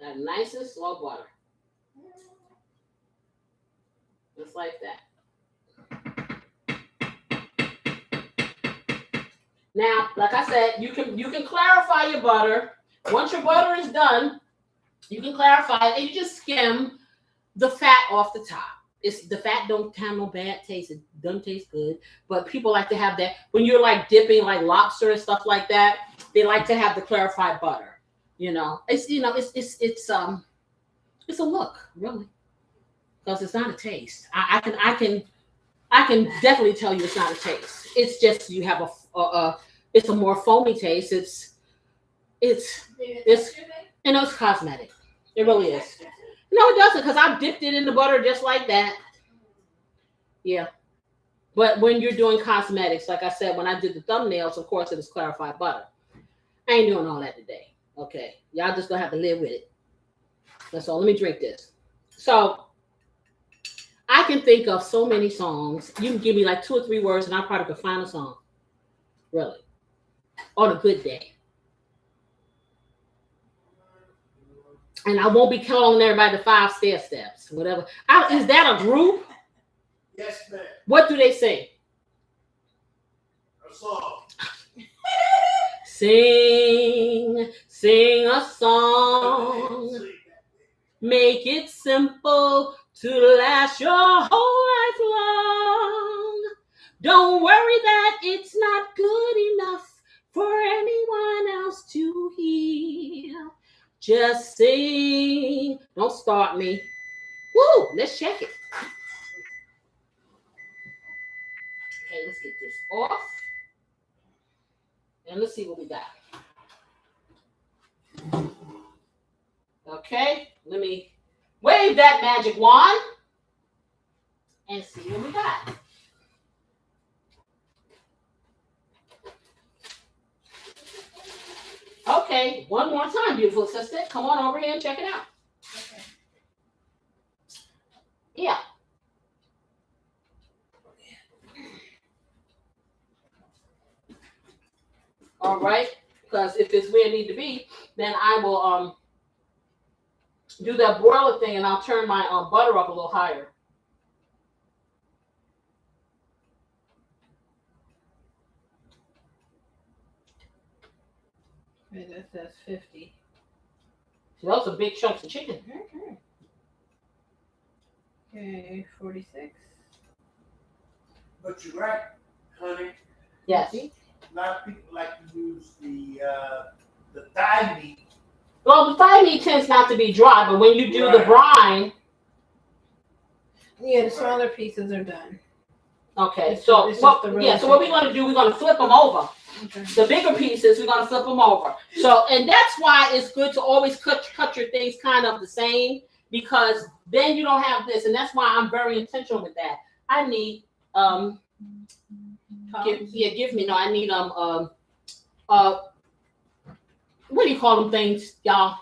That nice and slow butter. Just like that. Now, like I said, you can clarify your butter. Once your butter is done, you can clarify it and you just skim the fat off the top. The fat don't have no bad taste. It doesn't taste good. But people like to have that when you're like dipping like lobster and stuff like that. They like to have the clarified butter. It's it's a look, really, because it's not a taste. I can definitely tell you it's not a taste. It's just you have it's a more foamy taste. It's cosmetic. It really is. No, it doesn't, because I dipped it in the butter just like that. Yeah. But when you're doing cosmetics, like I said, when I did the thumbnails, of course, it was clarified butter. I ain't doing all that today. Okay. Y'all just gonna have to live with it. That's all. Let me drink this. So I can think of so many songs. You can give me like 2 or 3 words and I probably could find a song. Really. On a good day. And I won't be calling everybody the 5 stair steps, whatever. Is that a group? Yes, ma'am. What do they sing? A song. Sing a song. Make it simple to last your whole life long. Don't worry that it's not good enough for anyone else to hear. Just sing. Don't start me. Woo, let's check it. Okay, let's get this off. And let's see what we got. Okay, let me wave that magic wand and see what we got. Okay, one more time, beautiful assistant. Come on over here and check it out. Okay. Yeah. All right, because if it's where it needs to be, then I will do that broiler thing and I'll turn my butter up a little higher. Okay, that says 50. So those are big chunks of chicken. Okay, 46. But you're right, honey. Yes. lot of people like to use the thigh meat. Well, the thigh meat tends not to be dry, but when you do the brine. Yeah, the smaller pieces are done. Okay, so what we're going to do, we're going to flip them over. Okay. The bigger pieces, we're going to flip them over. So, and that's why it's good to always cut your things kind of the same, because then you don't have this, and that's why I'm very intentional with that. I need I need what do you call them things, y'all?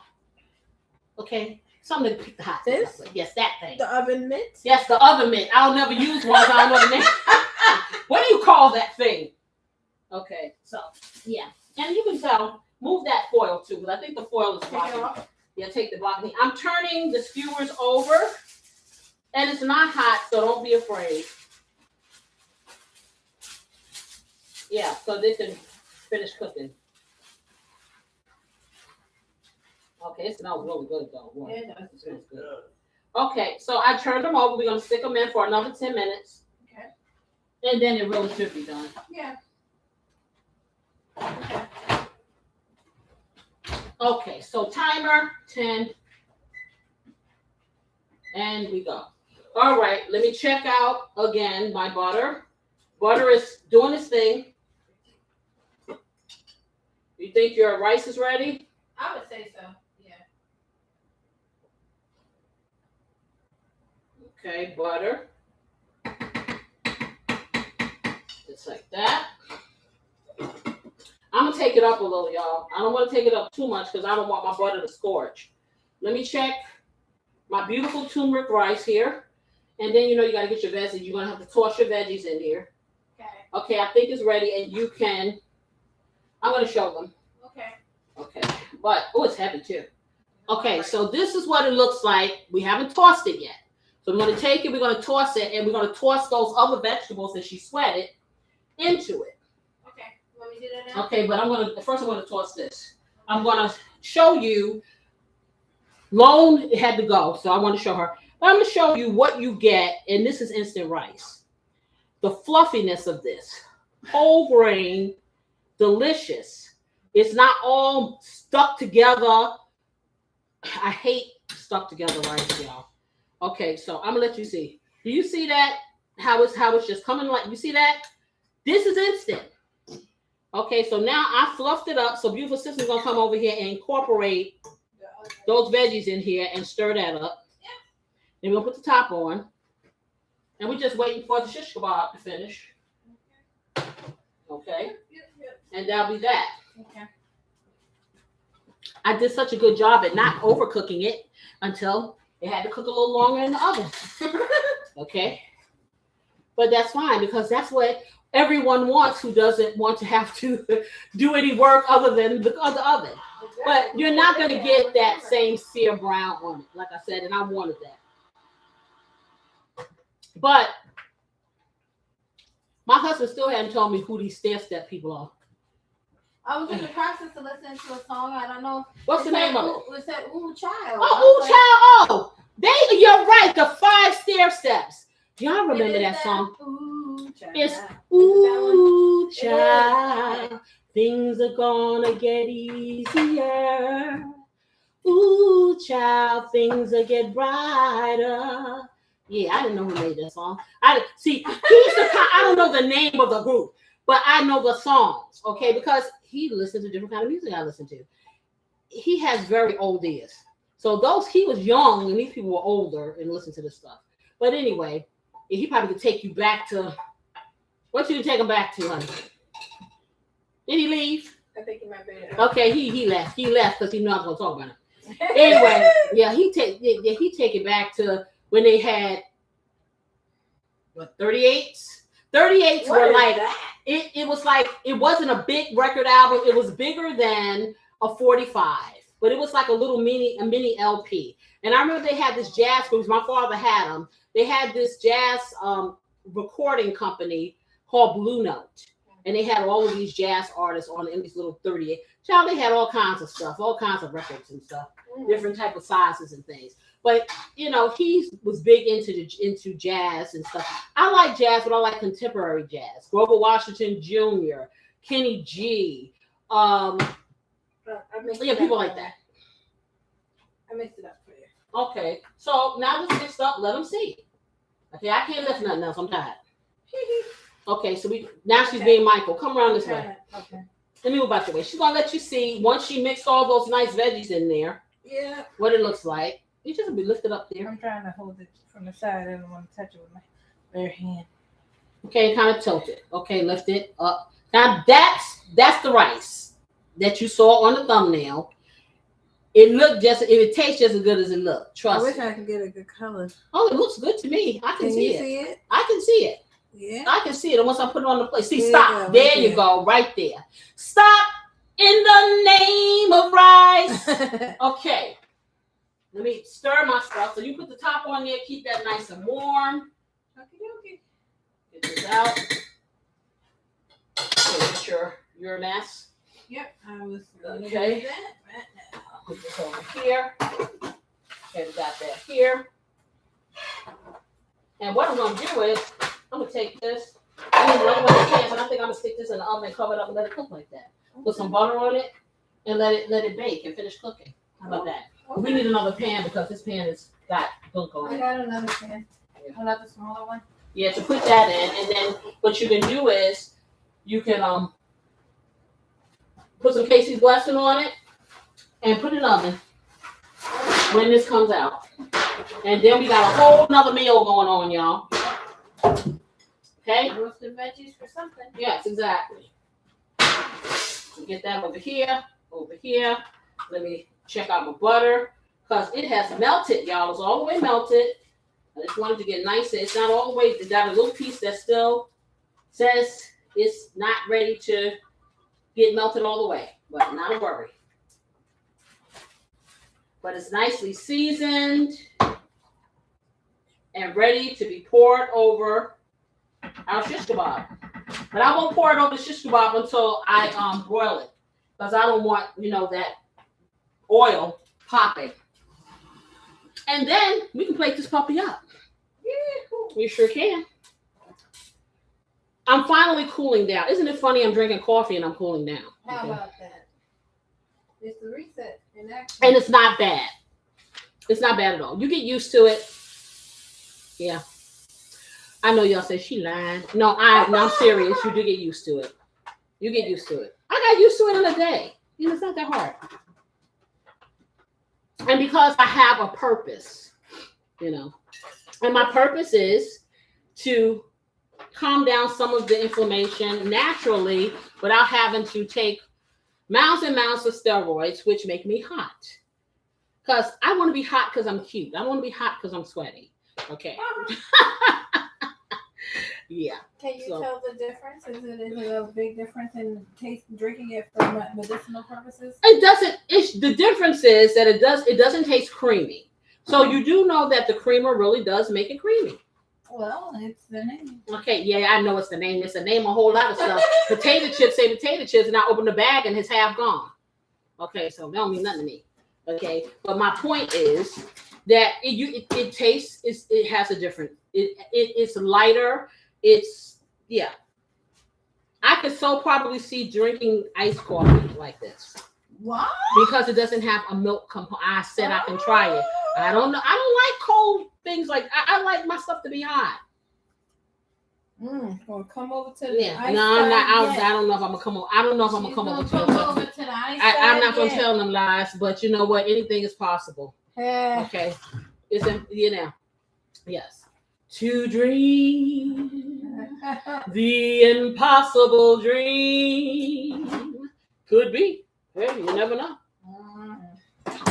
Okay. Something to pick the hot this? Up. Yes, that thing. The oven mitt? Yes, the oven mitt. I'll never use one, so I don't know the name. What do you call that thing? Okay, so yeah. And you can tell, move that foil too, because I think the foil is blocking. Yeah, take the blocking. I'm turning the skewers over, and it's not hot, so don't be afraid. Yeah, so they can finish cooking. Okay, it smells really good though. Wow. Yeah, it smells good. Okay, so I turned them over. We're gonna stick them in for another 10 minutes. Okay. And then it really should be done. Yeah. Okay, so timer 10. And we go. All right, let me check out again my butter. Butter is doing its thing. You think your rice is ready? I would say so. Okay, butter. Just like that. I'm going to take it up a little, y'all. I don't want to take it up too much because I don't want my butter to scorch. Let me check my beautiful turmeric rice here. And then, you got to get your veggies. You're going to have to toss your veggies in here. Okay. Okay, I think it's ready. And you can, I'm going to show them. Okay. But, it's heavy too. Okay, so this is what it looks like. We haven't tossed it yet. So I'm going to take it, we're going to toss it, and we're going to toss those other vegetables that she sweated into it. Okay. Let me do that now. Okay, but first I'm going to toss this. I'm going to show you, Lone had to go, so I want to show her. But I'm going to show you what you get, and this is instant rice. The fluffiness of this. Whole grain, delicious. It's not all stuck together. I hate stuck together rice, y'all. Okay, so I'm gonna let you see. Do you see that? How it's just coming like, you see that? This is instant. Okay, so now I fluffed it up. So beautiful sister's gonna come over here and incorporate those veggies in here and stir that up. Then we'll put the top on. And we're just waiting for the shish kebab to finish. Okay. And that'll be that. Okay. I did such a good job at not overcooking it until it had to cook a little longer in the oven. Okay. But that's fine because that's what everyone wants who doesn't want to have to do any work other than the oven. But you're not going to get that same sear brown on it, like I said, and I wanted that. But my husband still hadn't told me who these stair-step people are. I was in the process of listening to a song. I don't know. What's the name of it? It said Ooh Child. Oh, Ooh Child. Oh, you're right. The 5 stair steps. Y'all remember that song? Ooh Child. It's Ooh Child. Things are gonna get easier. Ooh Child. Things will get brighter. Yeah, I didn't know who made that song. I don't know the name of the group, but I know the songs, okay? Because he listens to different kind of music I listen to. He has very old ears. So he was young and these people were older and listened to this stuff. But anyway, he probably could take you back to, what you take him back to, honey? Did he leave? I think he might be there. Okay, he left. He left because he knew I was going to talk about it. Anyway, yeah, he take it back to when they had, what, 38s? 38s were like, it was like, it wasn't a big record album. It was bigger than a 45, but it was like a mini LP. And I remember they had this jazz group. My father had them. They had this jazz recording company called Blue Note. And they had all of these jazz artists in these little 38. Child, they had all kinds of stuff, all kinds of records and stuff, different type of sizes and things. But, he was big into jazz and stuff. I like jazz, but I like contemporary jazz. Grover Washington Jr., Kenny G. I mixed Yeah, it people up. like that. I mixed it up for you. Okay, so now this mixed up. Let them see. Okay, I can't lift nothing else. I'm tired. Okay, so now she's being mindful. Come around this way. Okay. Let me move out your way. She's gonna let you see once she mixed all those nice veggies in there. Yeah. What it looks like. You just be lifted up there. I'm trying to hold it from the side. I don't want to touch it with my bare hand. Okay, kind of tilt it. Okay, lift it up. Now that's the rice that you saw on the thumbnail. It tastes just as good as it looked. Trust me. I could get a good color. Oh, it looks good to me. I can see you it. see it? I can see it. Yeah. I can see it. And once I put it on the plate, see, There you stop. go, There right you there. go, right there. Stop in the name of rice. Okay. Let me stir my stuff. So you put the top on there, keep that nice and warm. Okay. Get this out. Okay, get your mess. Yep. I was Okay. do that right now. Put this over here. Okay, we got that here. And what I'm going to do is, I'm going to take this. I need another one of the cans, and I think I'm going to stick this in the oven and cover it up and let it cook like that. Put some butter on it and let it bake and finish cooking. How about that? We need another pan because this pan has got gunk on I it. got another pan. Another smaller one. Yeah, to put that in, and then what you can do is you can put some Casey's blessing on it and put it in the oven when this comes out. And then we got a whole nother meal going on, y'all. Okay? Roasted veggies for something. Yes, exactly. Get that over here. Let me check out my butter because it has melted, y'all. It's all the way melted. I just wanted to get nice. It's not all the way. It got a little piece that still says it's not ready to get melted all the way, but not a worry. But it's nicely seasoned and ready to be poured over our shish kebab. But I won't pour it over the shish kebab until I broil it because I don't want, that oil popping. And then we can plate this puppy up. Yeah, we sure can. I'm finally cooling down. Isn't it funny? I'm drinking coffee and I'm cooling down. How Okay. about that? It's the reset in action. And it's not bad. It's not bad at all. You get used to it. Yeah. I know y'all say she lying. No, I'm serious. You do get used to it. You get used to it. I got used to it in a day. It's not that hard. And because I have a purpose, and my purpose is to calm down some of the inflammation naturally without having to take mounds and mounds of steroids, which make me hot. Because I want to be hot because I'm cute. I don't want to be hot because I'm sweaty. Okay. Yeah. Can you tell the difference? Is it a big difference in taste drinking it for medicinal purposes? It doesn't. The difference is that it doesn't taste creamy. So you do know that the creamer really does make it creamy. Well, it's the name. Okay, yeah, I know it's the name. It's the name of a whole lot of stuff. Potato chips say potato chips, and I open the bag and it's half gone. Okay, so that don't mean nothing to me. Okay, but my point is that it tastes. It has a different. It's lighter. Yeah. I could so probably see drinking iced coffee like this. What? Because it doesn't have a milk component. I said I can try it. I don't know. I don't like cold things like I like my stuff to be hot. Well, come over to the ice No, I'm not. side I don't know if I'm gonna come over. I don't know if I'm gonna come over to come over to the ice I'm not gonna side tell them lies, but you know what? Anything is possible. yet. Okay, yes. To dream the impossible dream could be. Hey, you never know.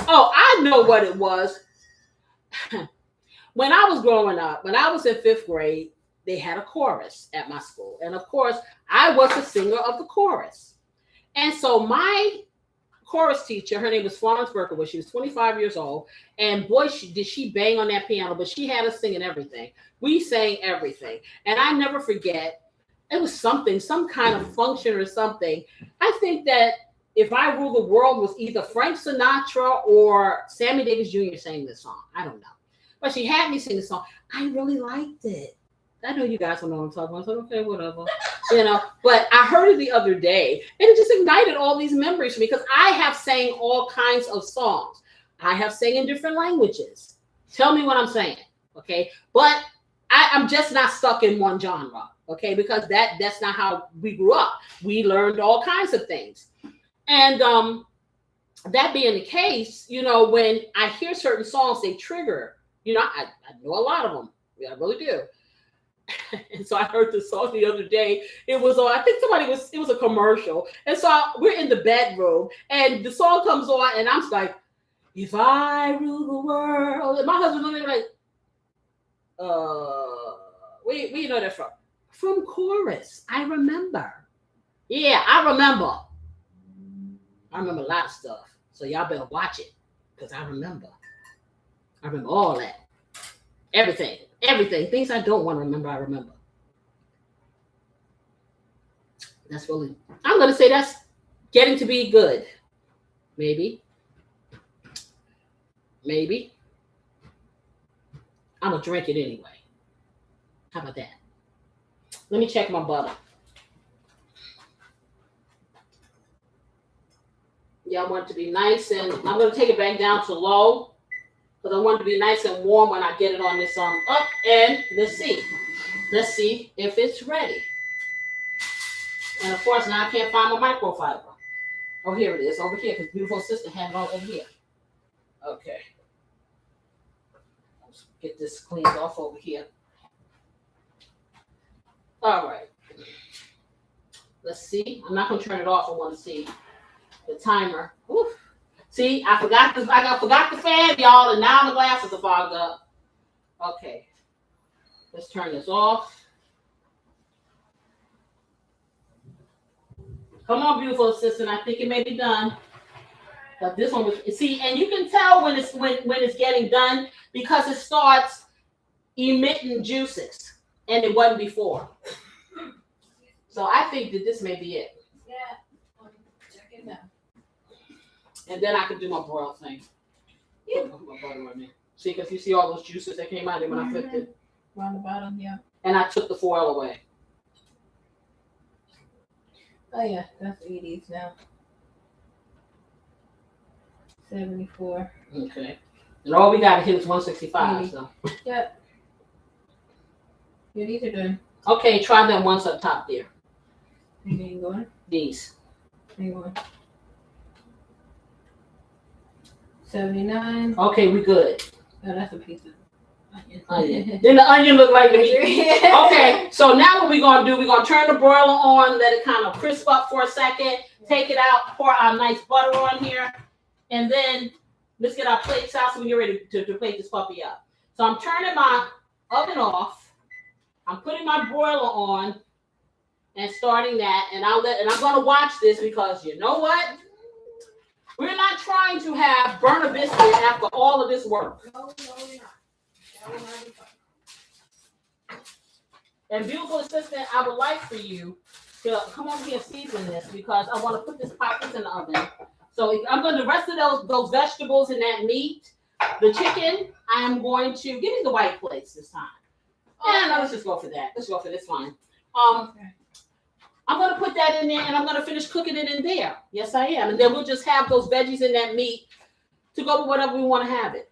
Oh, I know what it was. When I was growing up, when I was in 5th grade, they had a chorus at my school. And of course, I was the singer of the chorus. And so my chorus teacher, her name was Florence Berkowitz. She was 25 years old. And boy, did she bang on that piano, but she had us singing everything. We sang everything. And I never forget, it was something, some kind of function or something. I think that If I Rule the World was either Frank Sinatra or Sammy Davis Jr. sang this song. I don't know. But she had me sing the song. I really liked it. I know you guys don't know what I'm talking about, so okay, whatever. You know, but I heard it the other day, and it just ignited all these memories for me because I have sang all kinds of songs. I have sang in different languages. Tell me what I'm saying, okay? But I'm just not stuck in one genre, okay? Because that's not how we grew up. We learned all kinds of things. And that being the case, you know, when I hear certain songs, they trigger. You know, I know a lot of them. Yeah, I really do. And so I heard this song the other day. It was on, I think it was a commercial. And so we're in the bedroom and the song comes on and I'm like, if I rule the world. And my husband looked at me like, where you know that from? From Chorus. I remember. Yeah, I remember. I remember a lot of stuff. So y'all better watch it because I remember. I remember all that. Everything. Things I don't want to remember, I remember. That's really, I'm going to say that's getting to be good. Maybe. I'm going to drink it anyway. How about that? Let me check my butter. Yeah, I want it to be nice, and I'm going to take it back down to low. Because I want it to be nice and warm when I get it on this up. And let's see if it's ready. And of course now I can't find my microfiber. Oh, here it is, over here, because beautiful sister had it all over here. Okay. Let's get this cleaned off over here. All right. Let's see. I'm not gonna turn it off. I want to see the timer. Oof. See, I forgot the fan, y'all, and now the glasses are fogged up. Okay. Let's turn this off. Come on, beautiful assistant. I think it may be done. But this one was, see, and you can tell when it's getting done because it starts emitting juices, and it wasn't before. So I think that this may be it. Yeah. Check it out. And then I can do my broil thing. Yeah. My butter on there. See, because you see all those juices that came out of it when I flipped it. On the bottom, yeah. And I took the foil away. Oh yeah, that's 80s now. 74. Okay. And all we got to hit is 165. So. Yep. Yeah, these are done. Okay, try them ones up top there. Ain't going. These. Ain't going. 79. Okay, we good. Oh, that's a piece of Onion. Then the onion look like the meat. Okay, so now what we're going to do, we're going to turn the broiler on, let it kind of crisp up for a second, take it out, pour our nice butter on here, and then let's get our plates out so we get ready to plate this puppy up. So I'm turning my oven off. I'm putting my broiler on and starting that, and I'm going to watch this because you know what? We're not trying to have burn a biscuit after all of this work. No, we're not. And beautiful assistant, I would like for you to come over here and season this because I want to put this poppers in the oven. So I'm going to the rest of those vegetables and that meat, the chicken. I am going to give me the white plates this time. And let's just go for that. Let's go for this one. I'm going to put that in there and I'm going to finish cooking it in there. Yes, I am. And then we'll just have those veggies and that meat to go with whatever we want to have it.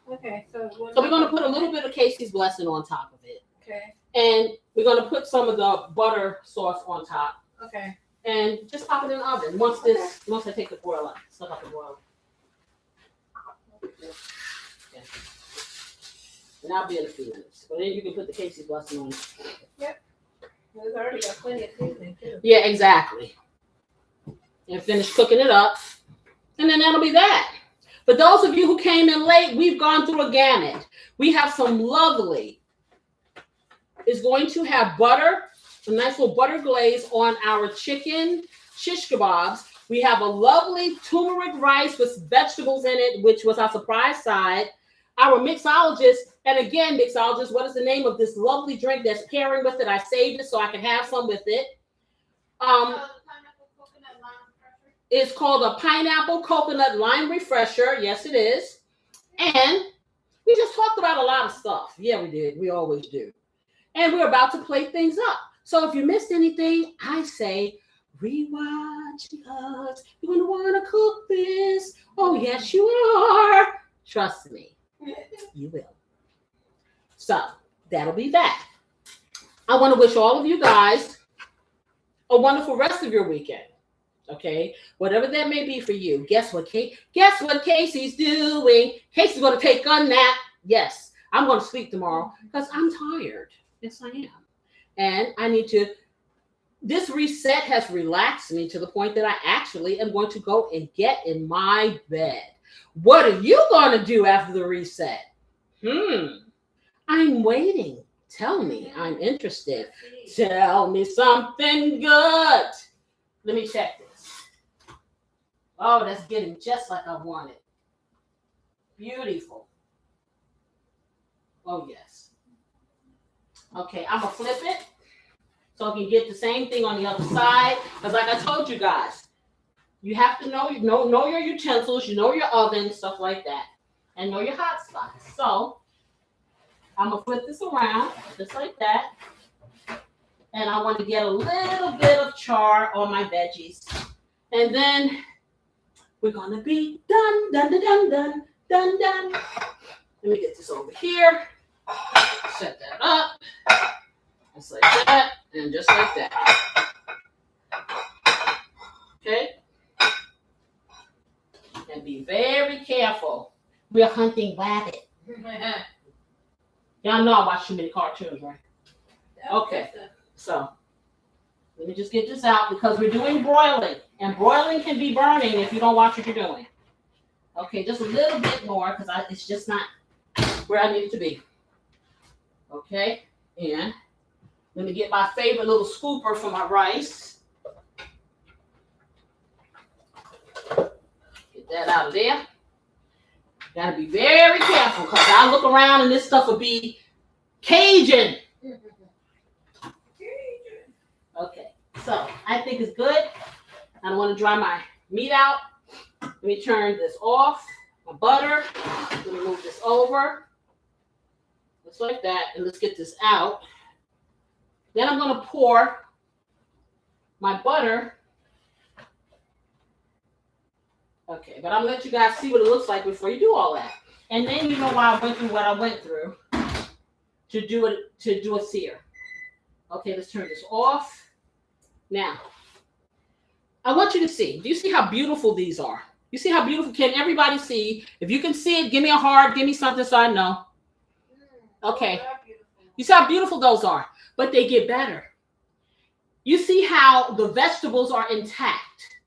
Okay, so we're going to put a little bit of Casey's blessing on top of it. Okay. And we're going to put some of the butter sauce on top. Okay. And just pop it in the oven. Once I take the broil out. Stuff out the broil. Okay. And I'll be in a few minutes. But then you can put the Casey's blessing on it. Yep. There's already got plenty of seasoning too. Yeah, exactly. And finish cooking it up. And then that'll be that. For those of you who came in late, we've gone through a gamut. We have some lovely, it's going to have butter, a nice little butter glaze on our chicken shish kebabs. We have a lovely turmeric rice with vegetables in it, which was our surprise side. Our mixologist, and again, mixologist, what is the name of this lovely drink that's pairing with it? I saved it so I can have some with it. It's called a pineapple coconut lime refresher. Yes, it is. And we just talked about a lot of stuff. Yeah, we did. We always do. And we're about to play things up. So if you missed anything, I say rewatch because you're going to want to cook this. Oh, yes, you are. Trust me, you will. So that'll be that. I want to wish all of you guys a wonderful rest of your weekend. Okay, whatever that may be for you. Guess what Casey's doing? Casey's going to take a nap. Yes, I'm going to sleep tomorrow because I'm tired. Yes, I am. And I need to. This reset has relaxed me to the point that I actually am going to go and get in my bed. What are you going to do after the reset? I'm waiting. Tell me. I'm interested. Tell me something good. Let me check this. Oh, that's getting just like I wanted. Beautiful. Oh, yes. Okay, I'm going to flip it so I can get the same thing on the other side. Because like I told you guys, you have to know your utensils, you know your oven, stuff like that, and know your hot spots. So I'm going to flip this around just like that. And I want to get a little bit of char on my veggies. And then we're going to be done. Let me get this over here. Set that up. Just like that. And just like that. Okay? And be very careful. We're hunting rabbit. Y'all know I watch too many cartoons, right? Okay. So, let me just get this out because we're doing broiling. And broiling can be burning if you don't watch what you're doing. Okay, just a little bit more because it's just not where I need it to be. Okay, and let me get my favorite little scooper for my rice. Get that out of there. Gotta be very careful because I look around and this stuff will be Cajun. Okay, so I think it's good. I don't want to dry my meat out. Let me turn this off. My butter. Let me move this over. Just like that. And let's get this out. Then I'm going to pour my butter. Okay, but I'm going to let you guys see what it looks like before you do all that. And then you know why I went through what I went through to do a sear. Okay, let's turn this off. Now, I want you to see. Do you see how beautiful these are? You see how beautiful? Can everybody see? If you can see it, give me a heart. Give me something so I know. Okay. You see how beautiful those are? But they get better. You see how the vegetables are intact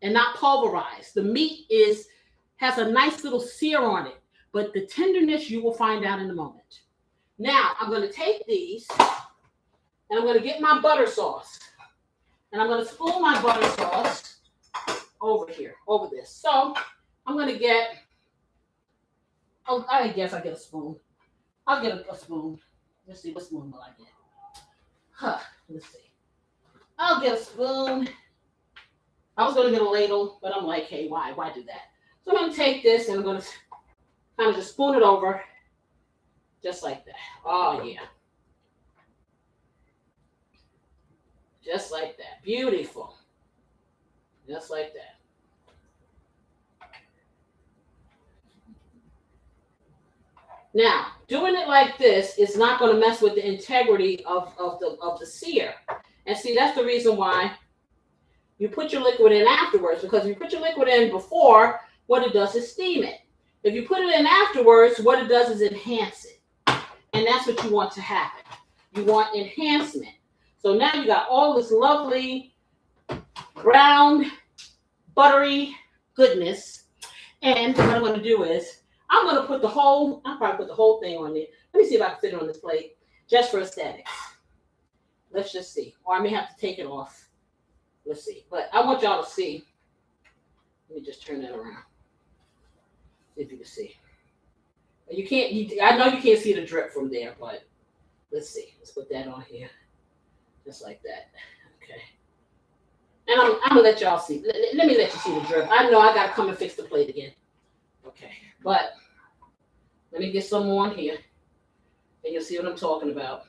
and not pulverized. The meat has a nice little sear on it. But the tenderness you will find out in a moment. Now, I'm going to take these and I'm going to get my butter sauce. And I'm going to spoon my butter sauce over here, over this. So I'm going to get, I guess I get a spoon. I'll get a spoon. Let's see, what spoon will I get? Let's see. I'll get a spoon. I was going to get a ladle, but I'm like, hey, why do that? So I'm going to take this and I'm going to kind of just spoon it over just like that. Oh, yeah. Just like that. Beautiful. Just like that. Now, doing it like this is not going to mess with the integrity of the sear. And see, that's the reason why you put your liquid in afterwards. Because if you put your liquid in before, what it does is steam it. If you put it in afterwards, what it does is enhance it. And that's what you want to happen. You want enhancement. So now you got all this lovely brown, buttery goodness. And what I'm going to do is I'll probably put the whole thing on there. Let me see if I can fit it on this plate just for aesthetics. Let's just see. Or I may have to take it off. Let's see. But I want y'all to see. Let me just turn that around. See if you can see. You can't. I know you can't see the drip from there, but let's see. Let's put that on here. Just like that. Okay. And I'm going to let y'all see. Let me let you see the drip. I know I got to come and fix the plate again. Okay. But let me get some more on here. And you'll see what I'm talking about.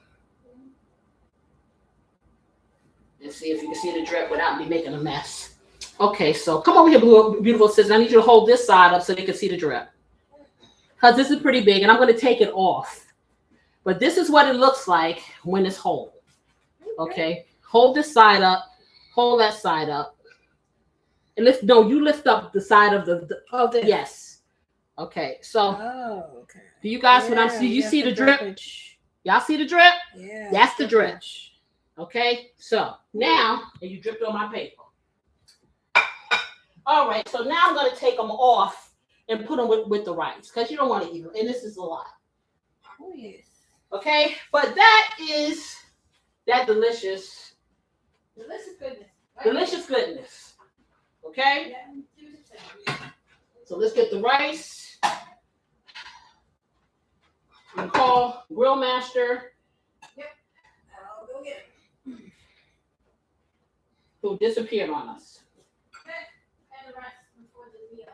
And see if you can see the drip without me making a mess. Okay, so come over here, beautiful sisters. I need you to hold this side up so they can see the drip. Because this is pretty big, and I'm going to take it off. But this is what it looks like when it's whole. Okay, hold this side up. Hold that side up. And you lift up the side of the yes. Okay, so do you guys you see the drip? Y'all see the drip? Yeah. That's the drip. Okay, so now, and you dripped on my paper. All right, so now I'm going to take them off and put them with the rice because you don't want to eat them, and this is a lot. Oh, yes. Okay, but that is that delicious goodness. delicious goodness. Okay, so let's get the rice. You call Grill Master. I'll go get it. Who disappeared on us. And the rest before the meal.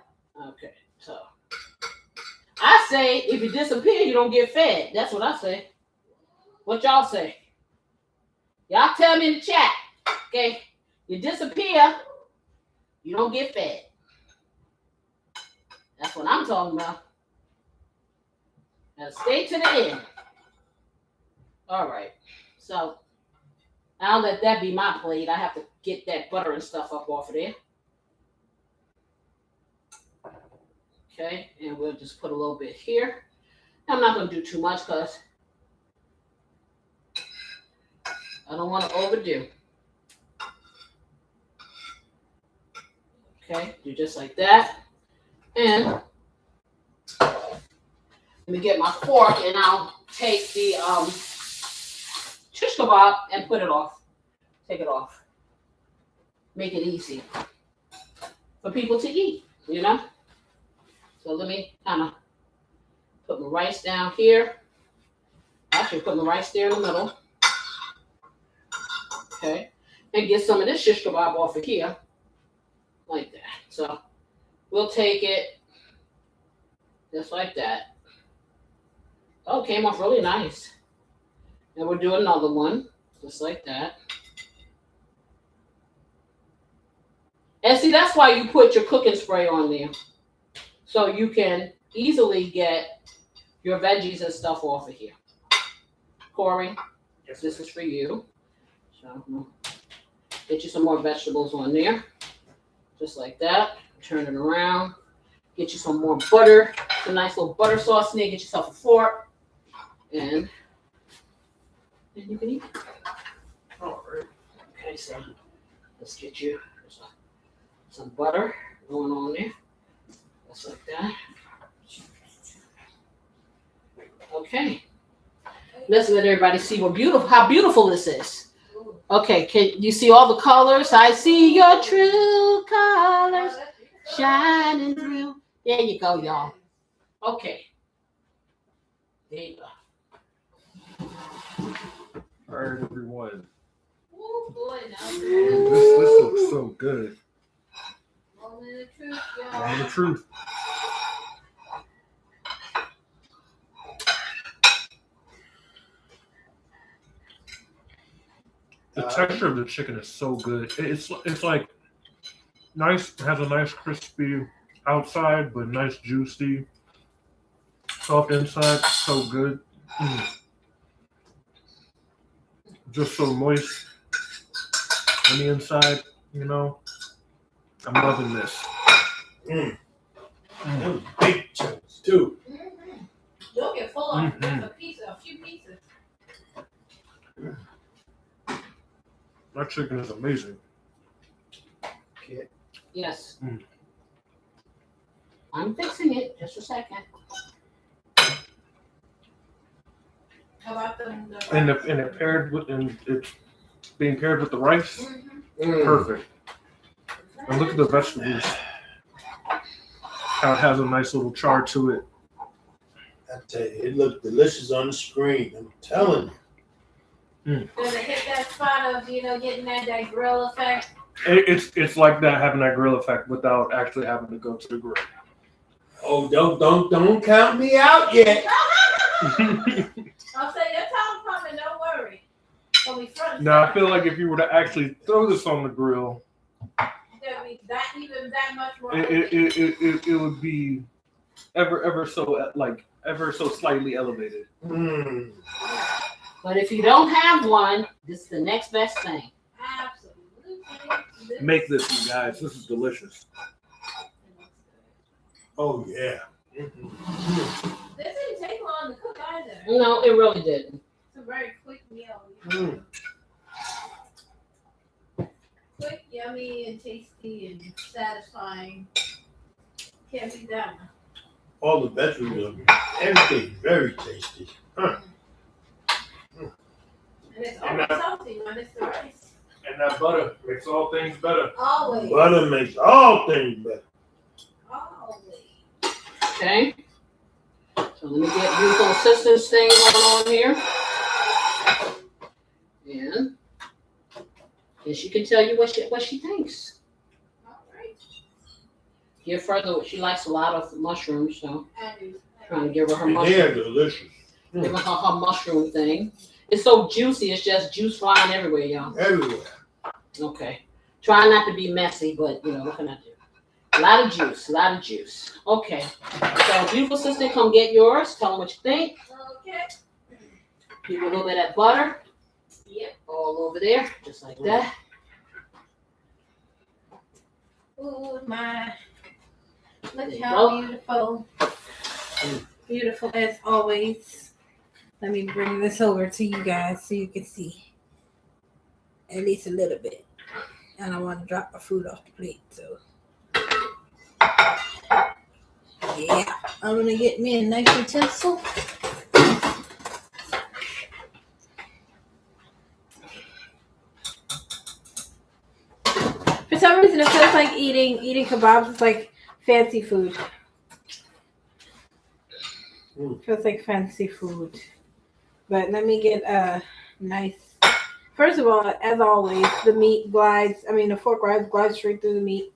Okay, so I say if you disappear, you don't get fed. That's what I say. What y'all say? Y'all tell me in the chat. Okay, you disappear, you don't get fed. That's what I'm talking about. Now stay to the end. All right, so I'll let that be my plate. I have to get that butter and stuff up off of there. Okay, and we'll just put a little bit here. I'm not going to do too much because I don't want to overdo. Okay, do just like that. And let me get my fork and I'll take the shish kebab and put it off. Take it off. Make it easy for people to eat, you know? So let me kind of put my rice down here. Actually, put my rice there in the middle. Okay. And get some of this shish kebab off of here. Like that. So we'll take it just like that. Oh, came off really nice. And we'll do another one just like that. And see, that's why you put your cooking spray on there. So you can easily get your veggies and stuff off of here. Corey, Yes, this is for you. So get you some more vegetables on there. Just like that. Turn it around. Get you some more butter. A nice little butter sauce in there. Get yourself a fork. And you can eat. all right. Okay, so let's get you some butter going on there. Just like that. Okay. Let's let everybody see how beautiful this is. Okay, can you see all the colors? I see your true colors shining through. There you go, y'all. Okay. There you go. All right, everyone. Oh boy, now. This looks so good. Moment of truth, y'all. Moment of truth. The texture of the chicken is so good. It's like nice, has a nice crispy outside, but nice juicy, soft inside. So good. Just so moist on the inside, you know. I'm loving this. Them big chunks too. You'll get full of a few pieces. That chicken is amazing. Yes. I'm fixing it. Just a second. How about the And it paired with, and it's being paired with the rice. Perfect. And look at the vegetables. How it has a nice little char to it. I tell you, it looked delicious on the screen. I'm telling you. Does it hit that spot of, getting that grill effect? It's like that, having that grill effect without actually having to go to the grill. Oh, don't count me out yet. I'll say your time coming, don't worry. only front. Now I feel like if you were to actually throw this on the grill, That'd be that much more. it would be ever so slightly elevated. Mm. But if you don't have one, this is the next best thing. Absolutely. Make this, you guys. This is delicious. Oh yeah. Mm-hmm. This didn't take long to cook either. No, it really didn't. It's a very quick meal. Mm. Quick, yummy, and tasty, and satisfying. Can't beat that one. All the vegetables, everything very tasty. Huh. And it's always salty when it's the rice. And that butter makes all things better. Always. Butter makes all things better. Always. Okay. So let me get beautiful assistance thing going on here. And she can tell you what she thinks. All right. Give her she likes a lot of mushrooms, so I do. trying to give her And mushroom. they're delicious. Give her mushroom thing. It's so juicy. It's just juice flying everywhere, y'all. Everywhere. Okay. Try not to be messy, but what can I do? A lot of juice. Okay. So beautiful sister, come get yours. Tell them what you think. Okay. Give you a little bit of that butter. Yep. All over there, just like that. Ooh, my. Look There you how go. beautiful. Beautiful as always. Let me bring this over to you guys so you can see. At least a little bit. I don't want to drop my food off the plate, so. Yeah, I'm gonna get me a nice utensil. For some reason, it feels like eating kebabs is like fancy food. Feels like fancy food. But let me get a nice. First of all, as always, the meat glides. The fork glides straight through the meat.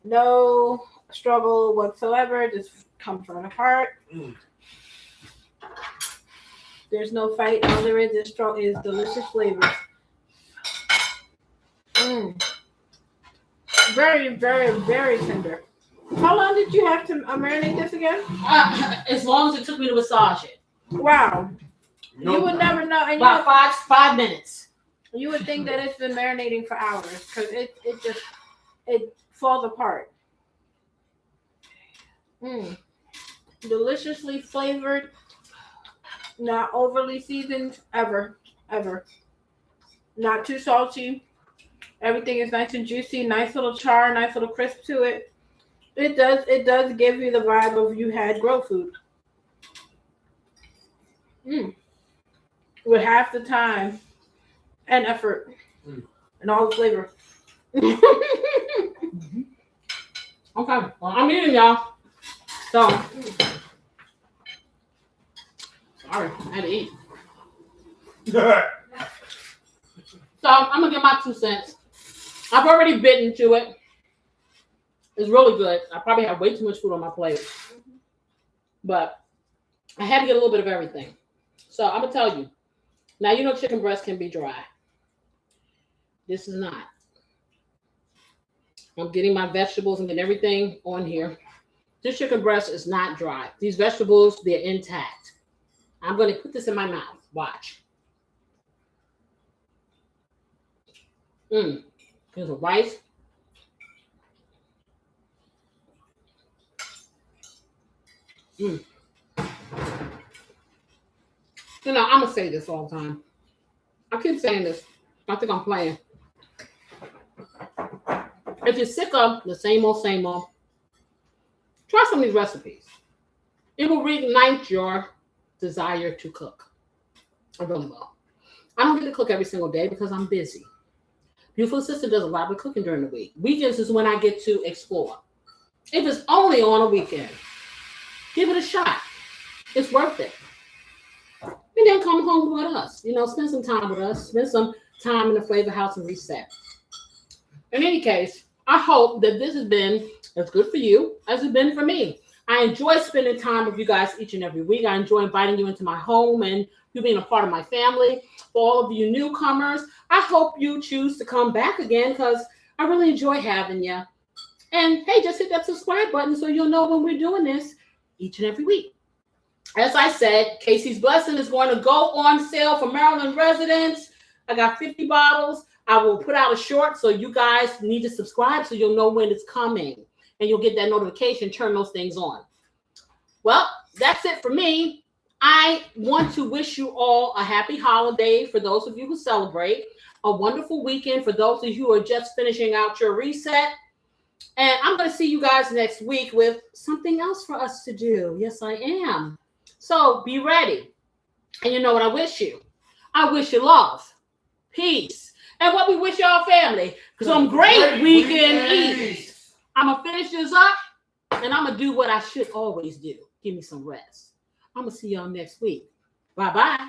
No struggle whatsoever. Just comes right apart. Mm. There's no fight. All there is delicious flavors. Very, very, very tender. How long did you have to marinate this again? As long as it took me to massage it. Wow. You would never know. And About 5 minutes. you would think that it's been marinating for hours because it falls apart. Deliciously flavored, not overly seasoned, ever. Not too salty. Everything is nice and juicy, nice little char, nice little crisp to it. It does give you the vibe of you had grill food. With half the time and effort and all the flavor. Okay. Well, I'm eating, y'all. So, sorry, I had to eat. So I'm gonna give my 2 cents. I've already bitten into it. It's really good. I probably have way too much food on my plate, but I had to get a little bit of everything. So I'm gonna tell you. Now chicken breast can be dry. This is not. I'm getting my vegetables and getting everything on here. This chicken breast is not dry. These vegetables, they're intact. I'm gonna put this in my mouth. Watch. Here's a rice. I'm gonna say this all the time. I keep saying this. I think I'm playing. If you're sick of the same old, try some of these recipes. It will reignite your desire to cook. I really will. I don't get to cook every single day because I'm busy. Beautiful sister does a lot of cooking during the week. Weekends is when I get to explore. If it's only on a weekend, give it a shot. It's worth it. And then come home with us. Spend some time with us. Spend some time in the FlavaHouse and reset. In any case, I hope that this has been as good for you as it's been for me. I enjoy spending time with you guys each and every week. I enjoy inviting you into my home and you being a part of my family. For all of you newcomers, I hope you choose to come back again because I really enjoy having you. And hey, just hit that subscribe button so you'll know when we're doing this each and every week. As I said, Casey's Blessing is going to go on sale for Maryland residents. I got 50 bottles. I will put out a short, so you guys need to subscribe so you'll know when it's coming. And you'll get that notification, turn those things on. Well, that's it for me. I want to wish you all a happy holiday for those of you who celebrate, a wonderful weekend for those of you who are just finishing out your reset. And I'm going to see you guys next week with something else for us to do. Yes, I am. So be ready. And you know what I wish you? I wish you love, peace, and what we wish y'all family. Some great weekend eats. I'm going to finish this up, and I'm going to do what I should always do. Give me some rest. I'm going to see y'all next week. Bye-bye.